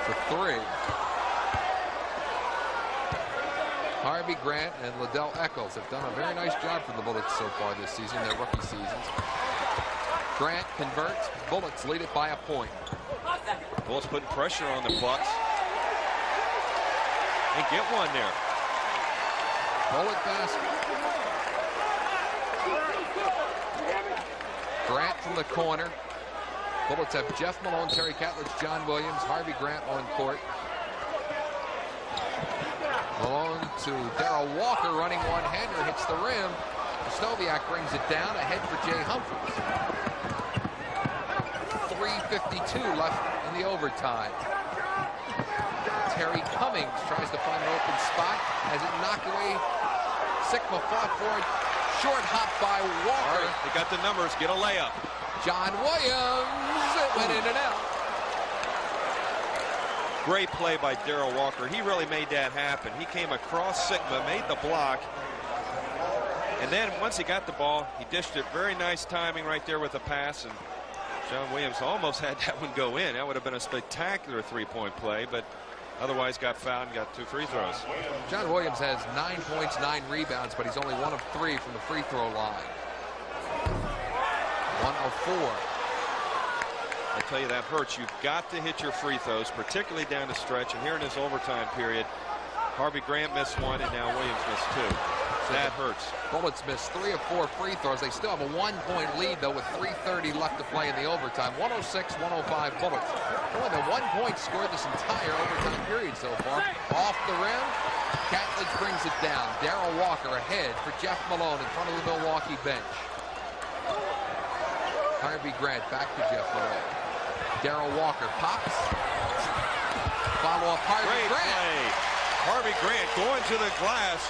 for 3. Harvey Grant and Liddell Eccles have done a very nice job for the Bullets so far this season, their rookie seasons. Grant converts. Bullets lead it by a point. Bullets putting pressure on the Bucks. And get one there. Bullet basket. Grant from the corner. Bullets have Jeff Malone, Terry Catlett, John Williams, Harvey Grant on court. Malone to Darrell Walker, running one-hander, hits the rim. Krzysztof brings it down, ahead for Jay Humphries. 3:52 left in the overtime. Terry Cummings tries to find an open spot as it knocked away. Sikma fought for it. Short hop by Walker. Right, they got the numbers. Get a layup. John Williams. It went in and out. Great play by Darrell Walker. He really made that happen. He came across Sigma, made the block, and then once he got the ball, he dished it. Very nice timing right there with the pass, and John Williams almost had that one go in. That would have been a spectacular three-point play, but otherwise got fouled and got 2 free throws. John Williams has 9 points, 9 rebounds, but he's only 1 of 3 from the free throw line. 1 of 4. I tell you, that hurts. You've got to hit your free throws, particularly down the stretch. And here in this overtime period, Harvey Grant missed 1, and now Williams missed 2. So that hurts. Bullets missed 3 of 4 free throws. They still have a 1-point lead, though, with 3:30 left to play in the overtime. 106-105 Bullets. Only the 1 point scored this entire overtime period so far. Off the rim, Catledge brings it down. Darrell Walker ahead for Jeff Malone in front of the Milwaukee bench. Harvey Grant back to Jeff Malone. Darrell Walker pops. Follow up Harvey Great Grant. Play. Harvey Grant going to the glass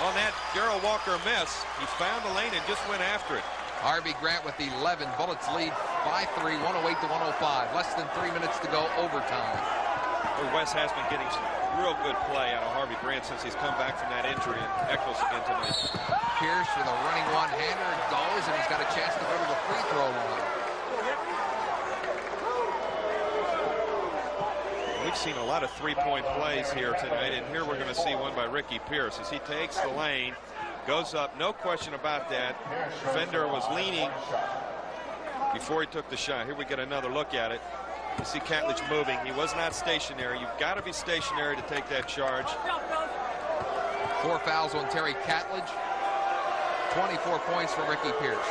on that Darrell Walker miss. He found the lane and just went after it. Harvey Grant with 11. Bullets lead by 3, 108-105. Less than 3 minutes to go, overtime. Wes has been getting some real good play out of Harvey Grant since he's come back from that injury, and Eccles again tonight. Pierce with a running one-hander, goes, and he's got a chance to go to the free throw line. We've seen a lot of three-point plays here tonight, and here we're going to see one by Ricky Pierce as he takes the lane, goes up, no question about that. Fender was leaning before he took the shot. Here we get another look at it. You see Catledge moving. He was not stationary. You've got to be stationary to take that charge. 4 fouls on Terry Catledge. 24 points for Ricky Pierce.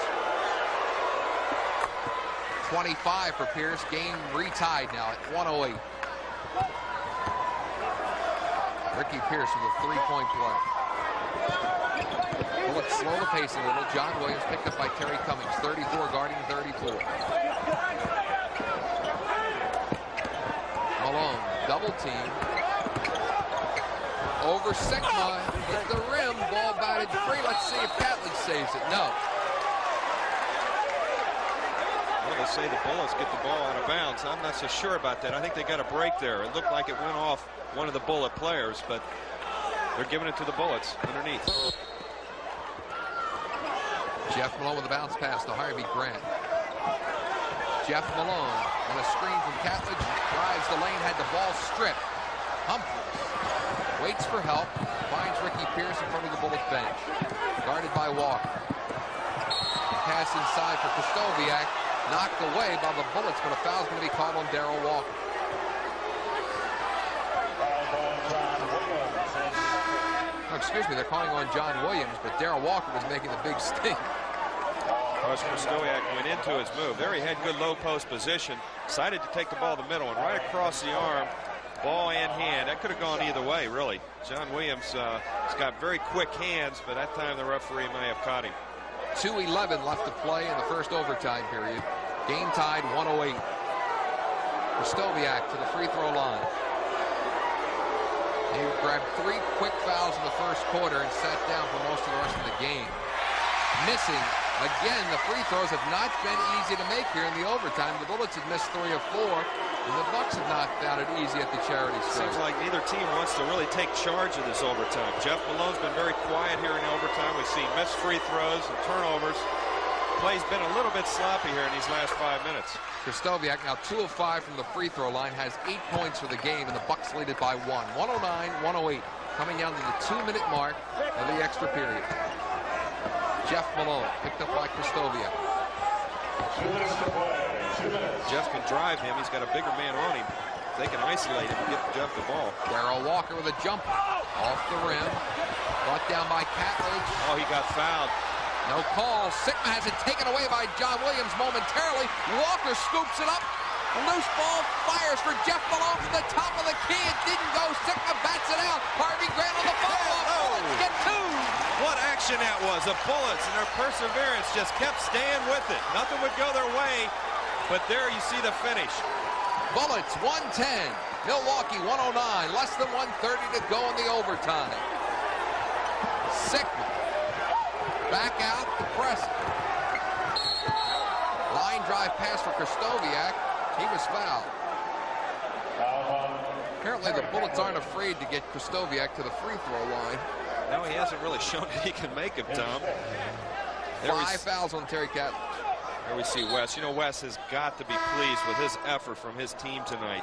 25 for Pierce. Game retied now at 108. Ricky Pierce with a 3-point play. Well, let's slow the pace a little. John Williams picked up by Terry Cummings. 34 guarding 34. Malone, double team. Over Sigma, hit the rim, ball batted free. Let's see if Catledge saves it. No. Well, they say the Bullets get the ball out of bounds. I'm not so sure about that. I think they got a break there. It looked like it went off one of the Bullet players, but they're giving it to the Bullets underneath. Jeff Malone with a bounce pass to Harvey Grant. Jeff Malone on a screen from Catledge, drives the lane, had the ball stripped. Humphries waits for help, finds Ricky Pierce in front of the Bullet bench. Guarded by Walker. Pass inside for Krzysztofiak, knocked away by the Bullets, but a foul's going to be called on Darrell Walker. Oh, excuse me, they're calling on John Williams, but Darrell Walker was making the big stink. Krzysztofiak went into his move. There he had good low post position. Decided to take the ball to the middle and right across the arm. Ball in hand. That could have gone either way, really. John Williams has got very quick hands, but that time the referee may have caught him. 2:11 left to play in the first overtime period. Game tied 108. Krzysztofiak to the free throw line. He grabbed 3 quick fouls in the first quarter and sat down for most of the rest of the game. Missing. Again, the free throws have not been easy to make here in the overtime. The Bullets have missed 3 of 4, and the Bucks have not found it easy at the charity stripe. Seems like neither team wants to really take charge of this overtime. Jeff Malone's been very quiet here in the overtime. We've seen missed free throws and turnovers. Play's been a little bit sloppy here in these last 5 minutes. Krzysztofiak now 2 of 5 from the free throw line, has 8 points for the game, and the Bucks lead it by 1. 109-108, coming down to the 2-minute mark of the extra period. Jeff Malone picked up by Krzysztofiak. Jeff can drive him. He's got a bigger man on him. They can isolate him and get Jeff the ball. Darrell Walker with a jumper off the rim. Brought down by Catledge. Oh, he got fouled. No call. Sigma has it taken away by John Williams momentarily. Walker scoops it up. A loose ball fires for Jeff Malone from the top of the key. It didn't go. Sigma bats it out. Harvey Grant on the follow-up. Bullets get 2. What action that was. The Bullets and their perseverance just kept staying with it. Nothing would go their way, but there you see the finish. Bullets 110. Milwaukee 109. Less than 1:30 to go in the overtime. Sigma back out to press. Line drive pass for Krzysztofiak. He was fouled. Apparently the Bullets aren't afraid to get Krzysztofiak to the free throw line. No, he hasn't really shown that he can make him, Tom. 5 fouls on Terry Catlett. There we see Wes. You know, Wes has got to be pleased with his effort from his team tonight.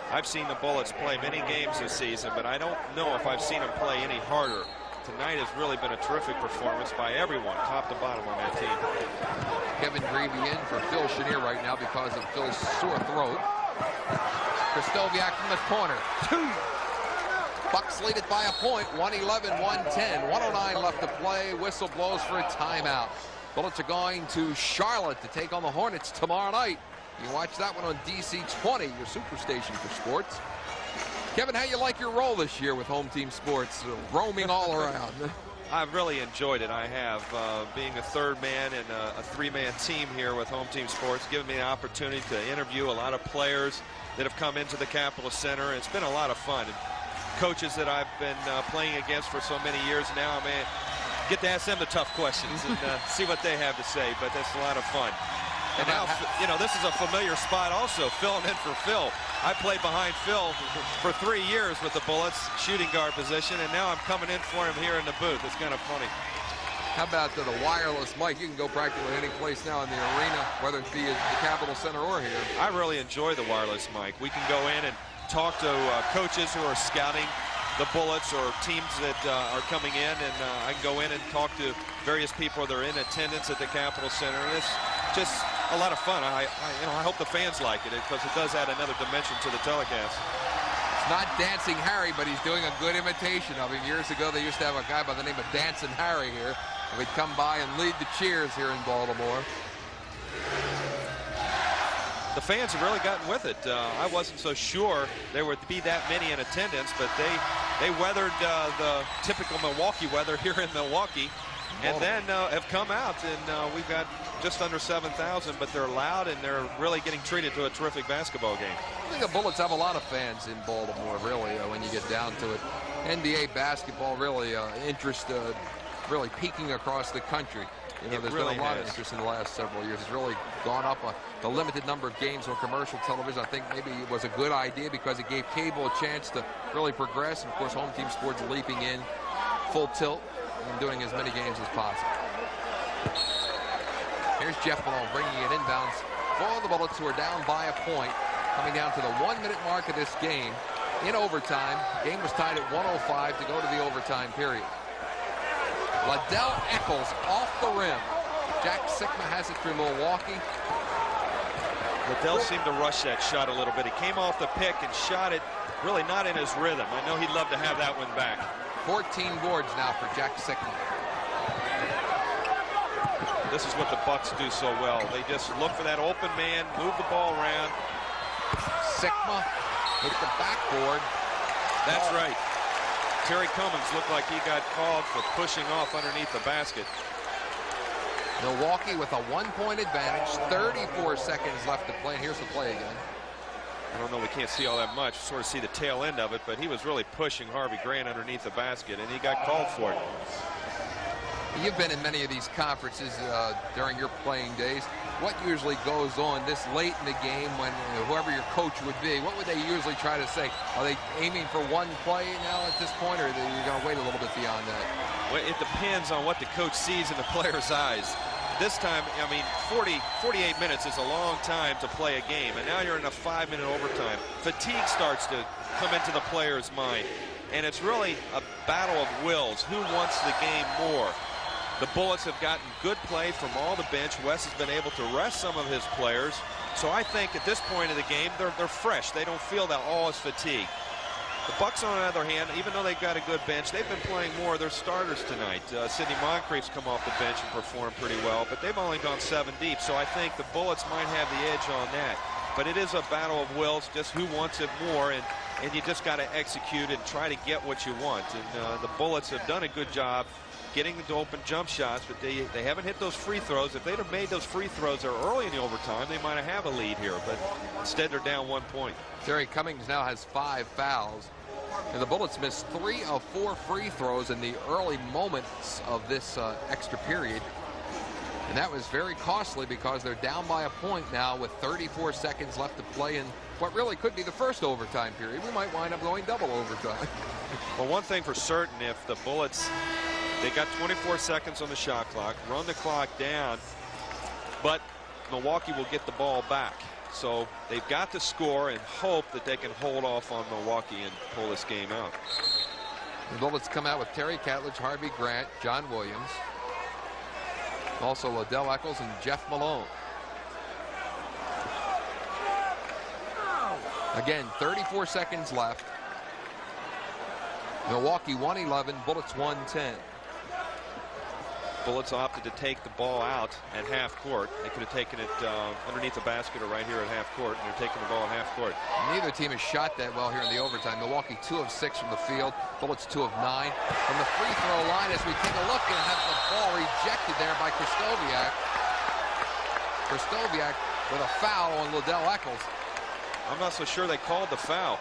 I've seen the Bullets play many games this season, but I don't know if I've seen them play any harder. Tonight has really been a terrific performance by everyone, top to bottom on that team. Kevin Greavy in for Phil Chenier right now because of Phil's sore throat. Krzysztofiak from the corner. 2. Bucks lead it by a point, 111-110. 109 left to play. Whistle blows for a timeout. Bullets are going to Charlotte to take on the Hornets tomorrow night. You can watch that one on DC 20, your superstation for sports. Kevin, how you like your role this year with Home Team Sports, roaming all around? I've really enjoyed it. I have. Being a third man and a 3-man team here with Home Team Sports, giving me the opportunity to interview a lot of players that have come into the Capitol Center. It's been a lot of fun. And coaches that I've been playing against for so many years now, man, get to ask them the tough questions and see what they have to say, but that's a lot of fun. And now, you know, this is a familiar spot also, filling in for Phil. I played behind Phil for 3 years with the Bullets, shooting guard position, and now I'm coming in for him here in the booth. It's kind of funny. How about the wireless mic? You can go practically any place now in the arena, whether it be at the Capitol Center or here. I really enjoy the wireless mic. We can go in and talk to coaches who are scouting the Bullets or teams that are coming in, and I can go in and talk to various people that are in attendance at the Capitol Center. And it's just a lot of fun. I hope the fans like it because it does add another dimension to the telecast. It's not Dancing Harry, but he's doing a good imitation of him. Years ago, they used to have a guy by the name of Dancing Harry here. He'd come by and lead the cheers here in Baltimore. The fans have really gotten with it. I wasn't so sure there would be that many in attendance, but they weathered the typical Milwaukee weather here in Milwaukee, and then have come out, and we've got just under 7,000, but they're loud and they're really getting treated to a terrific basketball game. I think the Bullets have a lot of fans in Baltimore, really, when you get down to it. NBA basketball really interest really peaking across the country. You know, there's really been a lot of interest in the last several years. It's really gone up the limited number of games on commercial television. I think maybe it was a good idea because it gave cable a chance to really progress. And of course, Home Team Sports leaping in full tilt and doing as many games as possible. Here's Jeff Malone bringing it inbounds for the Bullets, who are down by a point, coming down to the 1-minute mark of this game in overtime. Game was tied at 105 to go to the overtime period. Liddell Eccles off the rim. Jack Sikma has it through Milwaukee. Liddell seemed to rush that shot a little bit. He came off the pick and shot it really not in his rhythm. I know he'd love to have that one back. 14 boards now for Jack Sikma. This is what the Bucks do so well. They just look for that open man, move the ball around. Sikma hit the backboard. That's right. Terry Cummings looked like he got called for pushing off underneath the basket. Milwaukee with a 1-point advantage, 34 seconds left to play. And here's the play again. I don't know, we can't see all that much, sort of see the tail end of it, but he was really pushing Harvey Grant underneath the basket, and he got called for it. You've been in many of these conferences during your playing days. What usually goes on this late in the game when whoever your coach would be, what would they usually try to say? Are they aiming for one play now at this point, or are they going to wait a little bit beyond that? Well, it depends on what the coach sees in the player's eyes. This time, I mean, 48 minutes is a long time to play a game, and now you're in a 5-minute overtime. Fatigue starts to come into the player's mind, and it's really a battle of wills. Who wants the game more? The Bullets have gotten good play from all the bench. Wes has been able to rest some of his players. So I think at this point of the game, they're fresh. They don't feel that all is fatigue. The Bucks, on the other hand, even though they've got a good bench, they've been playing more of their starters tonight. Sidney Moncrief's come off the bench and performed pretty well, but they've only gone 7 deep. So I think the Bullets might have the edge on that. But it is a battle of wills, just who wants it more, and you just got to execute and try to get what you want. And the Bullets have done a good job getting the open jump shots, but they haven't hit those free throws. If they'd have made those free throws there early in the overtime, they might have a lead here, but instead they're down 1 point. Terry Cummings now has 5 fouls, and the Bullets missed 3 of 4 free throws in the early moments of this extra period. And that was very costly because they're down by a point now with 34 seconds left to play in what really could be the first overtime period. We might wind up going double overtime. Well, one thing for certain, if the Bullets, they got 24 seconds on the shot clock, run the clock down, but Milwaukee will get the ball back. So they've got to score and hope that they can hold off on Milwaukee and pull this game out. The Bullets come out with Terry Catledge, Harvey Grant, John Williams, also Liddell Eccles and Jeff Malone. Again, 34 seconds left. Milwaukee 111, Bullets 110. Bullets opted to take the ball out at half court. They could have taken it underneath the basket or right here at half court, and they're taking the ball at half court. Neither team has shot that well here in the overtime. Milwaukee 2 of 6 from the field. Bullets 2 of 9 from the free throw line. As we take a look and have the ball rejected there by Krzysztofiak. Krzysztofiak with a foul on Liddell Eccles. I'm not so sure they called the foul.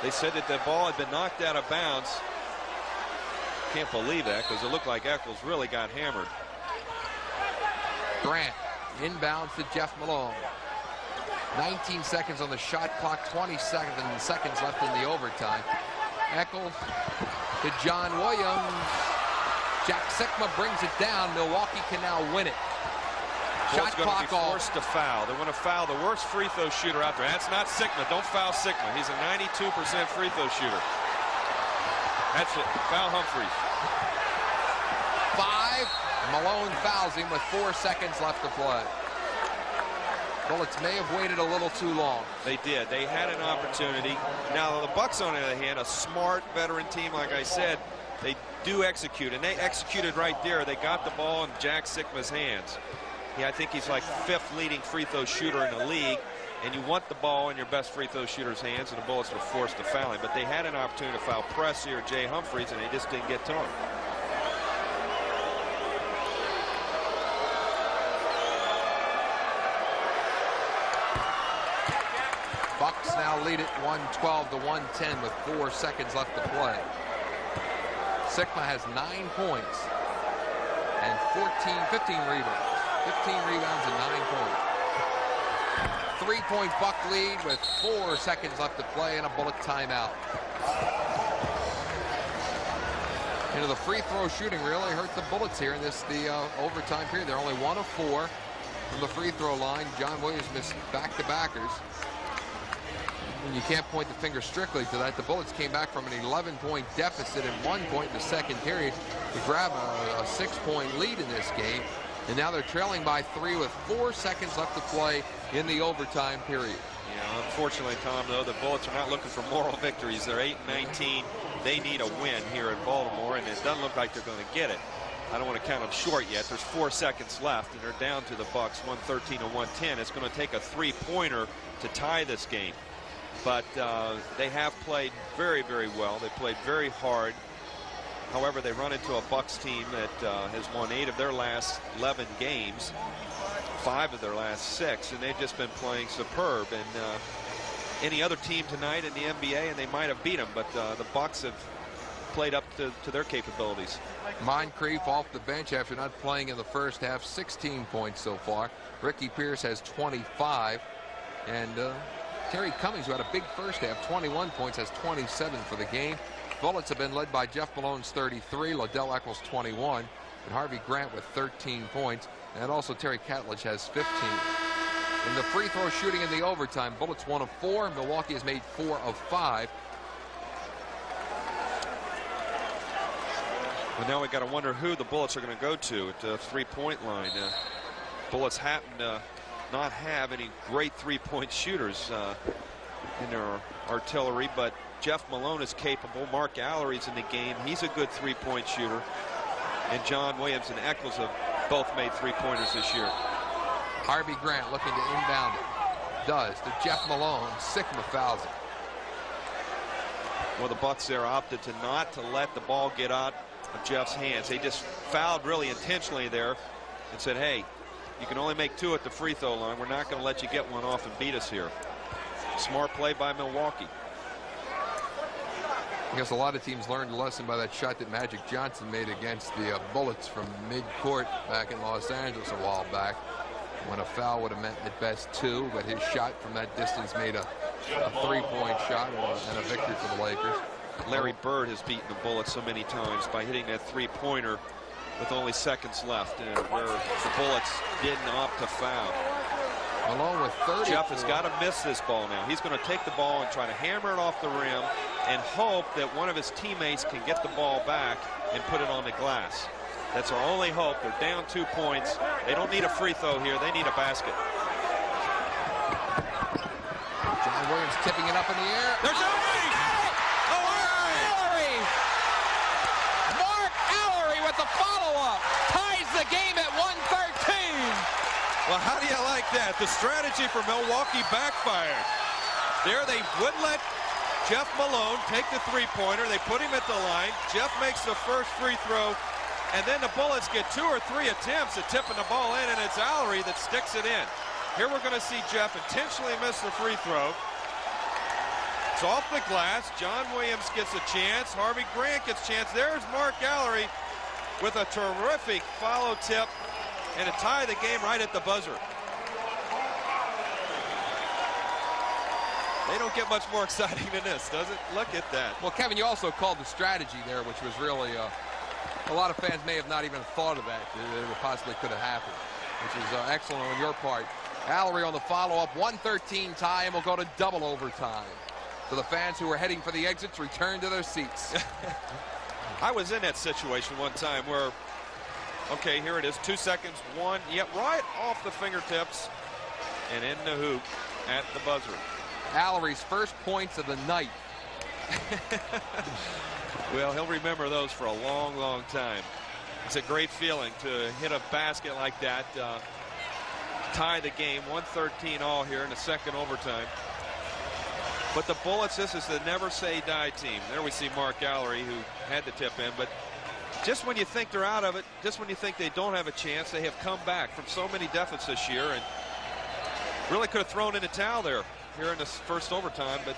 They said that the ball had been knocked out of bounds. Can't believe that because it looked like Eccles really got hammered. Grant inbounds to Jeff Malone. 19 seconds on the shot clock, 27 seconds left in the overtime. Eccles to John Williams. Jack Sikma brings it down. Milwaukee can now win it. Shot clock off. Forced to foul. They want to foul the worst free throw shooter out there. That's not Sikma. Don't foul Sikma. He's a 92% free throw shooter. That's it. Foul Humphries. 5. Malone fouls him with 4 seconds left to play. Bullets may have waited a little too long. They did. They had an opportunity. Now the Bucks, on the other hand, a smart veteran team, like I said, they do execute, and they executed right there. They got the ball in Jack Sikma's hands. Yeah, I think he's like 5th leading free throw shooter in the league, and you want the ball in your best free throw shooter's hands, and the Bullets were forced to foul him. But they had an opportunity to foul Pressey or Jay Humphries, and they just didn't get to him. Bucks now lead it 112 to 110 with 4 seconds left to play. Sikma has 9 points and 15 rebounds. 15 rebounds and 9 points. 3-point Buck lead with 4 seconds left to play and a Bullet timeout. You know, the free throw shooting really hurt the Bullets here in the overtime period. They're only 1 of 4 from the free throw line. John Williams missed back-to-backers. And you can't point the finger strictly to that. The Bullets came back from an 11-point deficit at 1 point in the second period to grab a 6-point lead in this game. And now they're trailing by 3 with 4 seconds left to play in the overtime period. Yeah, unfortunately, Tom, though, the Bullets are not looking for moral victories. They're 8-19. They need a win here in Baltimore, and it doesn't look like they're going to get it. I don't want to count them short yet. There's 4 seconds left, and they're down to the Bucks 113 to 110. It's going to take a 3-pointer to tie this game. But they have played very, very well. They played very hard. However, they run into a Bucks team that has won 8 of their last 11 games, 5 of their last 6, and they've just been playing superb. And any other team tonight in the NBA, and they might have beat them, but the Bucks have played up to their capabilities. Moncrief off the bench after not playing in the first half, 16 points so far. Ricky Pierce has 25, and Terry Cummings, who had a big first half, 21 points, has 27 for the game. Bullets have been led by Jeff Malone's 33, Liddell Eccles 21, and Harvey Grant with 13 points, and also Terry Catledge has 15. In the free throw shooting in the overtime, Bullets 1 of 4. Milwaukee has made 4 of 5. Well, now we got to wonder who the Bullets are going to go to at the 3-point line. Bullets happen to not have any great 3-point shooters in their artillery, but Jeff Malone is capable. Mark Allery's in the game. He's a good 3-point shooter. And John Williams and Eccles have both made 3-pointers this year. Harvey Grant looking to inbound it. Does to Jeff Malone. Sikma fouls it. Well, the Bucks there opted to not to let the ball get out of Jeff's hands. They just fouled really intentionally there and said, hey, you can only make 2 at the free throw line. We're not going to let you get one off and beat us here. Smart play by Milwaukee. I guess a lot of teams learned a lesson by that shot that Magic Johnson made against the Bullets from mid-court back in Los Angeles a while back, when a foul would have meant at best 2, but his shot from that distance made a 3-point shot and a victory for the Lakers. Larry Bird has beaten the Bullets so many times by hitting that 3-pointer with only seconds left, and where the Bullets didn't opt to foul. Along with 30. Jeff has got to miss this ball now. He's going to take the ball and try to hammer it off the rim and hope that one of his teammates can get the ball back and put it on the glass. That's our only hope. They're down 2 points. They don't need a free throw here. They need a basket. John Williams tipping it up in the air. There's Ellery! Ellery! Mark Ellery with the follow-up. Ties the game at 113. Well, how do you like that? The strategy for Milwaukee backfired. There they wouldn't let Jeff Malone take the 3-pointer. They put him at the line. Jeff makes the first free throw, and then the Bullets get 2 or 3 attempts at tipping the ball in, and it's Ellery that sticks it in. Here we're going to see Jeff intentionally miss the free throw. It's off the glass. John Williams gets a chance. Harvey Grant gets a chance. There's Mark Ellery with a terrific follow tip and to tie the game right at the buzzer. They don't get much more exciting than this, does it? Look at that. Well, Kevin, you also called the strategy there, which was really, a lot of fans may have not even thought of that. It possibly could have happened, which is excellent on your part. Ellery on the follow-up, 113 tie, and we'll go to double overtime. So the fans who were heading for the exits return to their seats. I was in that situation one time where, okay, here it is, 2 seconds, 1, yep, right off the fingertips and in the hoop at the buzzer. Ellery's first points of the night. Well, he'll remember those for a long, long time. It's a great feeling to hit a basket like that, tie the game, 113 all here in the second overtime. But the Bullets, this is the never say die team. There we see Mark Ellery, who had the tip in, but just when you think they're out of it, just when you think they don't have a chance, they have come back from so many deficits this year and really could have thrown in the towel there here in this first overtime, but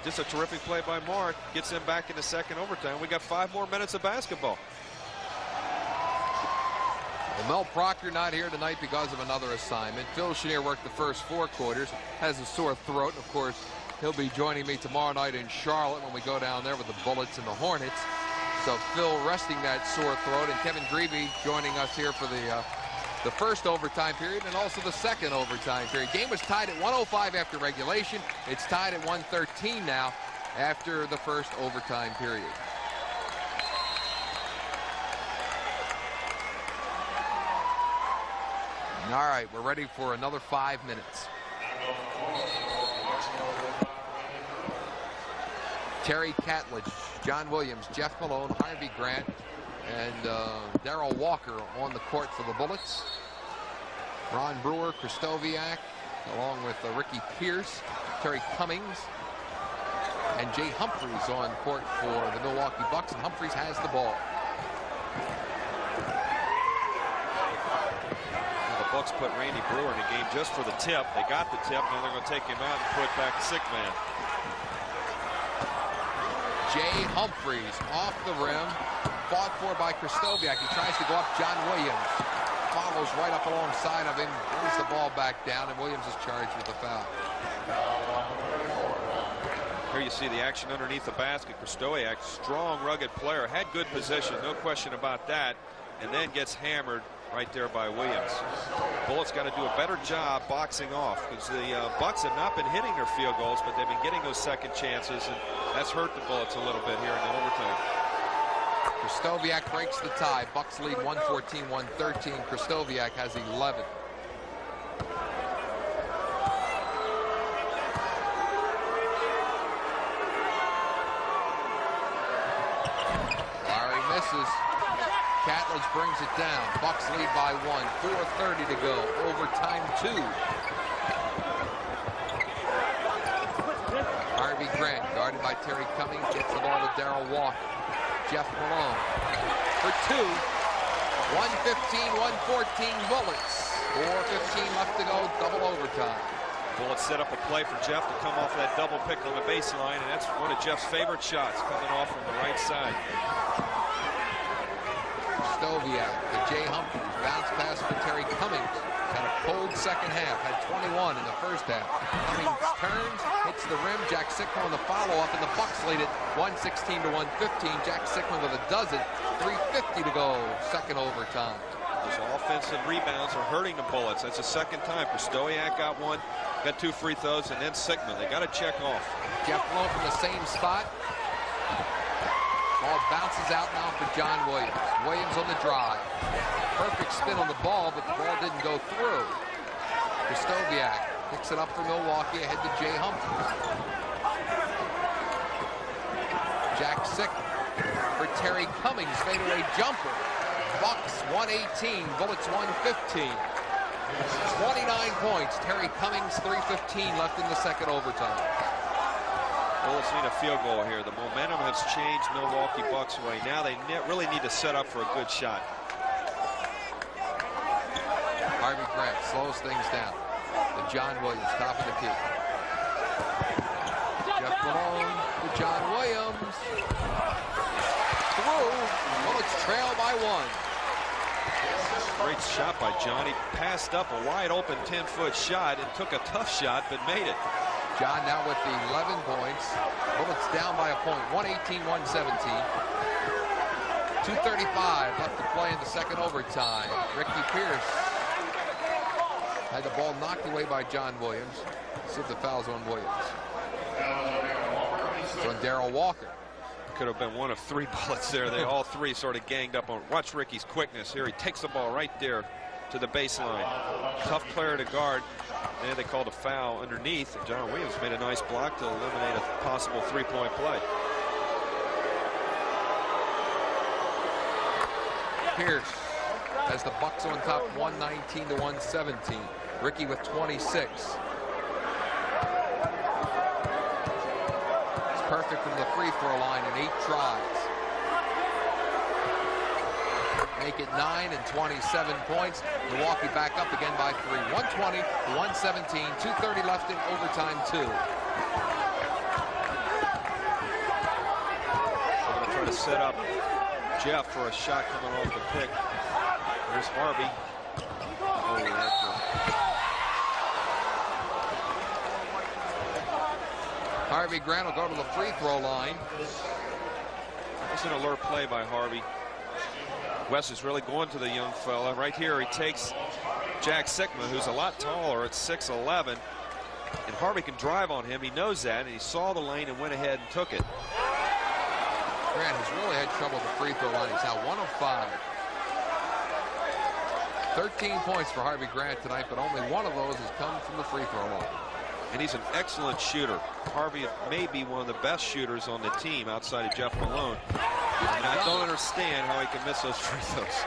just a terrific play by Mark. Gets them back in the second overtime. We got 5 more minutes of basketball. Well, Mel Proctor not here tonight because of another assignment. Phil Chenier worked the first 4 quarters, has a sore throat. Of course, he'll be joining me tomorrow night in Charlotte when we go down there with the Bullets and the Hornets. So Phil resting that sore throat, and Kevin Greavy joining us here for the first overtime period and also the second overtime period. Game was tied at 105 after regulation. It's tied at 113 now after the first overtime period. All right, we're ready for another 5 minutes. Terry Catledge, John Williams, Jeff Malone, Harvey Grant, and Darrell Walker on the court for the Bullets. Ron Brewer, Krzysztofiak, along with Ricky Pierce, Terry Cummings, and Jay Humphreys on court for the Milwaukee Bucks, and Humphreys has the ball. Well, the Bucks put Randy Brewer in the game just for the tip. They got the tip, now they're going to take him out and put back a sick man. Jay Humphreys off the rim, fought for by Krzysztofiak. He tries to go up. John Williams follows right up alongside of him, brings the ball back down, and Williams is charged with the foul. Here you see the action underneath the basket. Krzysztofiak, strong, rugged player, had good position, no question about that, and then gets hammered right there by Williams. Bullets got to do a better job boxing off, because the Bucks have not been hitting their field goals, but they've been getting those second chances, and that's hurt the Bullets a little bit here in the overtime. Krzysztofiak breaks the tie. Bucks lead 114-113. Krzysztofiak has 11. Larry misses. Catledge brings it down. Bucks lead by 1. 4:30 to go. Overtime 2. Harvey Grant, guarded by Terry Cummings, gets the ball to Darrell Walker. Jeff Malone for 2. 115-114 Bullets. 4:15 left to go. Double overtime. Bullets set up a play for Jeff to come off that double pick on the baseline, and that's one of Jeff's favorite shots, coming off from the right side. Stoviak to Jay Humphries. Bounce pass for Terry Cummings. Had a cold second half. Had 21 in the first half. Cummings turns, hits the rim. Jack Sickman on the follow-up, and the Bucks lead it 116 to 115. Jack Sickman with a dozen. 3:50 to go. Second overtime. Those offensive rebounds are hurting the Bullets. That's the second time. Stoviak got one, got 2 free throws, and then Sickman. They got to check off. Jeff Malone from the same spot. Ball bounces out now for John Williams. Williams on the drive. Perfect spin on the ball, but the ball didn't go through. Stoviak picks it up for Milwaukee, ahead to Jay Humphries. Jack Sickman for Terry Cummings, fadeaway jumper. Bucks 118, Bullets 115. 29 points. Terry Cummings, 3:15 left in the second overtime. Bullets need a field goal here. The momentum has changed Milwaukee Bucks way. Now they really need to set up for a good shot. Harvey Grant slows things down. To John Williams, top of the key. Jeff Malone to John Williams. Through. Bullets trail by 1. Great shot by Johnny. Passed up a wide open 10-foot shot and took a tough shot, but made it. John now with the 11 points. Bullets down by a point, 118-117. 2:35 left to play in the second overtime. Ricky Pierce had the ball knocked away by John Williams. See if the foul's on Williams. It's on Darrell Walker. Could have been one of 3 Bullets there. They all 3 sort of ganged up on. Watch Ricky's quickness here. He takes the ball right there to the baseline. Tough player to guard. And they called a foul underneath. And John Williams made a nice block to eliminate a possible 3-point play. Pierce has the Bucks on top, 119 to 117. Ricky with 26. It's perfect from the free throw line in 8 tries. Make it 9 and 27 points. Milwaukee back up again by 3. 120 to 117. 2:30 left in overtime 2. They're going to try to set up Jeff for a shot coming off the pick. Here's Harvey. Oh, that's Harvey Grant will go to the free throw line. That's an alert play by Harvey. Wes is really going to the young fella. Right here, he takes Jack Sickman, who's a lot taller at 6'11", and Harvey can drive on him. He knows that, and he saw the lane and went ahead and took it. Grant has really had trouble with the free throw line. He's now 1 of 5. 13 points for Harvey Grant tonight, but only one of those has come from the free throw line. And he's an excellent shooter. Harvey may be one of the best shooters on the team outside of Jeff Malone. And I don't understand how he can miss those free throws.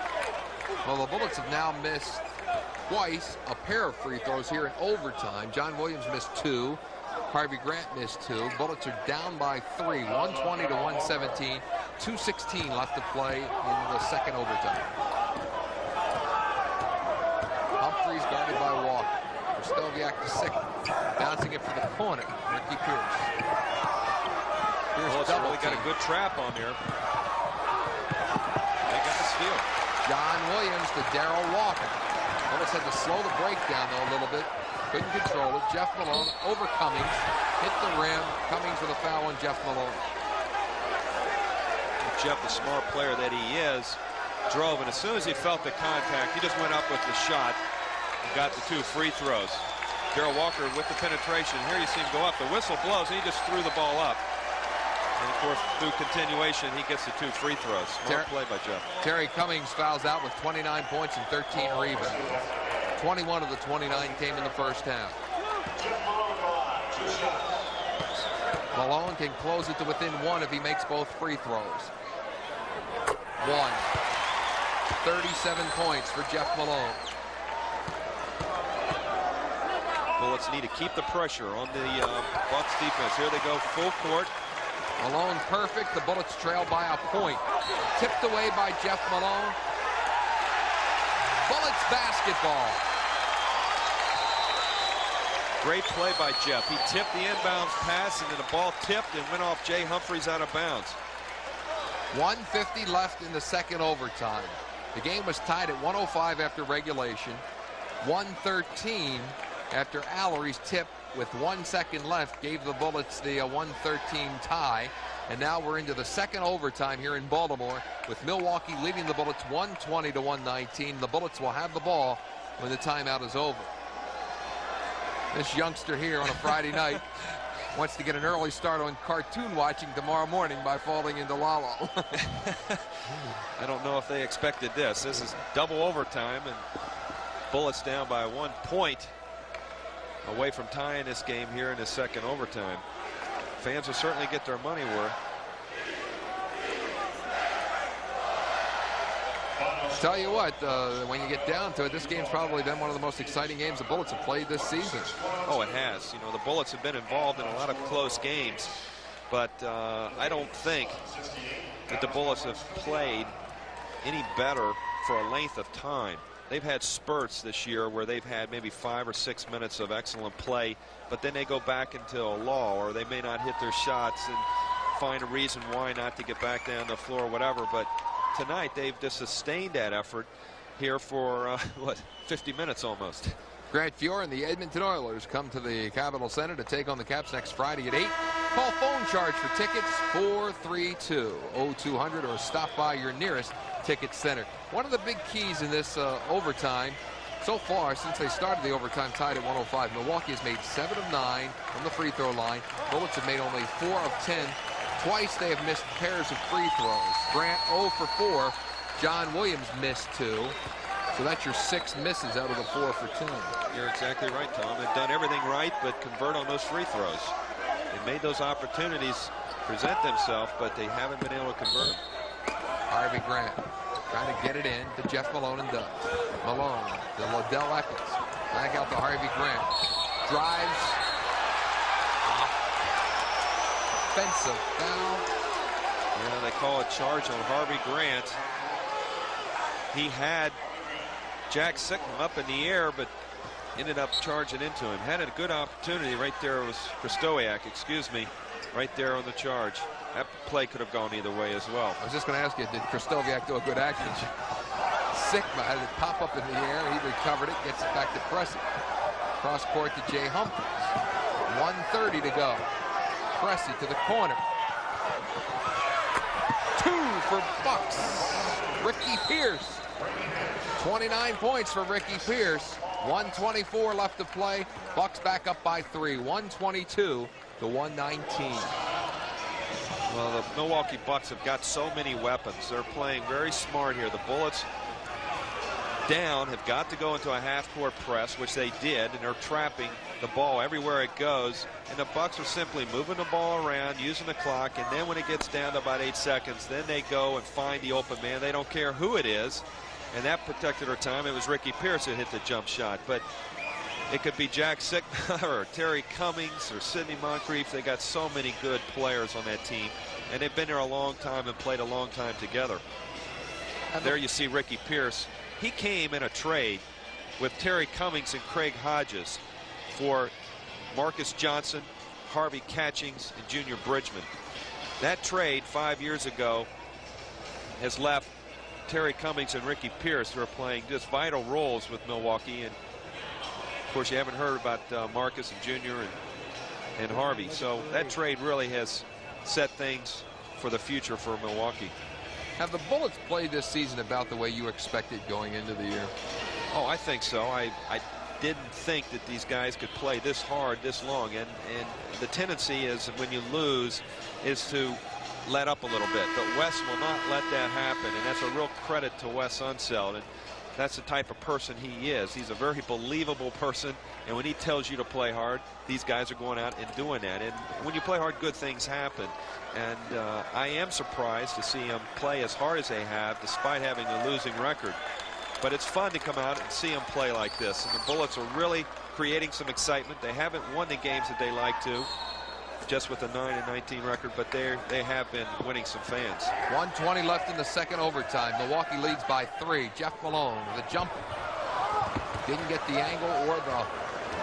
Well, the Bullets have now missed twice a pair of free throws here in overtime. John Williams missed 2. Harvey Grant missed 2. Bullets are down by 3, 120 to 117. 2:16 left to play in the second overtime. Humphries guarded by Walker. Stoviak to Sickman. Bouncing it for the corner. Ricky Pierce. Pierce really got a good trap on there. They got the steal. John Williams to Darrell Walker. Bullets had to slow the break down though a little bit. Couldn't control it. Jeff Malone over Cummings. Hit the rim. Cummings with a foul on Jeff Malone. Jeff, the smart player that he is, drove, and as soon as he felt the contact, he just went up with the shot and got the 2 free throws. Darrell Walker with the penetration. Here you see him go up. The whistle blows, and he just threw the ball up. And of course, through continuation, he gets the 2 free throws. Smart play by Jeff. Terry Cummings fouls out with 29 points and 13 rebounds. 21 of the 29 came in the first half. Malone can close it to within 1 if he makes both free throws. 1. 37 points for Jeff Malone. Bullets need to keep the pressure on the Bucks defense. Here they go, full court. Malone perfect. The Bullets trail by a point. Tipped away by Jeff Malone. Bullets basketball. Great play by Jeff. He tipped the inbounds pass, and then the ball tipped and went off Jay Humphreys out of bounds. 1:50 left in the second overtime. The game was tied at 105 after regulation. 113 after Allery's tip with 1 second left gave the Bullets the 113 tie. And now we're into the second overtime here in Baltimore with Milwaukee leading the Bullets 120 to 119. The Bullets will have the ball when the timeout is over. This youngster here on a Friday night wants to get an early start on cartoon watching tomorrow morning by falling into Lalo. I don't know if they expected this. This is double overtime, and Bullets down by 1 point away from tying this game here in the second overtime. Fans will certainly get their money worth. Tell you what, when you get down to it, this game's probably been one of the most exciting games the Bullets have played this season. Oh, it has. You know, the Bullets have been involved in a lot of close games, but I don't think that the Bullets have played any better for a length of time. They've had spurts this year where they've had maybe 5 or 6 minutes of excellent play, but then they go back into a lull, or they may not hit their shots and find a reason why not to get back down the floor or whatever. But tonight they've just sustained that effort here for what, 50 minutes almost. Grant Fuhr and the Edmonton Oilers come to the Capitol Center to take on the Caps next Friday at 8. Call phone charge for tickets 432-0200 or stop by your nearest ticket center. One of the big keys in this overtime so far, since they started the overtime tied at 105, Milwaukee has made 7 of 9 from the free throw line. Bullets have made only 4 of 10. Twice they have missed pairs of free throws. Grant 0 for 4. John Williams missed 2. So that's your 6 misses out of the 4 for 10. You're exactly right, Tom. They've done everything right but convert on those free throws. They made those opportunities present themselves, but they haven't been able to convert. Harvey Grant trying to get it in to Jeff Malone, and does. Malone to Liddell Eccles. Back out to Harvey Grant. Drives. Offensive foul. Yeah, they call a charge on Harvey Grant. He had Jack Sickman up in the air, but ended up charging into him. Had a good opportunity right there. It was Kristowiak, excuse me, right there on the charge. That play could have gone either way as well. I was just going to ask you, did Kristowiak do a good action? Sickman had it pop up in the air. He recovered it, gets it back to Pressey. Cross court to Jay Humphreys. 1:30 to go. Pressey to the corner. 2 for Bucks. Ricky Pierce. 29 points for Ricky Pierce. 1:24 left to play. Bucks back up by 3. 122 to 119. Well, the Milwaukee Bucks have got so many weapons. They're playing very smart here. The Bullets down have got to go into a half-court press, which they did, and they're trapping the ball everywhere it goes. And the Bucks are simply moving the ball around, using the clock, and then when it gets down to about 8 seconds, then they go and find the open man. They don't care who it is. And that protected her time. It was Ricky Pierce that hit the jump shot. But it could be Jack Sickman or Terry Cummings or Sidney Moncrief. They got so many good players on that team. And they've been there a long time and played a long time together. And there you see Ricky Pierce. He came in a trade with Terry Cummings and Craig Hodges for Marcus Johnson, Harvey Catchings, and Junior Bridgman. That trade 5 years ago has left Terry Cummings and Ricky Pierce, who are playing just vital roles with Milwaukee. And of course, you haven't heard about Marcus and Junior and Harvey. So that trade really has set things for the future for Milwaukee. Have the Bullets played this season about the way you expected going into the year? Oh, I think so. I didn't think that these guys could play this hard, this long. And the tendency is when you lose is to let up a little bit. But Wes will not let that happen. And that's a real credit to Wes Unseld. And that's the type of person he is. He's a very believable person. And when he tells you to play hard, these guys are going out and doing that. And when you play hard, good things happen. And I am surprised to see them play as hard as they have, despite having a losing record. But it's fun to come out and see them play like this. And the Bullets are really creating some excitement. They haven't won the games that they like to, just with a 9-19 record, but they have been winning some fans. 1:20 left in the second overtime. Milwaukee leads by 3. Jeff Malone, the jumper. Didn't get the angle or the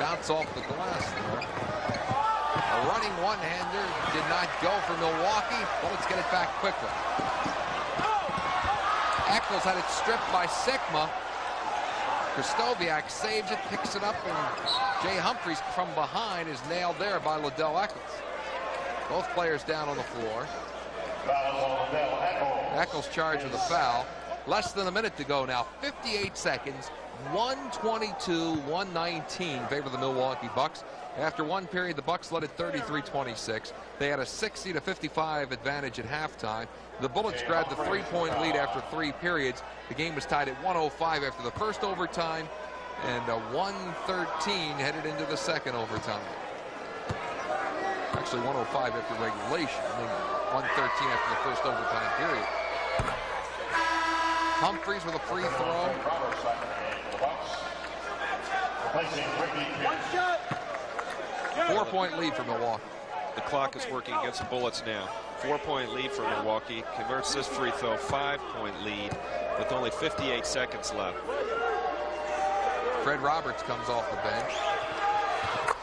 bounce off the glass there. A running one-hander did not go for Milwaukee. Bullets get it back quickly. Eccles had it stripped by Sigma. Krzysztofiak saves it, picks it up, and Jay Humphreys from behind is nailed there by Liddell Eccles. Both players down on the floor. Eccles charged with a foul. Less than a minute to go now. 58 seconds. 122-119 in favor of the Milwaukee Bucks. After one period, the Bucks led at 33-26. They had a 60-55 advantage at halftime. The Bullets grabbed the three-point lead after 3 periods. The game was tied at 105 after the first overtime, and 113 headed into the second overtime. Actually 105 after regulation, and then 113 after the first overtime period. Humphreys with a free throw. 4-point lead for Milwaukee. The clock is working against the Bullets now. 4-point lead for Milwaukee. Converts this free throw, 5-point lead with only 58 seconds left. Fred Roberts comes off the bench.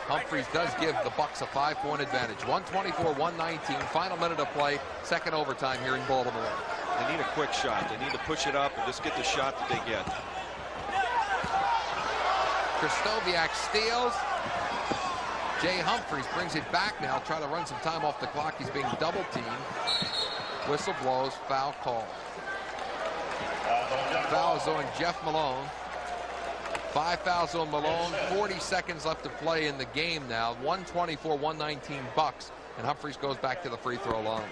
Humphreys does give the Bucks a 5-point advantage. 124-119, final minute of play, second overtime here in Baltimore. They need a quick shot. They need to push it up and just get the shot that they get. Krzysztofiak steals. Jay Humphreys brings it back now, try to run some time off the clock. He's being double teamed. Whistle blows, foul call. Foul is on Jeff Malone. 5 fouls on Malone, 40 seconds left to play in the game now. 124-119 Bucks, and Humphreys goes back to the free throw line.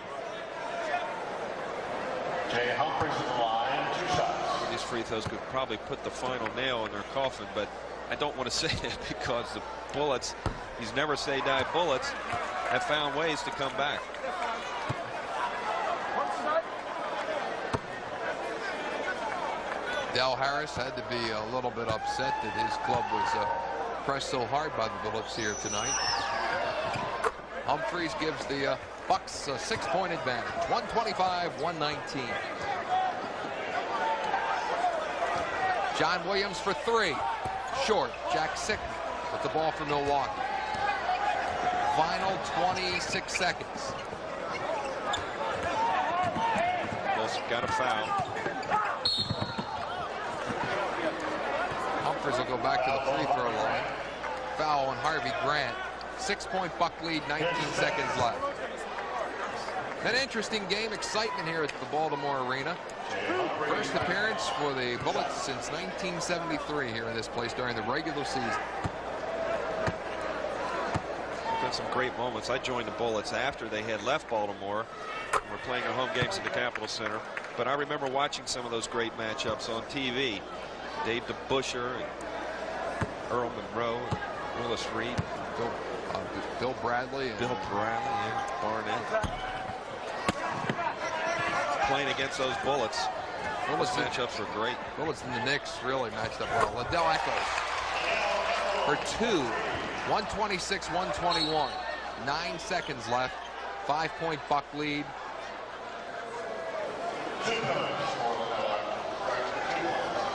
Jay Humphreys at the line, 2 shots. These free throws could probably put the final nail in their coffin, but I don't want to say that because the Bullets, these never say die Bullets, have found ways to come back. Del Harris had to be a little bit upset that his club was pressed so hard by the Bullets here tonight. Humphreys gives the Bucks a 6-point advantage, 125-119. John Williams for 3, short. Jack Sickman with the ball for Milwaukee. Final 26 seconds. Bulls got a foul. Humphreys will go back to the free throw line. Foul on Harvey Grant. 6-point Buck lead, 19 seconds left. An interesting game, excitement here at the Baltimore Arena. First appearance for the Bullets since 1973 here in this place during the regular season. Been some great moments. I joined the Bullets after they had left Baltimore. We're playing our home games at the Capitol Center. But I remember watching some of those great matchups on TV. Dave DeBuscher, and Earl Monroe, and Willis Reed, Bill Bradley, and Barnett. Playing against those Bullets. Those matchups were great. Bullets and the Knicks really matched up well. Liddell Eccles for 2, 126-121. 9 seconds left. 5-point Buck lead.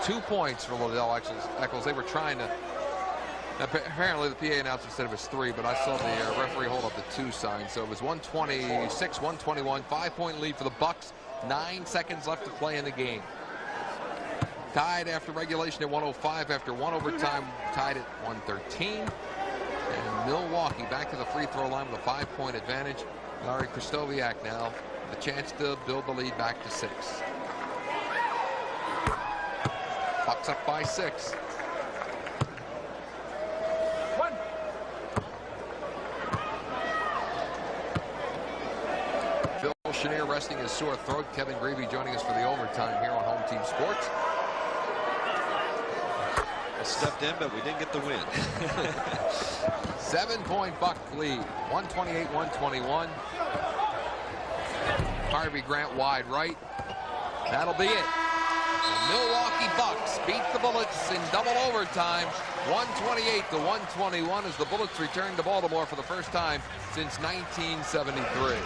Two points for Liddell Eccles. They were trying to. Apparently the PA announcer said it was 3, but I saw the referee hold up the 2 sign. So it was 126-121. 5-point lead for the Bucks. 9 seconds left to play in the game. Tied after regulation at 105 after 1 overtime. Tied at 113. And Milwaukee back to the free throw line with a 5-point advantage. Larry Krzysztofiak now the chance to build the lead back to 6. Bucks up by 6. Phil Chenier resting his sore throat. Kevin Greavy joining us for the overtime here on Home Team Sports. I stepped in, but we didn't get the win. 7-point Buck lead, 128-121. Harvey Grant wide right. That'll be it. The Milwaukee Bucks beat the Bullets in double overtime, 128-121, as the Bullets return to Baltimore for the first time since 1973.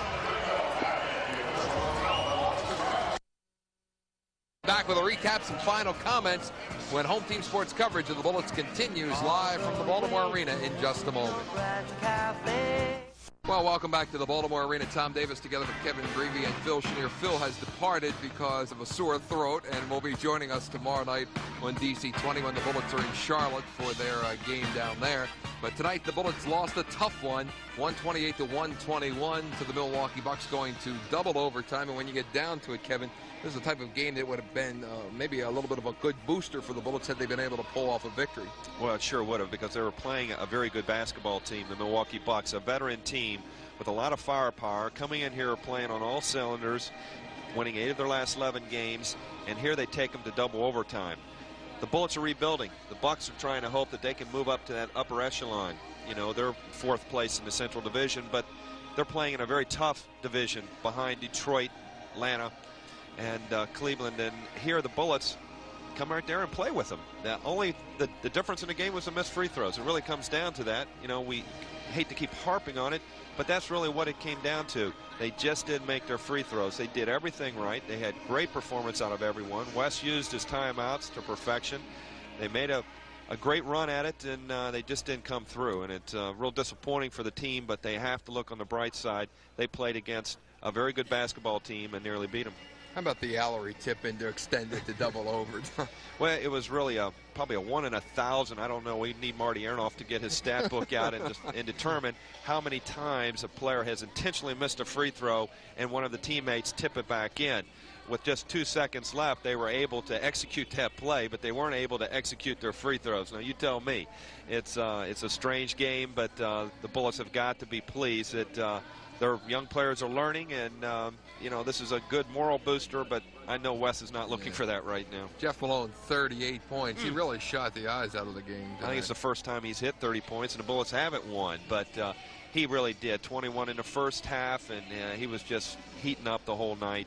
Back with a recap recaps and final comments when Home Team Sports coverage of the Bullets continues live from the Baltimore Arena in just a moment. Well, welcome back to the Baltimore Arena. Tom Davis together with Kevin Greavy and Phil Chenier. Phil has departed because of a sore throat and will be joining us tomorrow night on DC 20 when the Bullets are in Charlotte for their game down there. But tonight the Bullets lost a tough one, 128 to 121 to the Milwaukee Bucks, going to double overtime. And when you get down to it, Kevin, this is the type of game that would have been maybe a little bit of a good booster for the Bullets had they been able to pull off a victory. Well, it sure would have, because they were playing a very good basketball team, the Milwaukee Bucks, a veteran team with a lot of firepower, coming in here playing on all cylinders, winning 8 of their last 11 games, and here they take them to double overtime. The Bullets are rebuilding. The Bucks are trying to hope that they can move up to that upper echelon. You know, they're 4th place in the Central Division, but they're playing in a very tough division behind Detroit, Atlanta, and Cleveland. And here the Bullets come right there and play with them. Now, only the difference in the game was the missed free throws. It really comes down to that. You know, we hate to keep harping on it, but that's really what it came down to. They just didn't make their free throws. They did everything right. They had great performance out of everyone. Wes used his timeouts to perfection. They made a great run at it, and they just didn't come through. And it's real disappointing for the team, but they have to look on the bright side. They played against a very good basketball team and nearly beat them. How about the Allery tip in to extend it to double overtime? Well, it was really probably a 1 in 1,000. I don't know. We need Marty Aronoff to get his stat book out and determine how many times a player has intentionally missed a free throw and one of the teammates tip it back in. With just 2 seconds left, they were able to execute that play, but they weren't able to execute their free throws. Now, you tell me. It's a strange game, but the Bullets have got to be pleased that their young players are learning, and you know, this is a good moral booster, but I know Wes is not looking for that right now. Jeff Malone, 38 points. He really shot the eyes out of the game tonight. I think it's the first time he's hit 30 points, and the Bullets haven't won, but he really did. 21 in the first half, and he was just heating up the whole night.